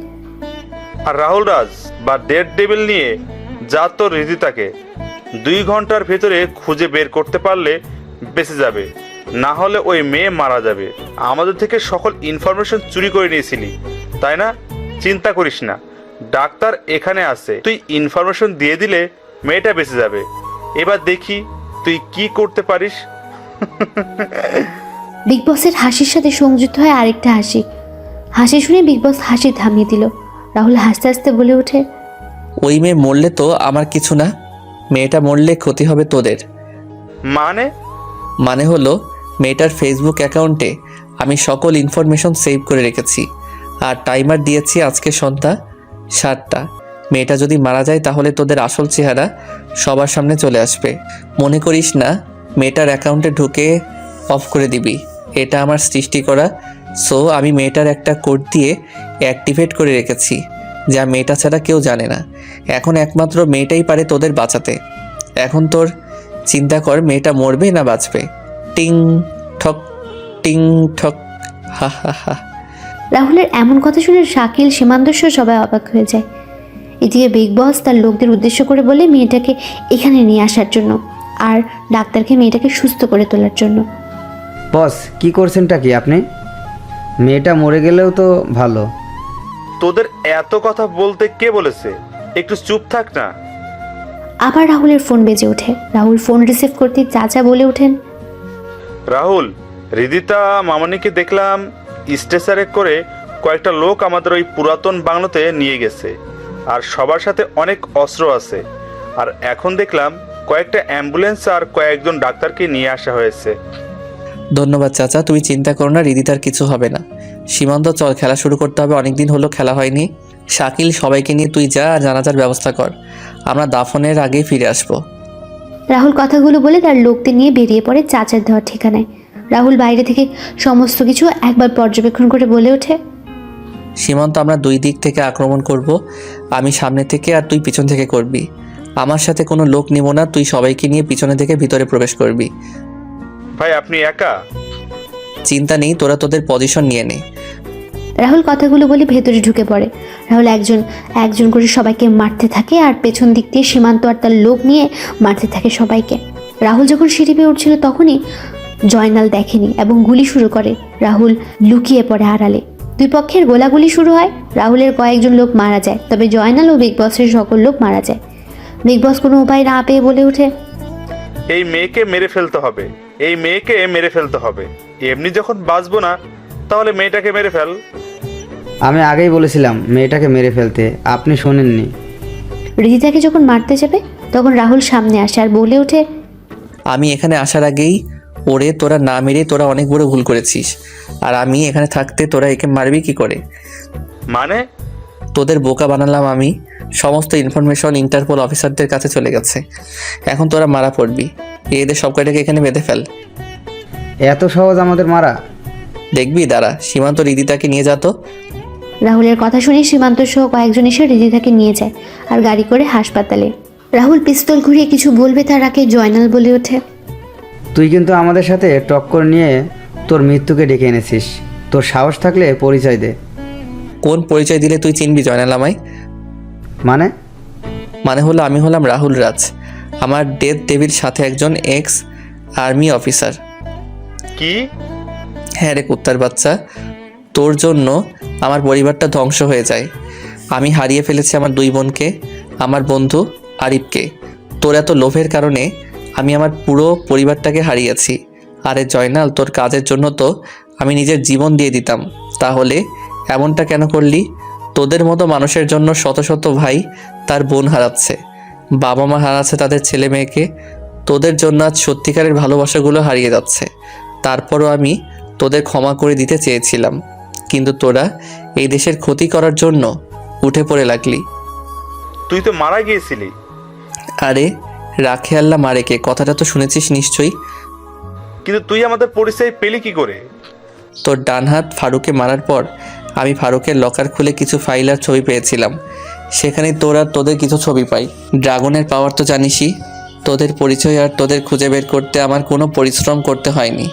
আর রাহুল রাজ বা ডেড ডেভিল নিয়ে যা তো রিদিতাকে 2 ঘন্টার ভেতরে খুঁজে বের করতে পারলে বেঁচে যাবে, না হলে ওই মেয়ে মারা যাবে। আমাদের থেকে সকল ইনফরমেশন চুরি করে নিয়েছিলি, তাই না? চিন্তা করিস না, ডাক্তার এখানে আছে, তুই ইনফরমেশন দিয়ে দিলে মেয়েটা বেঁচে যাবে। এবার দেখি তুই কি করতে পারিস। বিগ বসের হাসির সাথে সংযুক্ত হয় আরেকটা হাসি। হাসি শুনে বিগ বস হাসি থামিয়ে দিল। রাহুল হাসতে হাসতে বলে ওঠে, ওই মেয়ে মরলে তো আমার কিছু না, মেয়েটা মরলে ক্ষতি হবে তোদের। মানে? মানে হলো মেয়েটার ফেসবুক অ্যাকাউন্টে আমি সকল ইনফরমেশন সেভ করে রেখেছি আর টাইমার দিয়েছি আজকে সন্ধ্যা 7টা। মেয়েটা যদি মারা যায় তাহলে তোদের আসল চেহারা সবার সামনে চলে আসবে। মনে করিস না মেয়েটার অ্যাকাউন্টে ঢুকে অফ করে দিবি, এটা আমার সৃষ্টি করা। সো আমি মেয়েটার একটা কোড দিয়ে অ্যাক্টিভেট করে রেখেছি, যা মেয়েটা ছাড়া কেউ জানে না। এখন একমাত্র মেয়েটাই পারে তোদের বাঁচাতে। এখন তোর চিন্তা কর, মেয়েটা মরবে না বাঁচবে। টিং ঠক টিং ঠক, হা হা হা। রাহুলের এমন কথা শুনে শাকিল, সীমান্তস্ব সবাই অবাক হয়ে যায়। এদিকে বিগ বস তার লোকদের উদ্দেশ্য করে বলে মেয়েটাকে এখানে নিয়ে আসার জন্য আর ডাক্তারকে মেয়েটাকে সুস্থ করে তোলার জন্য। বস কি করছেনটা কি আপনি? মেয়েটা মরে গেলেও তো ভালো। তোদের এত কথা বলতে কে বলেছে? একটু চুপ থাক না। আবার রাহুলের ফোন বেজে ওঠে। রাহুল ফোন রিসিভ করতে চাচা বলে ওঠেন, রাহুল, রিদিতা মামনিকে দেখলাম স্ট্রেচারে করে কয়েকটা লোক আমাদের ওই পুরাতন বাংলোতে নিয়ে গেছে, আর সবার সাথে অনেক অস্ত্র আছে। আর এখন দেখলাম কয়েকটা অ্যাম্বুলেন্স আর কয়েকজন ডাক্তারকে নিয়ে আসা হয়েছে। ধন্যবাদ চাচা, তুমি চিন্তা করো না, রিদিতার কিছু হবে না। সীমান্ত চল, খেলা শুরু করতে হবে, অনেকদিন হলো খেলা হয়নি। শাকিল, সবাইকে নিয়ে তুই যা, জানাজার ব্যবস্থা কর, আমরা দাফনের আগেই ফিরে আসবো। রাহুল কথাগুলো বলে তার লোকদের নিয়ে বেরিয়ে পড়ে চাচার দেওয়ার ঠিকানায়। রাহুল বাইরে থেকে সমস্ত কিছু একবার পর্যবেক্ষণ করে বলে ওঠে, সীমান্ত, আমরা দুই দিক থেকে আক্রমণ করব, আমি সামনে থেকে আর তুই পিছন থেকে করবি। আমার সাথে কোনো লোক নিব না, তুই সবাইকে নিয়ে পিছনে থেকে ভিতরে প্রবেশ করবি। ভাই আপনি একা? চিন্তা নেই, তোরা তোদের পজিশন নিয়ে নে। রাহুল কথাগুলো বলে ভেতরে ঢুকে পড়ে। রাহুল একজন একজন করে সবাইকে মারতে থাকে আর পেছন দিক দিয়ে সীমান্ত আর তার লোক নিয়ে মারতে থাকে সবাইকে। রাহুল যখন সিঁড়ি পেয়ে উঠছিল তখনই জয়নাল দেখেনি এবং গুলি শুরু করে। রাহুল লুকিয়ে পড়ে আড়ালে। দুই পক্ষের গোলাগুলি শুরু হয়। রাহুলের কয়েকজন লোক মারা যায়, তবে জয়নাল ও বিগ বসের সকল লোক মারা যায়। বিগ বস কোনো উপায় না পেয়ে বলে ওঠে, এই মেয়েকে মেরে ফেলতে হবে, এই মেয়েকে মেরে ফেলতে হবে। এমনি যখন বাঁচবো না তাহলে মেয়েটাকে মেরে ফেল। আমি আগেই বলেছিলাম মেয়েটাকে মেরে ফেলতে, আপনি শোনেননি। রিদিতাকে যখন মারতে যাবে তখন রাহুল সামনে আসে আর বলে ওঠে, আমি এখানে আসার আগেই ওরে তোরা না মেরে তোরা অনেক বড় ভুল করেছিস, আর আমি এখানে থাকতে তোরা একে মারবি কি করে? মানে? তোদের বোকা বানালাম আমি। সমস্ত ইনফরমেশন ইন্টারপোল অফিসারদের কাছে চলে গেছে, এখন তোরা মারা পড়বি। এদের সব কয়টাকে এখানে বেঁধে ফেল। এত সহজ আমাদের মারা? দেখবি, দাঁড়া, সীমান্ত রিদিতাকে নিয়ে যা তো। রাহুলের কথা শুনে সীমান্ত সহ কয়েকজন এসে রিদিতাকে নিয়ে যায় আর গাড়ি করে হাসপাতালে। রাহুল পিস্তল ঘুরিয়ে কিছু বলবে তার আগে জয়নাল বলে ওঠে, তুই কিন্তু আমাদের সাথে টক্কর নিয়ে তোর মৃত্যুকে ডেকে এনেছিস। তোর সাহস থাকলে পরিচয় দে। কোন পরিচয় দিলে তুই চিনবি জয়নাল আমায়? মানে? মানে হলো আমি হলাম রাহুল রাজ, আমার ডেথ ডেভির সাথে একজন এক্স আর্মি অফিসার। কি? হ্যাঁ রে কুত্তার বাচ্চা, তোর জন্য আমার পরিবারটা ধ্বংস হয়ে যায়। আমি হারিয়ে ফেলেছি আমার দুই বোনকে, আমার বন্ধু আরিফকে। তোর এত লোভের কারণে আমি আমার পুরো পরিবারটাকে হারিয়েছি। আরে জয়নাল, তোর কাজের জন্য তো আমি নিজের জীবন দিয়ে দিতাম, তাহলে এমনটা কেন করলি? তোদের মতো মানুষের জন্য শত শত ভাই তার বোন হারাচ্ছে, বাবা মা হারাচ্ছে তাদের ছেলে মেয়েকে। তোদের জন্য আজ সত্যিকারের ভালোবাসাগুলো হারিয়ে যাচ্ছে। তারপরও আমি তোদের ক্ষমা করে দিতে চেয়েছিলাম, কিন্তু তোরা এই দেশের ক্ষতি করার জন্য উঠে পড়ে লাগলি। তুই তো মারা গিয়েছিলি। আরে রাখে আল্লাহ মারেকে, কথাটা তো শুনেছিস নিশ্চয়ই। কিন্তু তুই আমাদের পরিচয় পেলি কি করে? তোর ডান হাত ফারুকে মারার পর আমি ফারুকের লকার খুলে কিছু ফাইল আর ছবি পেয়েছিলাম, সেখানে তোর আর তোদের কিছু ছবি পাই। ড্রাগনের পাওয়ার তো জানিসই। তোদের পরিচয় আর তোদের খুঁজে বের করতে আমার কোনো পরিশ্রম করতে হয়নি।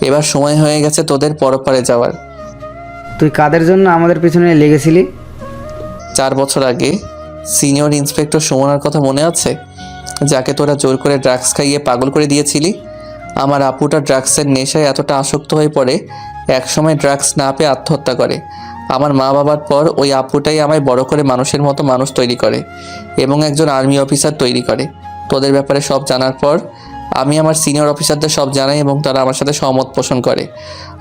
এবার সময় হয়ে গেছে তোদের পরপারে যাওয়ার। তুই কাদের জন্য আমাদের পিছনে লেগেছিলি? 4 বছর আগে সিনিয়র ইন্সপেক্টর সুমনার কথা মনে আছে, যাকে তোরা জোর করে ড্রাগস খাইয়ে পাগল করে দিয়েছিলি? আমার আপুটা ড্রাগসের নেশায় এতটা আসক্ত হয়ে পড়ে একসময় ড্রাগস না পেয়ে আত্মহত্যা করে। আমার মা বাবার পর ওই আপুটাই আমায় বড় করে মানুষের মতো মানুষ তৈরি করে এবং একজন আর্মি অফিসার তৈরি করে। তোদের ব্যাপারে সব জানার পর আমি আমার সিনিয়র অফিসারদের সব জানাই এবং তারা আমার সাথে সহমত পোষণ করে।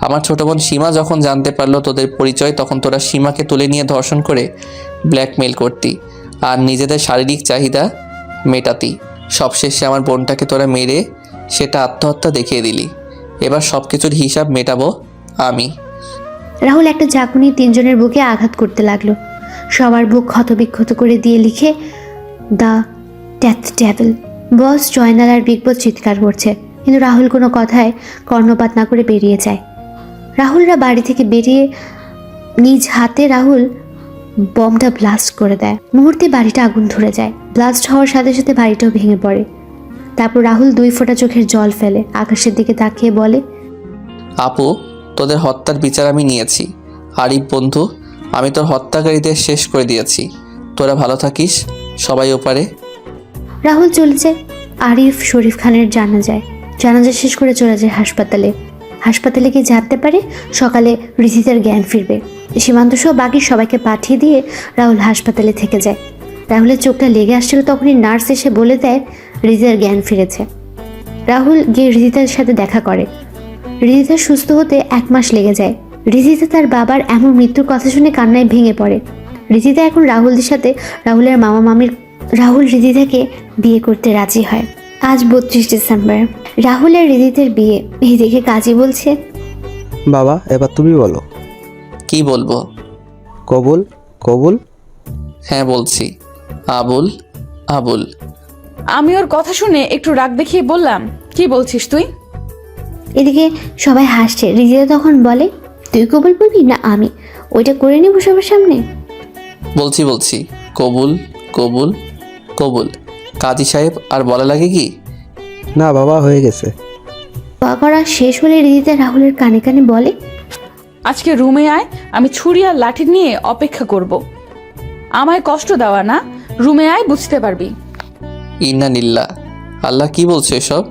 আমার ছোটো বোন সীমা যখন জানতে পারলো তোদের পরিচয়, তখন তোরা সীমাকে তুলে নিয়ে ধর্ষণ করে ব্ল্যাকমেইল করতি আর নিজেদের শারীরিক চাহিদা মেটাতি। সবশেষে আমার বোনটাকে তোরা মেরে সেটা আত্মহত্যা দেখিয়ে দিলি। এবার সব কিছুর হিসাব মেটাবো আমি। রাহুল একটা ঝাঁকুনি তিনজনের বুকে আঘাত করতে লাগলো। সবার বুক ক্ষতবিক্ষত করে দিয়ে লিখে the death devil. Boss, Joynal আর বিগ বস চিৎকার করছে, কিন্তু রাহুল কোনো কথায় কর্ণপাত না করে বেরিয়ে যায়। রাহুলরা বাড়ি থেকে বেরিয়ে নিজ হাতে রাহুল বমটা ব্লাস্ট করে দেয়। মুহূর্তে বাড়িটা আগুন ধরে যায়। ব্লাস্ট হওয়ার সাথে সাথে বাড়িটাও ভেঙে পড়ে। তারপর রাহুল 2 ফোঁটা চোখের জল ফেলে, আকাশের দিকে তাকিয়ে বলে, আপু, তোদের হত্যার বিচার আমি নিয়েছি। আরিফ বন্ধু, আমি তোর হত্যাকারীদের শেষ করে দিয়েছি। তোরা ভালো থাকিস, সবাই ওপারে। রাহুল চলে যায়। আরিফ শরীফ খানের জানাজা শেষ করে চলে যায় হাসপাতালে গিয়ে জানতে পারে সকালে রিজিতার জ্ঞান ফিরবে। সীমান্ত সহ বাকি সবাইকে পাঠিয়ে দিয়ে রাহুল হাসপাতালে থেকে যায়। রাহুলের চোখটা লেগে আসছিল, তখনই নার্স এসে বলে দেয় রিজিতার জ্ঞান ফিরেছে। রাহুল গিয়ে রিজিতার সাথে দেখা করে। রিজিতা সুস্থ হতে 1 মাস লেগে যায়। রিজিতা তার বাবার এমন মৃত্যুর কথা শুনে কান্নায় ভেঙে পড়ে। রিজিতা এখন রাহুলদের সাথে রাহুলের মামা মামির। রাহুল রিজিতাকে বিয়ে করতে রাজি হয়। আজ 32 ডিসেম্বর, রাহুল আর রিজিতের বিয়ে। এইদিকে কাজী বলছে, বাবা এবার তুমি বলো। কি বলবো? কবুল কবুল। হ্যাঁ বলছি, আবুল আবুল। আমি ওর কথা শুনে একটু রাগ দেখিয়ে বললাম, কি বলছিস তুই? এদিকে সবাই হাসছে। রিজিতা তখন বলে, তুই কবুল বলবি না আমি? ওইটা করে নিব সবার সামনে। বলছি কবুল কবুল কবুল। কাজী সাহেব আর বলা লাগে কি? না বাবা, হয়ে গেছে। দোয়া করা শেষ হলে রিজিতা রাহুলের কানে কানে বলে, আজকে রুমে আয়, আমি ছুরি আর লাঠি নিয়ে অপেক্ষা করব। আমায় কষ্ট দেওয়া না, রুমে আয়, বুঝতে পারবি। ইন্না নিল্লা, আল্লাহ কি বলছে এসব?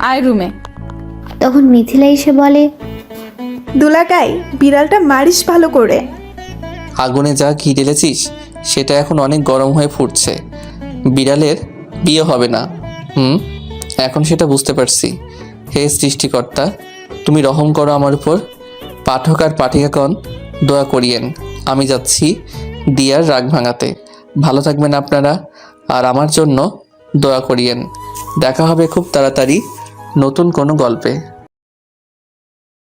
আয় রুমে। তখন মিথিলা এসে বলে, দুলাগাই, বিড়ালটা মারিস ভালো করে। আগুনে যা ঘি ঢেলেছিস সেটা এখন অনেক গরম হয়ে ফুটছে। বিড়ালের বিয়ে হবে না। এখন সেটা বুঝতে পারছি। হে সৃষ্টিকর্তা, তুমি রহম করো আমার উপর। পাঠক আর পাঠিকাগণ দোয়া করিয়েন। আমি যাচ্ছি দিয়ার রাগ ভাঙাতে। ভালো থাকবেন আপনারা, আর আমার জন্য দোয়া করিয়েন। দেখা হবে খুব তাড়াতাড়ি নতুন কোনো গল্পে।